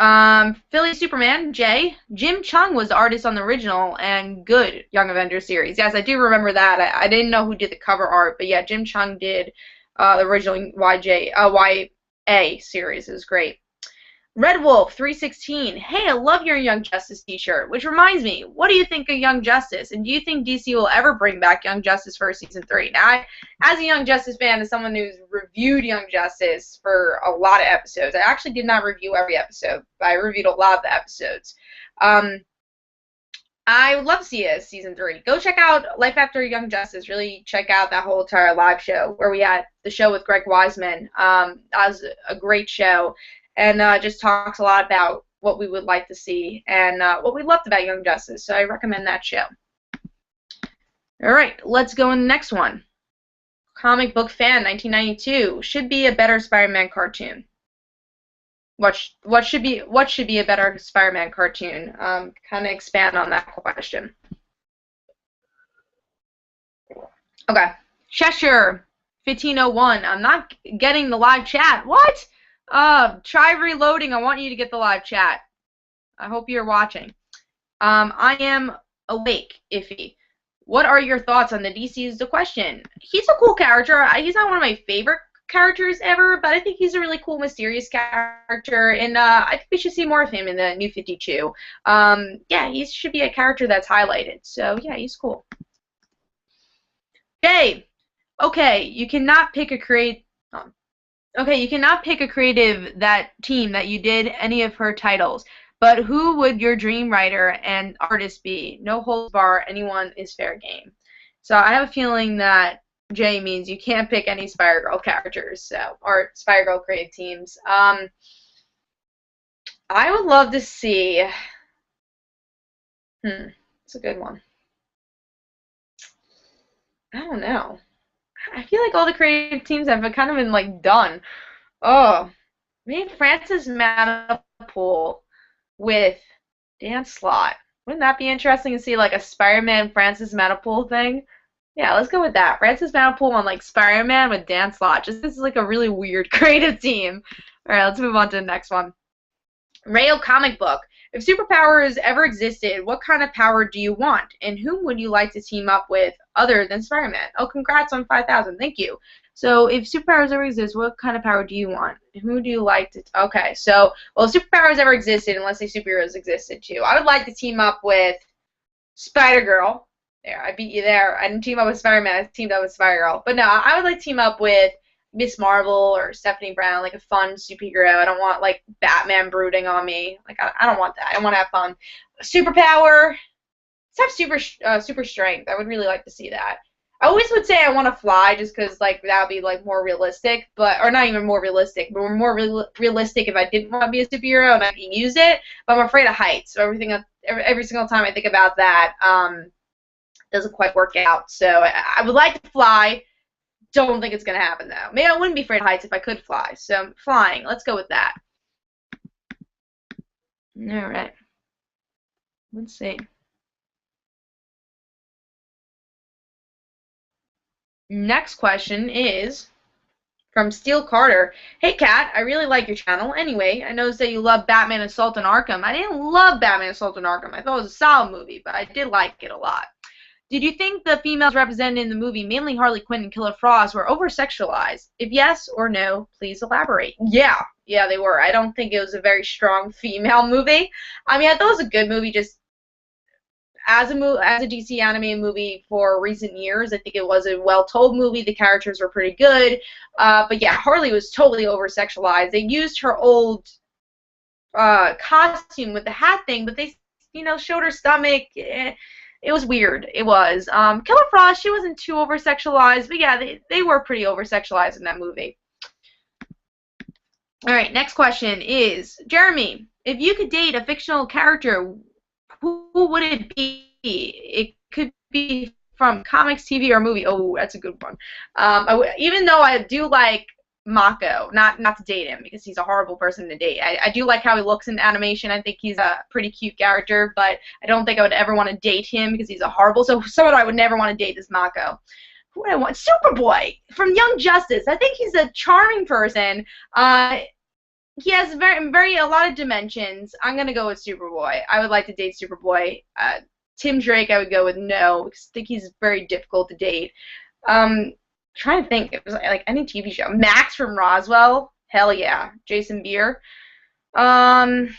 Philly Superman, Jay. Jim Chung was the artist on the original and good Young Avengers series. Yes, I do remember that. I didn't know who did the cover art, but yeah, Jim Chung did the original YA series. It was great. Red Wolf 316. Hey, I love your Young Justice t-shirt. Which reminds me, what do you think of Young Justice? And do you think DC will ever bring back Young Justice for Season 3? Now, as a Young Justice fan, as someone who's reviewed Young Justice for a lot of episodes, I actually did not review every episode, but I reviewed a lot of the episodes. I would love to see it as Season 3. Go check out Life After Young Justice. Really check out that whole entire live show where we had the show with Greg Wiseman. That was a great show. And just talks a lot about what we would like to see and what we loved about Young Justice. So I recommend that show. All right, let's go in the next one. Comic book fan, 1992. Should be a better Spider-Man cartoon. What should be a better Spider-Man cartoon? Kind of expand on that question. Okay, Cheshire 1501. I'm not getting the live chat. What? Try reloading. I want you to get the live chat. I hope you're watching. I am awake, Iffy. What are your thoughts on the DC is the question? He's a cool character. He's not one of my favorite characters ever, but I think he's a really cool, mysterious character, and I think we should see more of him in the New 52. Yeah, he should be a character that's highlighted. So, yeah, he's cool. Jay, okay, you cannot pick a creative team that you did any of her titles, but who would your dream writer and artist be? No holds bar, anyone is fair game. So I have a feeling that Jay means you can't pick any Spider-Girl characters, or Spider-Girl creative teams. I would love to see. It's a good one. I don't know. I feel like all the creative teams have kind of been like done. Oh, maybe Francis Manipool with Dan Slott. Wouldn't that be interesting to see like a Spider-Man Francis Manipool thing? Yeah, let's go with that. Francis Manipool on like Spider-Man with Dan Slott. Just this is like a really weird creative team. All right, let's move on to the next one. Rayo comic book. If superpowers ever existed, what kind of power do you want? And whom would you like to team up with other than Spider-Man? Oh, congrats on 5,000. Thank you. So, if superpowers ever exist, what kind of power do you want? Who do you like to... Okay, so, well, if superpowers ever existed, and let's say superheroes existed too, I would like to team up with Spider-Girl. There, I beat you there. I didn't team up with Spider-Man. I teamed up with Spider-Girl. But no, I would like to team up with Miss Marvel or Stephanie Brown, like a fun superhero. I don't want like Batman brooding on me. Like I don't want that. I want to have fun. Superpower. Let's have super strength. I would really like to see that. I always would say I want to fly just because like that would be like more realistic, or not even more realistic, but more realistic if I didn't want to be a superhero and I can use it. But I'm afraid of heights, so every single time I think about that, doesn't quite work out. So I would like to fly. Don't think it's going to happen, though. Maybe I wouldn't be afraid of heights if I could fly. So, flying. Let's go with that. All right. Let's see. Next question is from Steel Carter. Hey, Kat, I really like your channel. Anyway, I noticed that you love Batman Assault on Arkham. I didn't love Batman Assault on Arkham. I thought it was a solid movie, but I did like it a lot. Did you think the females represented in the movie, mainly Harley Quinn and Killer Frost, were over-sexualized? If yes or no, please elaborate. Yeah, they were. I don't think it was a very strong female movie. I mean, I thought it was a good movie just as a DC animated movie for recent years. I think it was a well-told movie. The characters were pretty good. But yeah, Harley was totally over-sexualized. They used her old costume with the hat thing, but they, showed her stomach. It was weird. It was. Killer Frost, she wasn't too over-sexualized, but yeah, they were pretty over-sexualized in that movie. All right, next question is, Jeremy, if you could date a fictional character, who would it be? It could be from comics, TV, or movie. Oh, that's a good one. Even though I do like Mako, not to date him because he's a horrible person to date. I do like how he looks in animation. I think he's a pretty cute character, but I don't think I would ever want to date him because he's a horrible. So someone I would never want to date is Mako. Who would I want? Superboy from Young Justice. I think he's a charming person. He has a lot of dimensions. I'm gonna go with Superboy. I would like to date Superboy. Tim Drake, I would go with no because I think he's very difficult to date. Trying to think, it was like any TV show. Max from Roswell, hell yeah. Jason Beer. Not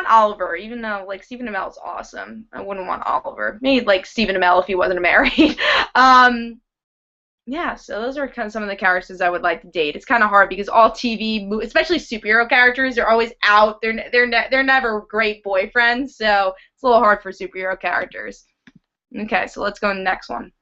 Oliver, even though like Stephen Amell is awesome. I wouldn't want Oliver. Maybe like Stephen Amell if he wasn't married. Yeah, so those are kind of some of the characters I would like to date. It's kind of hard because all TV, especially superhero characters, are always out. They're never great boyfriends, so it's a little hard for superhero characters. Okay, so let's go to the next one.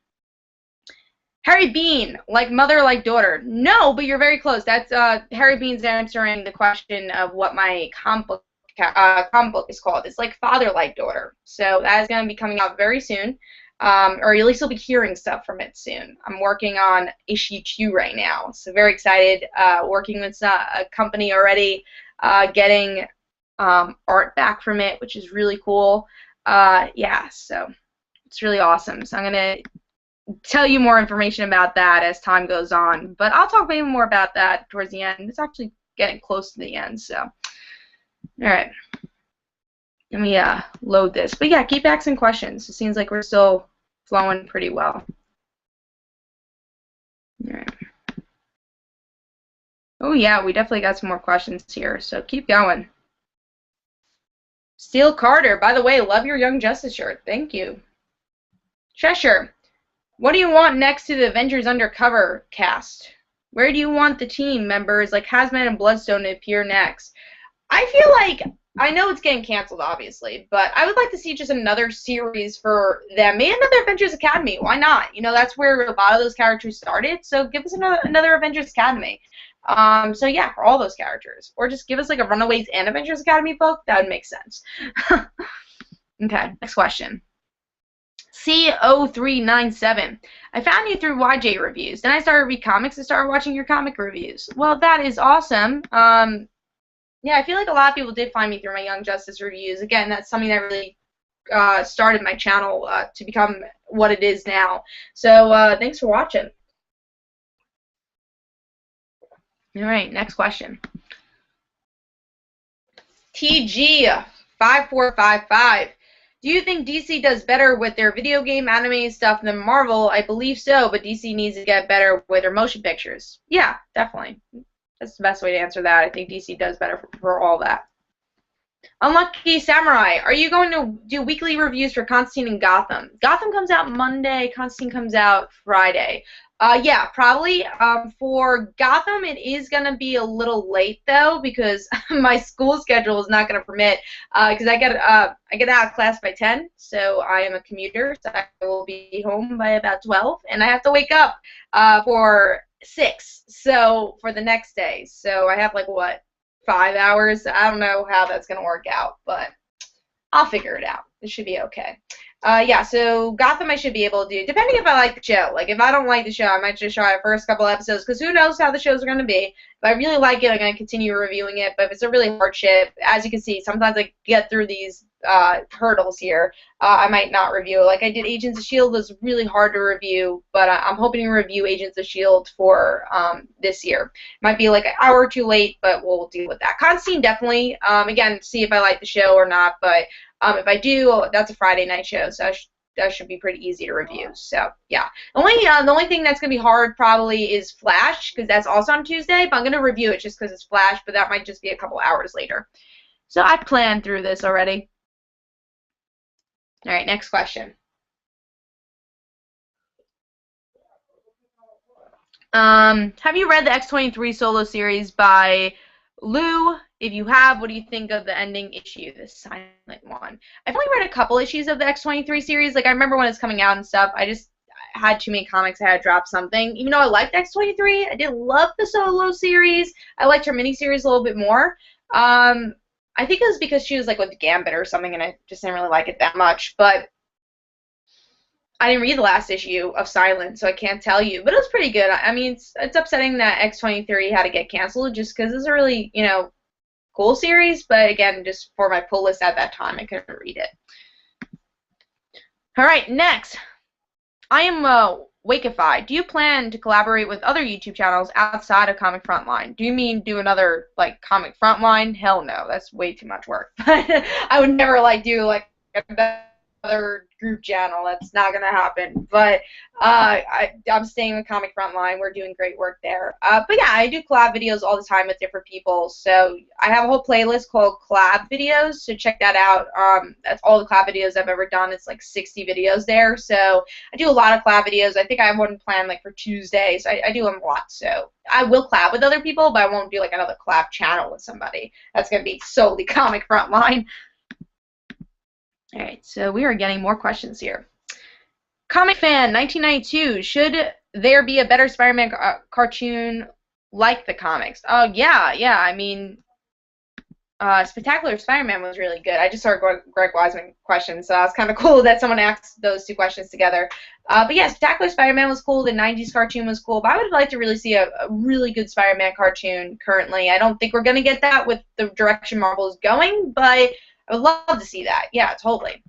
Harry Bean, like mother, like daughter. No, but you're very close. That's Harry Bean's answering the question of what my comic book is called. It's like father, like daughter. So that is going to be coming out very soon. Or at least you'll be hearing stuff from it soon. I'm working on issue 2 right now, so very excited. Working with a company already, getting art back from it, which is really cool. Yeah, so it's really awesome. So I'm gonna tell you more information about that as time goes on, but I'll talk maybe more about that towards the end. It's actually getting close to the end, so all right. Let me load this. But yeah, keep asking questions. It seems like we're still flowing pretty well. All right. Oh yeah, we definitely got some more questions here, so keep going. Steel Carter, by the way, love your Young Justice shirt. Thank you. Cheshire, what do you want next to the Avengers Undercover cast? Where do you want the team members like Hazmat and Bloodstone to appear next? I feel like, I know it's getting canceled, obviously, but I would like to see just another series for them. Maybe another Avengers Academy. Why not? You know, that's where a lot of those characters started, so give us another Avengers Academy. So yeah, for all those characters. Or just give us like a Runaways and Adventures Academy book. That would make sense. Okay, next question. C0397. I found you through YJ Reviews. Then I started to read comics and started watching your comic reviews. Well, that is awesome. Yeah, I feel like a lot of people did find me through my Young Justice reviews. Again, that's something that really started my channel to become what it is now. So thanks for watching. All right, next question. TG5455. Do you think DC does better with their video game anime stuff than Marvel? I believe so, but DC needs to get better with their motion pictures. Yeah, definitely. That's the best way to answer that. I think DC does better for all that. Unlucky Samurai, are you going to do weekly reviews for Constantine and Gotham? Gotham comes out Monday, Constantine comes out Friday. Yeah, probably. For Gotham, it is going to be a little late, though, because my school schedule is not going to permit, because I get out of class by 10, so I am a commuter, so I will be home by about 12, and I have to wake up for 6, so for the next day. So I have, like, what, 5 hours? I don't know how that's going to work out, but I'll figure it out. It should be okay. Yeah, so Gotham I should be able to do, depending if I like the show. Like, if I don't like the show, I might just try the first couple episodes, because who knows how the shows are going to be. If I really like it, I'm going to continue reviewing it, but if it's a really hard ship, as you can see, sometimes I get through these hurdles here. I might not review it. Like I did Agents of S.H.I.E.L.D. was really hard to review, but I'm hoping to review Agents of S.H.I.E.L.D. for this year. Might be like an hour or two late, but we'll deal with that. Constantine, definitely. Again, see if I like the show or not, but if I do, that's a Friday night show, so that should be pretty easy to review. So yeah, the only thing that's gonna be hard probably is Flash, because that's also on Tuesday. But I'm gonna review it just because it's Flash, but that might just be a couple hours later. So I planned through this already. All right, next question. Have you read the X-23 solo series by Lou? If you have, what do you think of the ending issue, the silent one? I've only read a couple issues of the X-23 series. Like, I remember when it's coming out and stuff. I just had too many comics. I had to drop something. Even though I liked X-23, I didn't love the solo series. I liked her miniseries a little bit more. I think it was because she was, like, with Gambit or something, and I just didn't really like it that much. But I didn't read the last issue of Silent, so I can't tell you. But it was pretty good. I mean, it's upsetting that X-23 had to get canceled just because it's a really, you know, cool series. But again, just for my pull list at that time, I couldn't read it. All right, next. I am Wakeify. Do you plan to collaborate with other YouTube channels outside of Comic Frontline? Do you mean do another, like, Comic Frontline? Hell no, that's way too much work. I would never, like, do, like, another group channel. That's not gonna happen. But I'm staying with Comic Frontline. We're doing great work there. But yeah, I do collab videos all the time with different people. So I have a whole playlist called collab videos. So check that out. That's all the collab videos I've ever done. It's like 60 videos there. So I do a lot of collab videos. I think I have one planned like for Tuesday. So I do them a lot. So I will collab with other people, but I won't do like another collab channel with somebody. That's gonna be solely Comic Frontline. All right, so we are getting more questions here. Comic Fan 1992, should there be a better Spider-Man cartoon like the comics? Oh, yeah, I mean, Spectacular Spider-Man was really good. I just saw Greg Weisman questions, so it's kind of cool that someone asked those two questions together. But yeah, Spectacular Spider-Man was cool. The 90s cartoon was cool. But I would like to really see a really good Spider-Man cartoon currently. I don't think we're going to get that with the direction Marvel is going, but I would love to see that. Yeah, totally.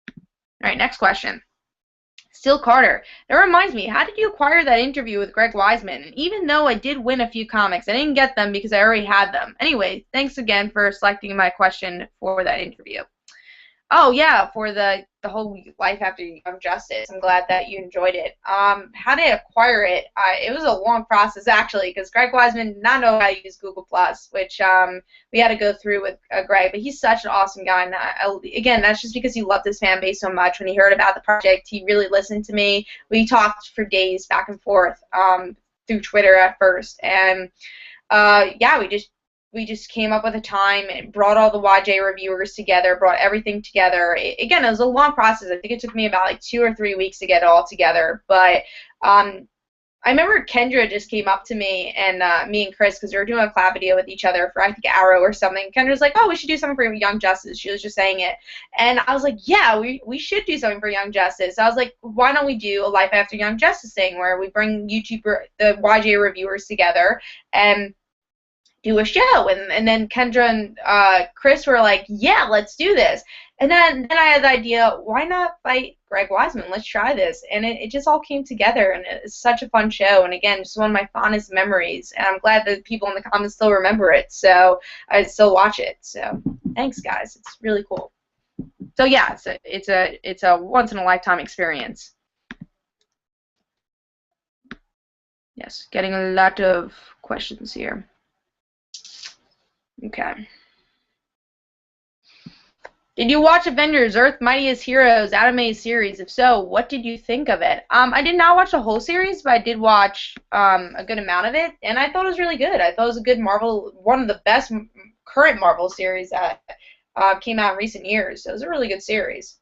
All right, next question. Still Carter. That reminds me, how did you acquire that interview with Greg Weisman? And even though I did win a few comics, I didn't get them because I already had them. Anyway, thanks again for selecting my question for that interview. Oh, yeah, for the whole Life After Young Justice. I'm glad that you enjoyed it. How did I acquire it? It was a long process, actually, because Greg Weisman did not know how to use Google+, which we had to go through with Greg. But he's such an awesome guy. And again, that's just because he loved his fan base so much. When he heard about the project, he really listened to me. We talked for days back and forth through Twitter at first. And, yeah, we just came up with a time and brought all the YJ reviewers together, brought everything together. Again, it was a long process. I think it took me about like 2 or 3 weeks to get it all together. But I remember Kendra just came up to me and me and Chris, because we were doing a collab video with each other for, I think, Arrow or something. Kendra's like, oh, we should do something for Young Justice. She was just saying it. And I was like, yeah, we should do something for Young Justice. So I was like, why don't we do a Life After Young Justice thing where we bring the YJ reviewers together and do a show. And then Kendra and Chris were like, yeah, let's do this. And then I had the idea, why not fight Greg Wiseman? Let's try this. And it just all came together, and it's such a fun show. And again, just one of my fondest memories. And I'm glad that people in the comments still remember it, so I still watch it. So thanks, guys. It's really cool. So yeah, it's a once in a lifetime experience. Yes, getting a lot of questions here. Okay. Did you watch Avengers: Earth Mightiest Heroes anime series? If so, what did you think of it? I did not watch the whole series, but I did watch a good amount of it, and I thought it was really good. I thought it was a good Marvel, one of the best current Marvel series that came out in recent years. So it was a really good series.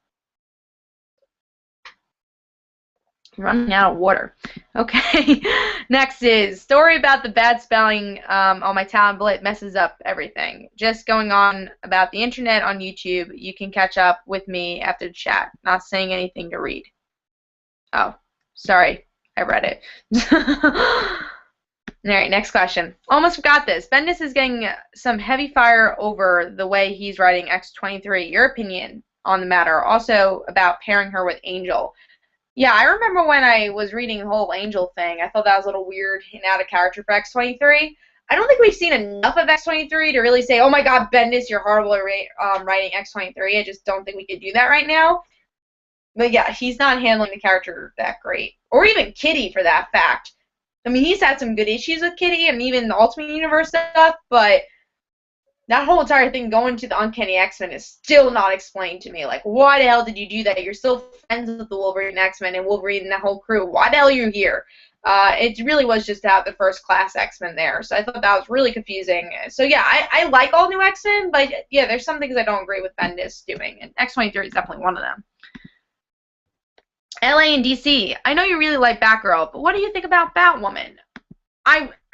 I'm running out of water. Okay. Next is story about the bad spelling on my tablet messes up everything. Just going on about the internet on YouTube. You can catch up with me after the chat. Not saying anything to read. Oh, sorry. I read it. Alright, next question. Almost forgot this. Bendis is getting some heavy fire over the way he's writing X-23. Your opinion on the matter. Also about pairing her with Angel. Yeah, I remember when I was reading the whole Angel thing, I thought that was a little weird and out of character for X-23. I don't think we've seen enough of X-23 to really say, oh my god, Bendis, you're horrible at writing X-23. I just don't think we could do that right now. But yeah, he's not handling the character that great. Or even Kitty, for that fact. I mean, he's had some good issues with Kitty and even the Ultimate Universe stuff, but that whole entire thing going to the Uncanny X-Men is still not explained to me. Like, why the hell did you do that? You're still friends with the Wolverine X-Men and Wolverine and that whole crew. Why the hell are you here? It really was just to have the first-class X-Men there. So I thought that was really confusing. So yeah, I like all new X-Men, but yeah, there's some things I don't agree with Bendis doing, and X-23 is definitely one of them. LA and DC. I know you really like Batgirl, but what do you think about Batwoman?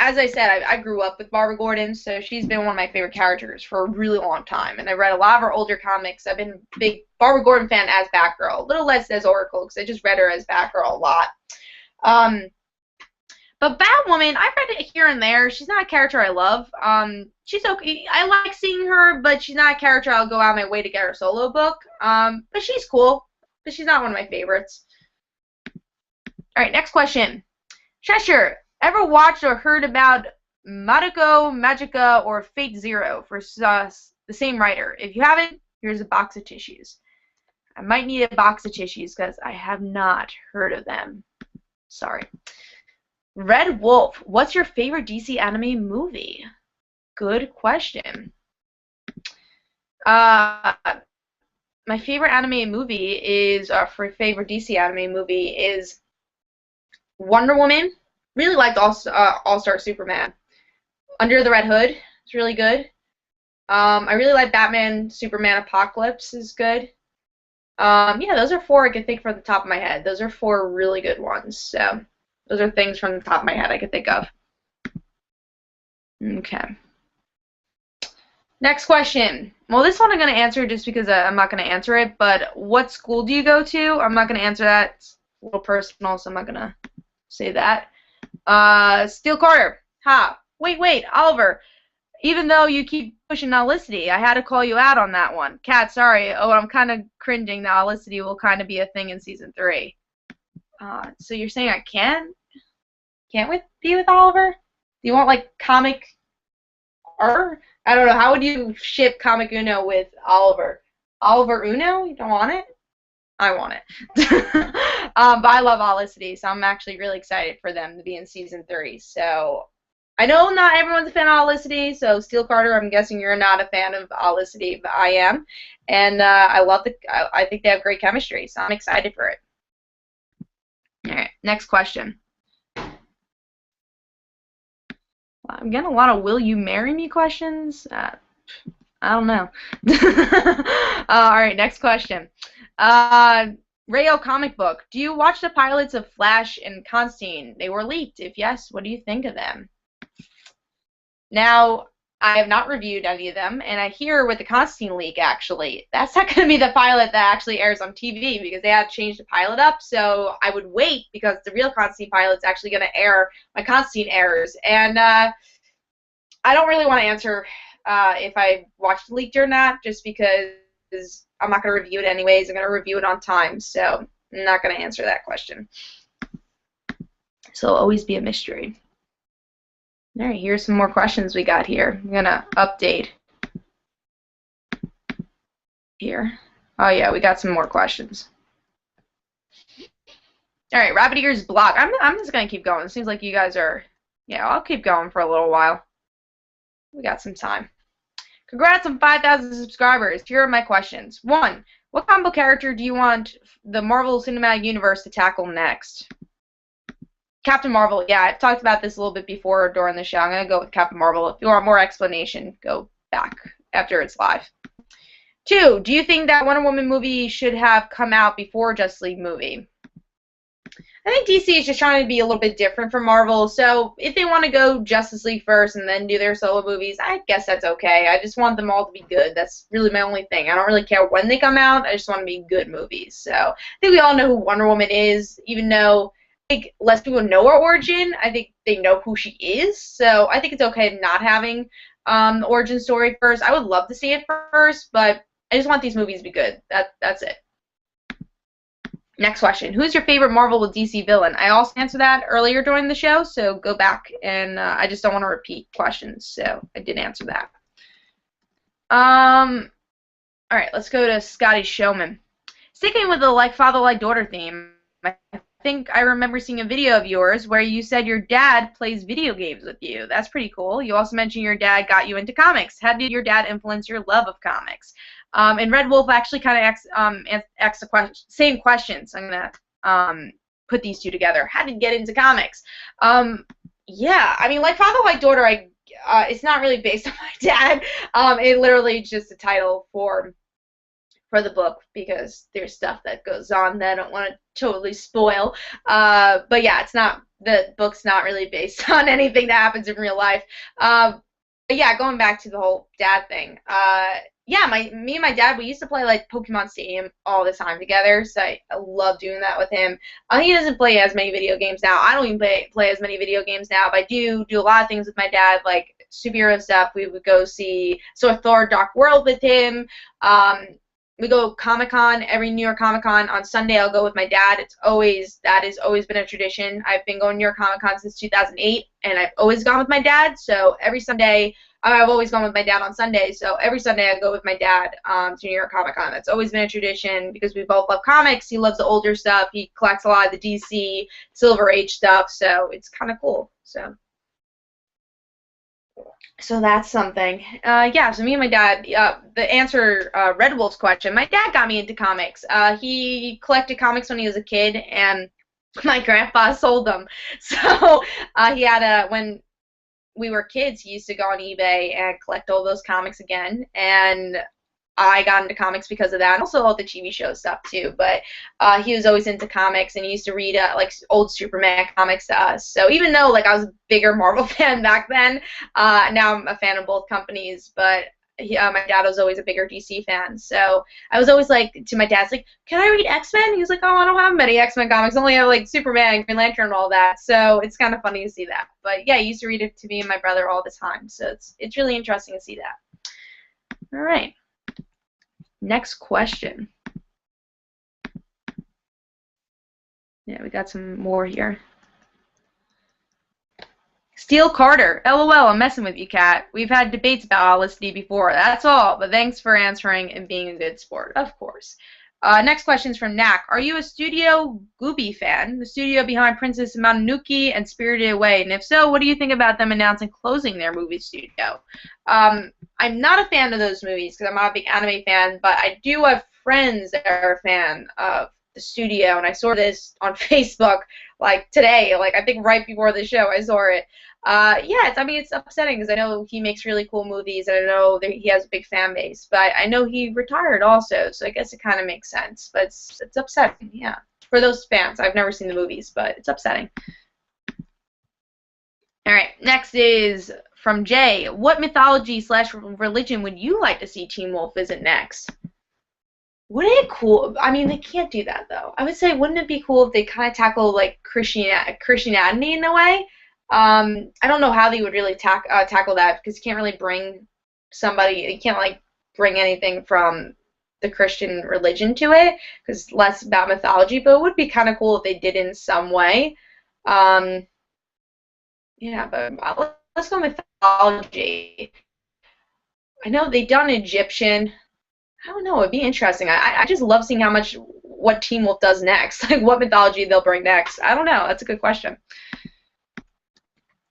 As I said, I grew up with Barbara Gordon, so she's been one of my favorite characters for a really long time. And I read a lot of her older comics. I've been a big Barbara Gordon fan as Batgirl. A little less as Oracle, because I just read her as Batgirl a lot. But Batwoman, I've read it here and there. She's not a character I love. She's okay. I like seeing her, but she's not a character I'll go out of my way to get her solo book. But she's cool. But she's not one of my favorites. All right, next question. Cheshire. Ever watched or heard about Madoka Magica or Fate Zero for the same writer? If you haven't, here's a box of tissues. I might need a box of tissues because I have not heard of them. Sorry. Red Wolf. What's your favorite DC anime movie? Good question. My favorite anime movie is, for favorite DC anime movie is Wonder Woman. Really liked All-Star Superman. Under the Red Hood is really good. I really like Batman Superman Apocalypse is good. Yeah, those are four I can think from the top of my head. Those are four really good ones. So those are things from the top of my head I could think of. Okay. Next question. Well, this one I'm going to answer just because I'm not going to answer it, but what school do you go to? I'm not going to answer that. It's a little personal, so I'm not going to say that. Steel Carter. Ha. Wait, Oliver. Even though you keep pushing Olicity, I had to call you out on that one. Kat, sorry. Oh, I'm kind of cringing that Olicity will kind of be a thing in Season 3. So you're saying I can't be with Oliver? Do you want, like, comic R? I don't know. How would you ship Comic Uno with Oliver? Oliver Uno? You don't want it? I want it. But I love Olicity, so I'm actually really excited for them to be in Season 3. So I know not everyone's a fan of Olicity, so Steel Carter, I'm guessing you're not a fan of Olicity, but I am. And I think they have great chemistry, so I'm excited for it. All right, next question. I'm getting a lot of will you marry me questions. I don't know. All right, next question. Rayo comic book. Do you watch the pilots of Flash and Constantine? They were leaked. If yes, what do you think of them? Now, I have not reviewed any of them, and I hear with the Constantine leak, actually, that's not going to be the pilot that actually airs on TV because they had changed the pilot up, so I would wait because the real Constantine pilot's actually going to air my Constantine errors. And I don't really want to answer if I watched the leaked or not, just because I'm not going to review it anyways. I'm going to review it on time, so I'm not going to answer that question. So it'll always be a mystery. All right, here's some more questions we got here. I'm going to update here. Oh, yeah, we got some more questions. All right, Rabbit Ears blog. I'm just going to keep going. It seems like you guys are, yeah, I'll keep going for a little while. We got some time. Congrats on 5,000 subscribers. Here are my questions. 1. What combo character do you want the Marvel Cinematic Universe to tackle next? Captain Marvel. Yeah, I've talked about this a little bit before during the show. I'm going to go with Captain Marvel. If you want more explanation, go back after it's live. 2. Do you think that Wonder Woman movie should have come out before Justice League movie? I think DC is just trying to be a little bit different from Marvel, so if they want to go Justice League first and then do their solo movies, I guess that's okay. I just want them all to be good. That's really my only thing. I don't really care when they come out. I just want to be good movies. So I think we all know who Wonder Woman is, even though I think less people know her origin. I think they know who she is, so I think it's okay not having the origin story first. I would love to see it first, but I just want these movies to be good. That's it. Next question. Who's your favorite Marvel with DC villain? I also answered that earlier during the show, so go back, and I just don't want to repeat questions, so I did answer that. All right, let's go to Scotty Showman. Sticking with the like father, like daughter theme, I think I remember seeing a video of yours where you said your dad plays video games with you. That's pretty cool. You also mentioned your dad got you into comics. How did your dad influence your love of comics? And Red Wolf actually kind of asked the same questions. I'm going to put these two together. How did you get into comics? Yeah, I mean, like Father, Like Daughter, it's not really based on my dad. It literally just a title for the book because there's stuff that goes on that I don't want to totally spoil. But yeah, the book's not really based on anything that happens in real life. But yeah, going back to the whole dad thing. Yeah, me and my dad, we used to play like Pokemon Stadium all the time together, so I love doing that with him. He doesn't play as many video games now. I don't even play as many video games now, but I do a lot of things with my dad, like superhero stuff. We would go see Thor Dark World with him. We go Comic-Con, every New York Comic-Con. On Sunday, I'll go with my dad. That has always been a tradition. I've been going to New York Comic-Con since 2008, and I've always gone with my dad, so every Sunday, I've always gone with my dad on Sunday, so every Sunday I go with my dad to New York Comic Con. That's always been a tradition because we both love comics. He loves the older stuff. He collects a lot of the DC Silver Age stuff, so it's kind of cool. So that's something. Yeah, so me and my dad, the answer Red Wolf's question, my dad got me into comics. He collected comics when he was a kid, and my grandpa sold them. So he had when we were kids, he used to go on eBay and collect all those comics again, and I got into comics because of that, and also all the TV show stuff too, but he was always into comics, and he used to read like old Superman comics to us, so even though like I was a bigger Marvel fan back then, now I'm a fan of both companies, but my dad was always a bigger DC fan, so I was always like to my dad's like, can I read X-Men? He was like, oh, I don't have many X-Men comics, I only have like Superman, Green Lantern, and all that, so it's kind of funny to see that. But yeah, he used to read it to me and my brother all the time, so it's really interesting to see that. All right, next question. Yeah, we got some more here. Steel Carter. LOL, I'm messing with you, Kat. We've had debates about Olicity before. That's all, but thanks for answering and being a good sport. Of course. Next question is from Knack. Are you a Studio Ghibli fan? The studio behind Princess Mononoke and Spirited Away. And if so, what do you think about them announcing closing their movie studio? I'm not a fan of those movies because I'm not a big anime fan, but I do have friends that are a fan of the studio, and I saw this on Facebook like today, like I think right before the show I saw it. Yeah, I mean, it's upsetting because I know he makes really cool movies, and I know that he has a big fan base, but I know he retired also, so I guess it kind of makes sense. But it's upsetting, yeah, for those fans. I've never seen the movies, but it's upsetting. All right, next is from Jay. What mythology slash religion would you like to see Teen Wolf visit next? Wouldn't it cool? I mean, they can't do that though. I would say, wouldn't it be cool if they kind of tackle like Christianity in a way? I don't know how they would really tackle that because you can't really bring somebody. You can't like bring anything from the Christian religion to it because it's less about mythology. But it would be kind of cool if they did in some way. Um, yeah, but let's go mythology. I know they done Egyptian. I don't know. It'd be interesting. I just love seeing how much what Teen Wolf does next, like what mythology they'll bring next. I don't know. That's a good question.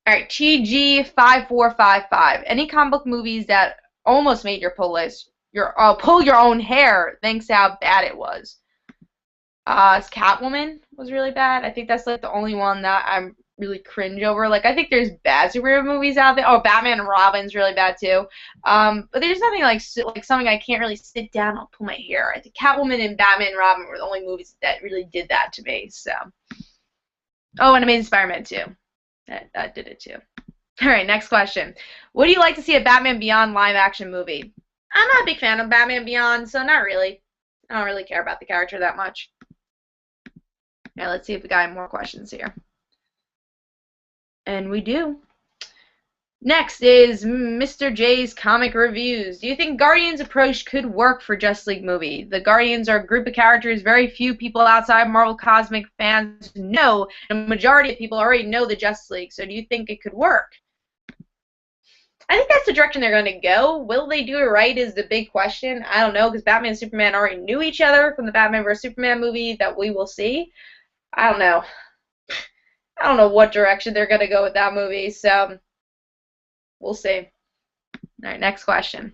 All right, TG5455. Any comic book movies that almost made your pull list? Pull your own hair. Thanks to how bad it was. Catwoman was really bad. I think that's like the only one that I'm really cringe over. Like I think there's bad superhero movies out there. Oh, Batman and Robin's really bad too. But there's nothing like something I can't really sit down and pull my hair. I think Catwoman and Batman and Robin were the only movies that really did that to me. So, oh, and Amazing Spider-Man too. That did it too. All right, next question. Would you like to see a Batman Beyond live-action movie? I'm not a big fan of Batman Beyond, so not really. I don't really care about the character that much. All right, let's see if we got any more questions here. And we do. Next is Mr. J's comic reviews. Do you think Guardians' approach could work for Justice League movie? The Guardians are a group of characters very few people outside Marvel Cosmic fans know, and a majority of people already know the Justice League, so do you think it could work? I think that's the direction they're going to go. Will they do it right is the big question. I don't know, because Batman and Superman already knew each other from the Batman vs. Superman movie that we will see. I don't know. I don't know what direction they're going to go with that movie, so we'll see. All right, next question.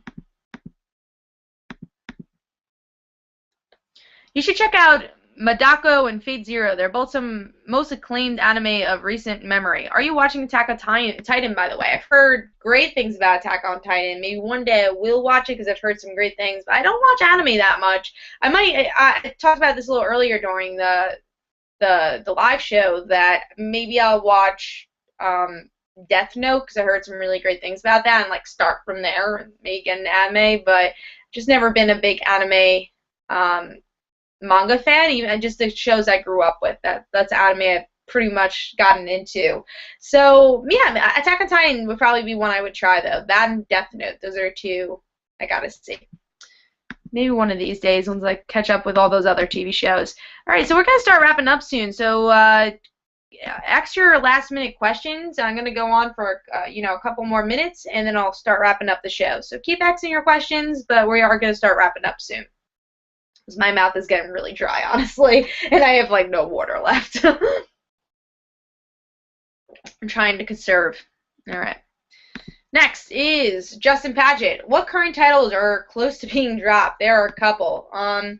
You should check out Madako and Fate Zero. They're both some most acclaimed anime of recent memory. Are you watching Attack on Titan, by the way? I've heard great things about Attack on Titan. Maybe one day I will watch it because I've heard some great things, but I don't watch anime that much. I talked about this a little earlier during the live show that maybe I'll watch Death Note because I heard some really great things about that and like start from there and maybe get an anime, but just never been a big anime manga fan, even just the shows I grew up with. That's anime I've pretty much gotten into. So yeah, Attack on Titan would probably be one I would try though. That and Death Note, those are two I gotta see. Maybe one of these days once I catch up with all those other TV shows. All right, so we're gonna start wrapping up soon. So extra last minute questions. I'm gonna go on for a couple more minutes, and then I'll start wrapping up the show. So keep asking your questions, but we are gonna start wrapping up soon. Because my mouth is getting really dry, honestly, and I have like no water left. I'm trying to conserve. All right. Next is Justin Patchett. What current titles are close to being dropped? There are a couple. I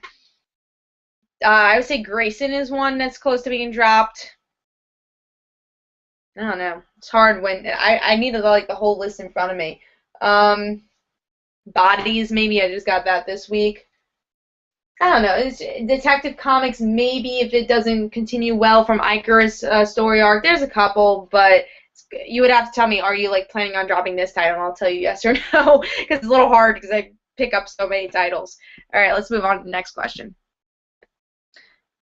would say Grayson is one that's close to being dropped. I don't know. It's hard when I need like the whole list in front of me. Bodies, maybe I just got that this week. I don't know. It's Detective Comics, maybe if it doesn't continue well from Icarus story arc. There's a couple, but you would have to tell me, are you like planning on dropping this title? And I'll tell you yes or no, because it's a little hard because I pick up so many titles. All right, let's move on to the next question.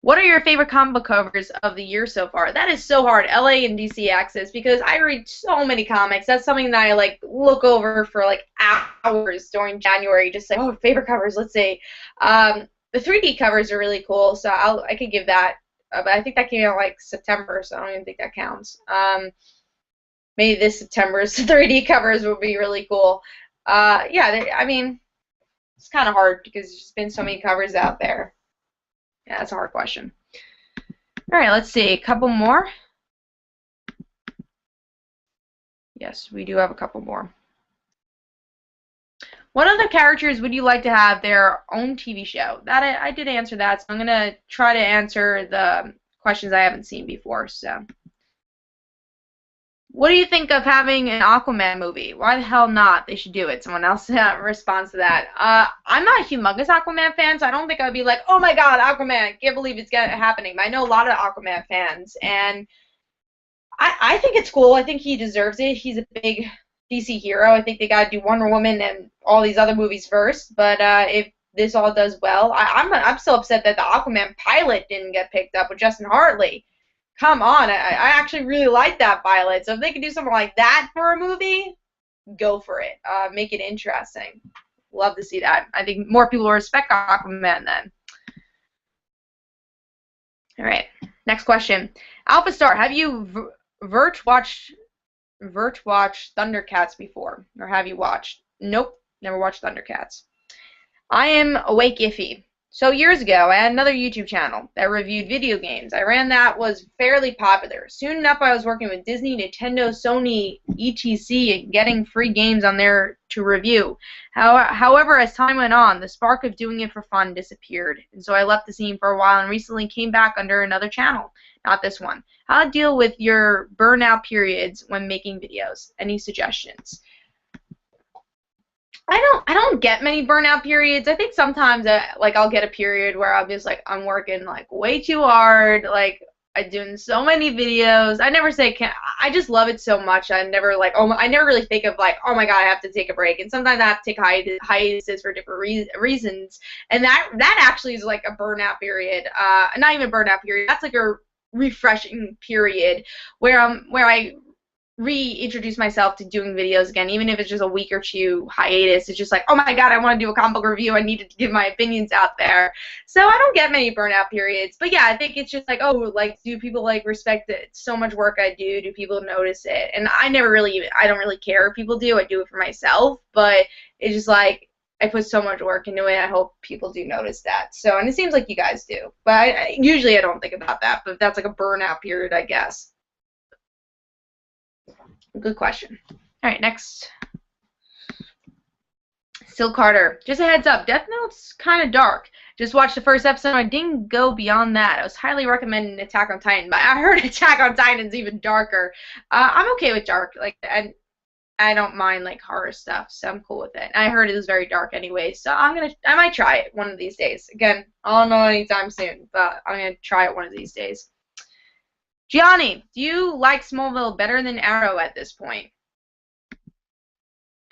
What are your favorite comic book covers of the year so far? That is so hard, LA and DC Axis, because I read so many comics. That's something that I like look over for like hours during January, just like, oh, favorite covers, let's see. The 3D covers are really cool, so I could give that, but I think that came out like September, so I don't even think that counts. Maybe this September's 3D covers would be really cool. Yeah, I mean, it's kind of hard because there's just been so many covers out there. Yeah, that's a hard question. All right, let's see. A couple more. Yes, we do have a couple more. What other characters would you like to have their own TV show? That I did answer that, so I'm going to try to answer the questions I haven't seen before. So, What do you think of having an Aquaman movie? Why the hell not? They should do it. Someone else responds to that. I'm not a humongous Aquaman fan, so I don't think I'd be like, oh my god, Aquaman, can't believe it's happening. But I know a lot of Aquaman fans, and I think it's cool. I think he deserves it. He's a big DC hero. I think they got to do Wonder Woman and all these other movies first. But if this all does well, I'm so upset that the Aquaman pilot didn't get picked up with Justin Hartley. Come on, I actually really like that pilot. So if they could do something like that for a movie, go for it. Make it interesting. Love to see that. I think more people will respect Aquaman then. All right, next question. Alpha Star, have you Vert watched Thundercats before, or have you watched? Nope, never watched Thundercats. I am Awake Iffy. So years ago, I had another YouTube channel that reviewed video games. I ran that, was fairly popular. Soon enough, I was working with Disney, Nintendo, Sony, etc., and getting free games on there to review. However, as time went on, the spark of doing it for fun disappeared, and so I left the scene for a while and recently came back under another channel. Not this one. How to deal with your burnout periods when making videos? Any suggestions? I don't get many burnout periods. I think sometimes like I'll get a period where I'll just like I'm working like way too hard, like I'm doing so many videos. I never say I just love it so much. I never like I never really think of like, oh my god, I have to take a break. And sometimes I have to take hiatuses for different reasons. And that actually is like a burnout period. Not even a burnout period. That's like a refreshing period where I reintroduce myself to doing videos again, even if it's just a week or two hiatus. It's just like, oh my god, I want to do a comic book review. I need to give my opinions out there. So I don't get many burnout periods. But yeah, I think it's just like, oh, like, do people like respect it? So much work I do. Do people notice it? And I don't really care if people do. I do it for myself. But it's just like, I put so much work into it. I hope people do notice that. So, and it seems like you guys do. But usually I don't think about that. But that's like a burnout period, I guess. Good question. All right, next. Still Carter. Just a heads up, Death Note's kind of dark. Just watched the first episode. I didn't go beyond that. I was highly recommending Attack on Titan, but I heard Attack on Titan's even darker. I'm okay with dark. Like, I don't mind like horror stuff, so I'm cool with it. And I heard it was very dark anyway, so I might try it one of these days. Again, I don't know anytime soon, but I'm gonna try it one of these days. Gianni, do you like Smallville better than Arrow at this point?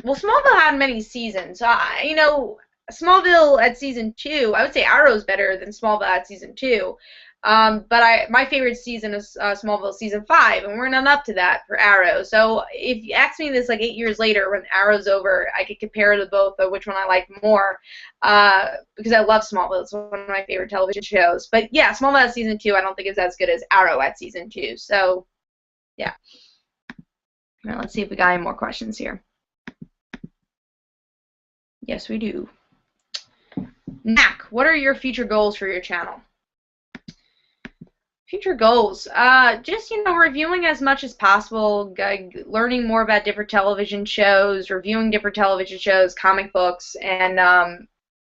Well, Smallville had many seasons. Smallville at season 2, I would say Arrow's better than Smallville at season 2. But my favorite season is Smallville season 5, and we're not up to that for Arrow. So if you ask me this like 8 years later when Arrow's over, I could compare the both of which one I like more, because I love Smallville. It's one of my favorite television shows. But yeah, Smallville at season 2 I don't think is as good as Arrow at season 2. So yeah. All right, let's see if we got any more questions here. Yes, we do. Mac, what are your future goals for your channel? Future goals, just, reviewing as much as possible, learning more about different television shows, reviewing different television shows, comic books, and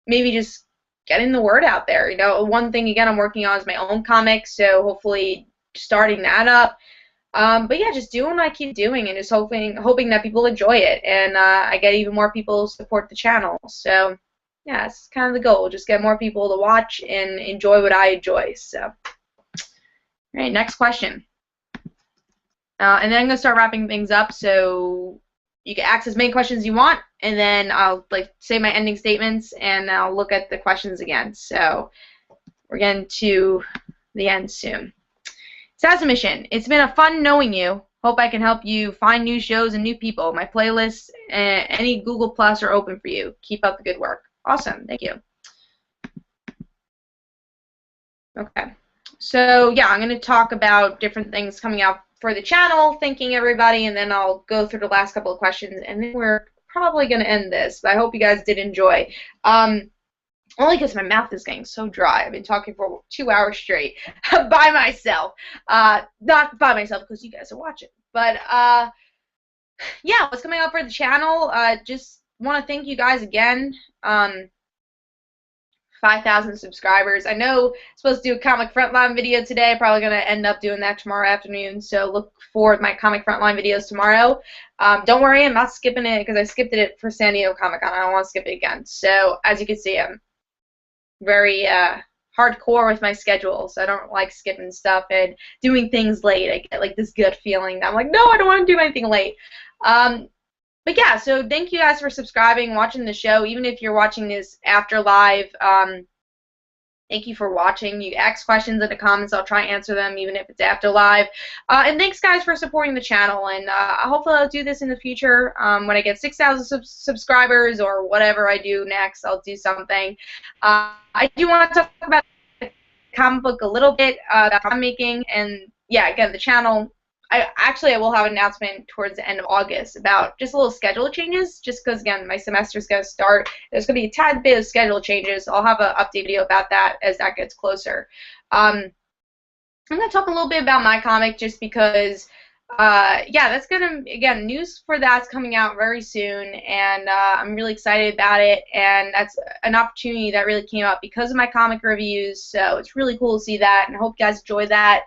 maybe just getting the word out there. One thing, again, I'm working on is my own comics, so hopefully starting that up. But yeah, just doing what I keep doing and just hoping that people enjoy it, and I get even more people to support the channel. So yeah, it's kind of the goal, just get more people to watch and enjoy what I enjoy. So. All right, next question. And then I'm going to start wrapping things up, so you can ask as many questions as you want, and then I'll say my ending statements, and I'll look at the questions again. So we're getting to the end soon. Mission. It's been a fun knowing you. Hope I can help you find new shows and new people. My playlists and any Google Plus are open for you. Keep up the good work. Awesome. Thank you. Okay. So yeah, I'm going to talk about different things coming out for the channel, thanking everybody, and then I'll go through the last couple of questions, and then we're probably going to end this. But I hope you guys did enjoy. Only because my mouth is getting so dry. I've been talking for 2 hours straight by myself. Not by myself because you guys are watching. But yeah, what's coming up for the channel? Just want to thank you guys again. 5,000 subscribers. I know I'm supposed to do a Comic Frontline video today. Probably going to end up doing that tomorrow afternoon, so look for my Comic Frontline videos tomorrow. Don't worry, I'm not skipping it because I skipped it for San Diego Comic-Con. I don't want to skip it again. So, as you can see, I'm very hardcore with my schedule, so I don't like skipping stuff and doing things late. I get like this good feeling that I'm like, no, I don't want to do anything late. But yeah, so thank you guys for subscribing, watching the show. Even if you're watching this after live, thank you for watching. You ask questions in the comments. I'll try and answer them even if it's after live. And thanks, guys, for supporting the channel. And hopefully I'll do this in the future. When I get 6,000 subscribers or whatever I do next, I'll do something. I do want to talk about the comic book a little bit that I'm making. And, yeah, again, the channel. I will have an announcement towards the end of August about just a little schedule changes, just because, again, my semester's going to start. There's going to be a tad bit of schedule changes. I'll have an update video about that as that gets closer. I'm going to talk a little bit about my comic just because, yeah, that's going to, again, news for that's coming out very soon, and I'm really excited about it, and that's an opportunity that really came up because of my comic reviews, so it's really cool to see that, and I hope you guys enjoy that.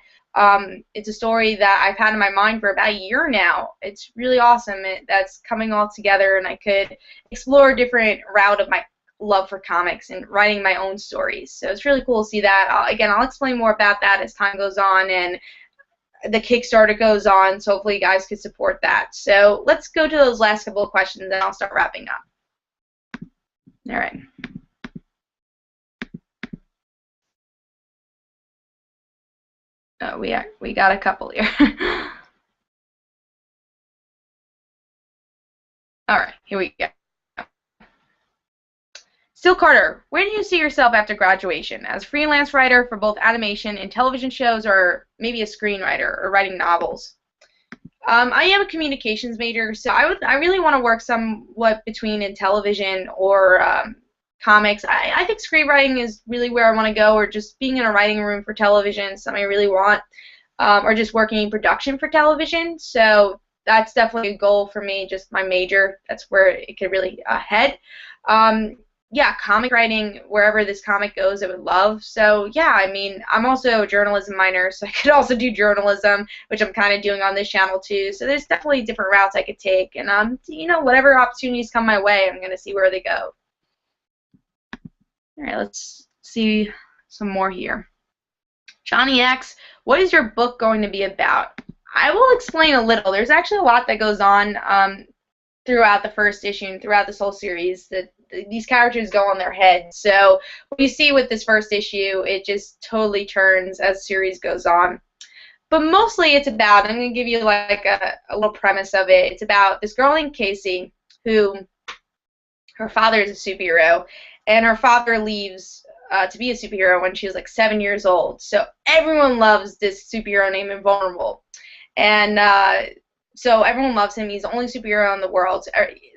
It's a story that I've had in my mind for about a year now. It's really awesome. That's coming all together, and I could explore a different route of my love for comics and writing my own stories. So it's really cool to see that. Again, I'll explain more about that as time goes on and the Kickstarter goes on, so hopefully you guys can support that. So let's go to those last couple of questions, and I'll start wrapping up. All right. We got a couple here. All right, here we go. Still Carter, where do you see yourself after graduation? As a freelance writer for both animation and television shows, or maybe a screenwriter or writing novels? I am a communications major, so I really want to work somewhat between in television or comics. I think screenwriting is really where I want to go, or just being in a writing room for television, something I really want, or just working in production for television. So that's definitely a goal for me, just my major. That's where it could really head. Yeah, comic writing, wherever this comic goes, I would love. So, yeah, I mean, I'm also a journalism minor, so I could also do journalism, which I'm kind of doing on this channel, too. So there's definitely different routes I could take. And, you know, whatever opportunities come my way, I'm going to see where they go. All right, let's see some more here. Johnny X, what is your book going to be about? I will explain a little. There's actually a lot that goes on throughout the first issue and throughout this whole series. These characters go on their head. So what you see with this first issue, it just totally turns as the series goes on. But mostly it's about, I'm going to give you like a little premise of it. It's about this girl named Casey who, her father is a superhero, and her father leaves to be a superhero when she was like 7 years old. So everyone loves this superhero named Invulnerable. And so everyone loves him. He's the only superhero in the world.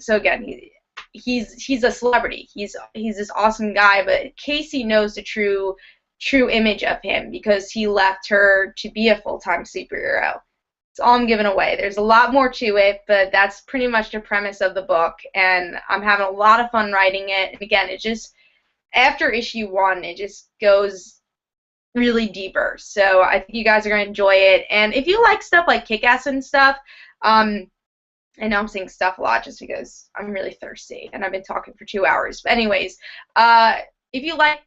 So again, he's a celebrity. He's this awesome guy, but Casey knows the true image of him because he left her to be a full-time superhero. That's all I'm giving away. There's a lot more to it, but that's pretty much the premise of the book, and I'm having a lot of fun writing it. And again, it just, after issue 1, it just goes really deeper. So I think you guys are going to enjoy it. And if you like stuff like Kick-Ass and stuff, I know I'm saying stuff a lot just because I'm really thirsty and I've been talking for 2 hours. But anyways, if you like,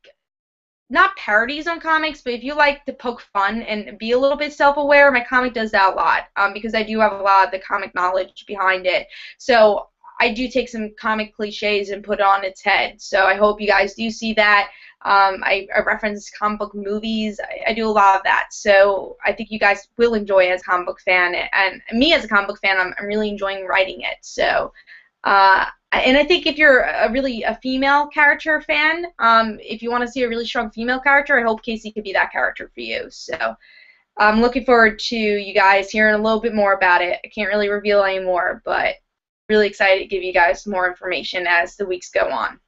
not parodies on comics, but if you like to poke fun and be a little bit self-aware, my comic does that a lot because I do have a lot of the comic knowledge behind it. So I do take some comic cliches and put it on its head. So I hope you guys do see that. I reference comic book movies. I do a lot of that. So I think you guys will enjoy it as a comic book fan. And me as a comic book fan, I'm really enjoying writing it. So, and I think if you're a female character fan, if you want to see a really strong female character, I hope Casey could be that character for you. So I'm looking forward to you guys hearing a little bit more about it. I can't really reveal any more, but really excited to give you guys more information as the weeks go on.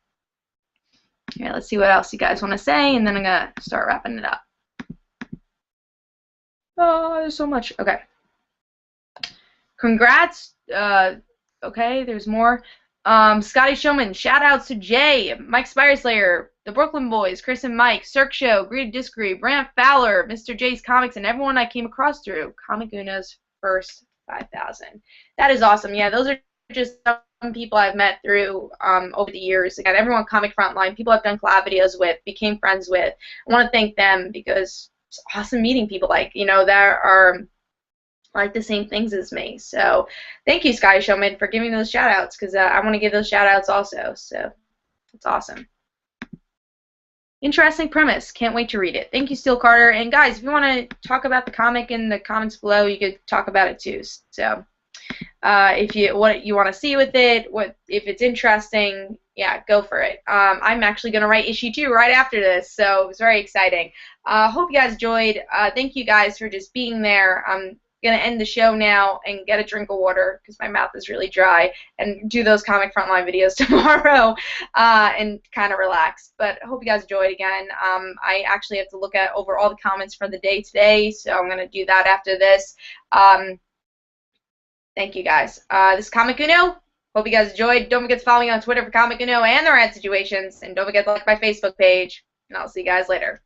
Yeah, let's see what else you guys want to say, and then I'm going to start wrapping it up. Oh, there's so much. Okay. Congrats. Okay, there's more. Scotty Showman, shout outs to Jay, Mike Spireslayer, the Brooklyn Boys, Chris and Mike, Cirque Show, Agree to Disagree, Brant Fowler, Mr. J's Comics, and everyone I came across through Comic Uno's first 5,000. That is awesome. Yeah, those are just some people I've met through over the years. Again, everyone Comic Frontline, people I've done collab videos with, became friends with. I want to thank them because it's awesome meeting people that are like the same things as me. So thank you, Sky Showman, for giving those shout outs, because I want to give those shout outs also. So it's awesome. Interesting premise. Can't wait to read it. Thank you, Steel Carter. And guys, if you want to talk about the comic in the comments below, you could talk about it too. So if you what you want to see with it, if it's interesting, yeah, go for it. I'm actually going to write issue 2 right after this, so it was very exciting. Hope you guys enjoyed. Thank you guys for just being there. I'm going to end the show now and get a drink of water because my mouth is really dry, and do those Comic Frontline videos tomorrow and kind of relax. But I hope you guys enjoyed again. I actually have to look over all the comments for the day today, so I'm going to do that after this. Thank you guys. This is Comic Uno. Hope you guys enjoyed. Don't forget to follow me on Twitter for Comic Uno and the Rad Situations, and don't forget to like my Facebook page. And I'll see you guys later.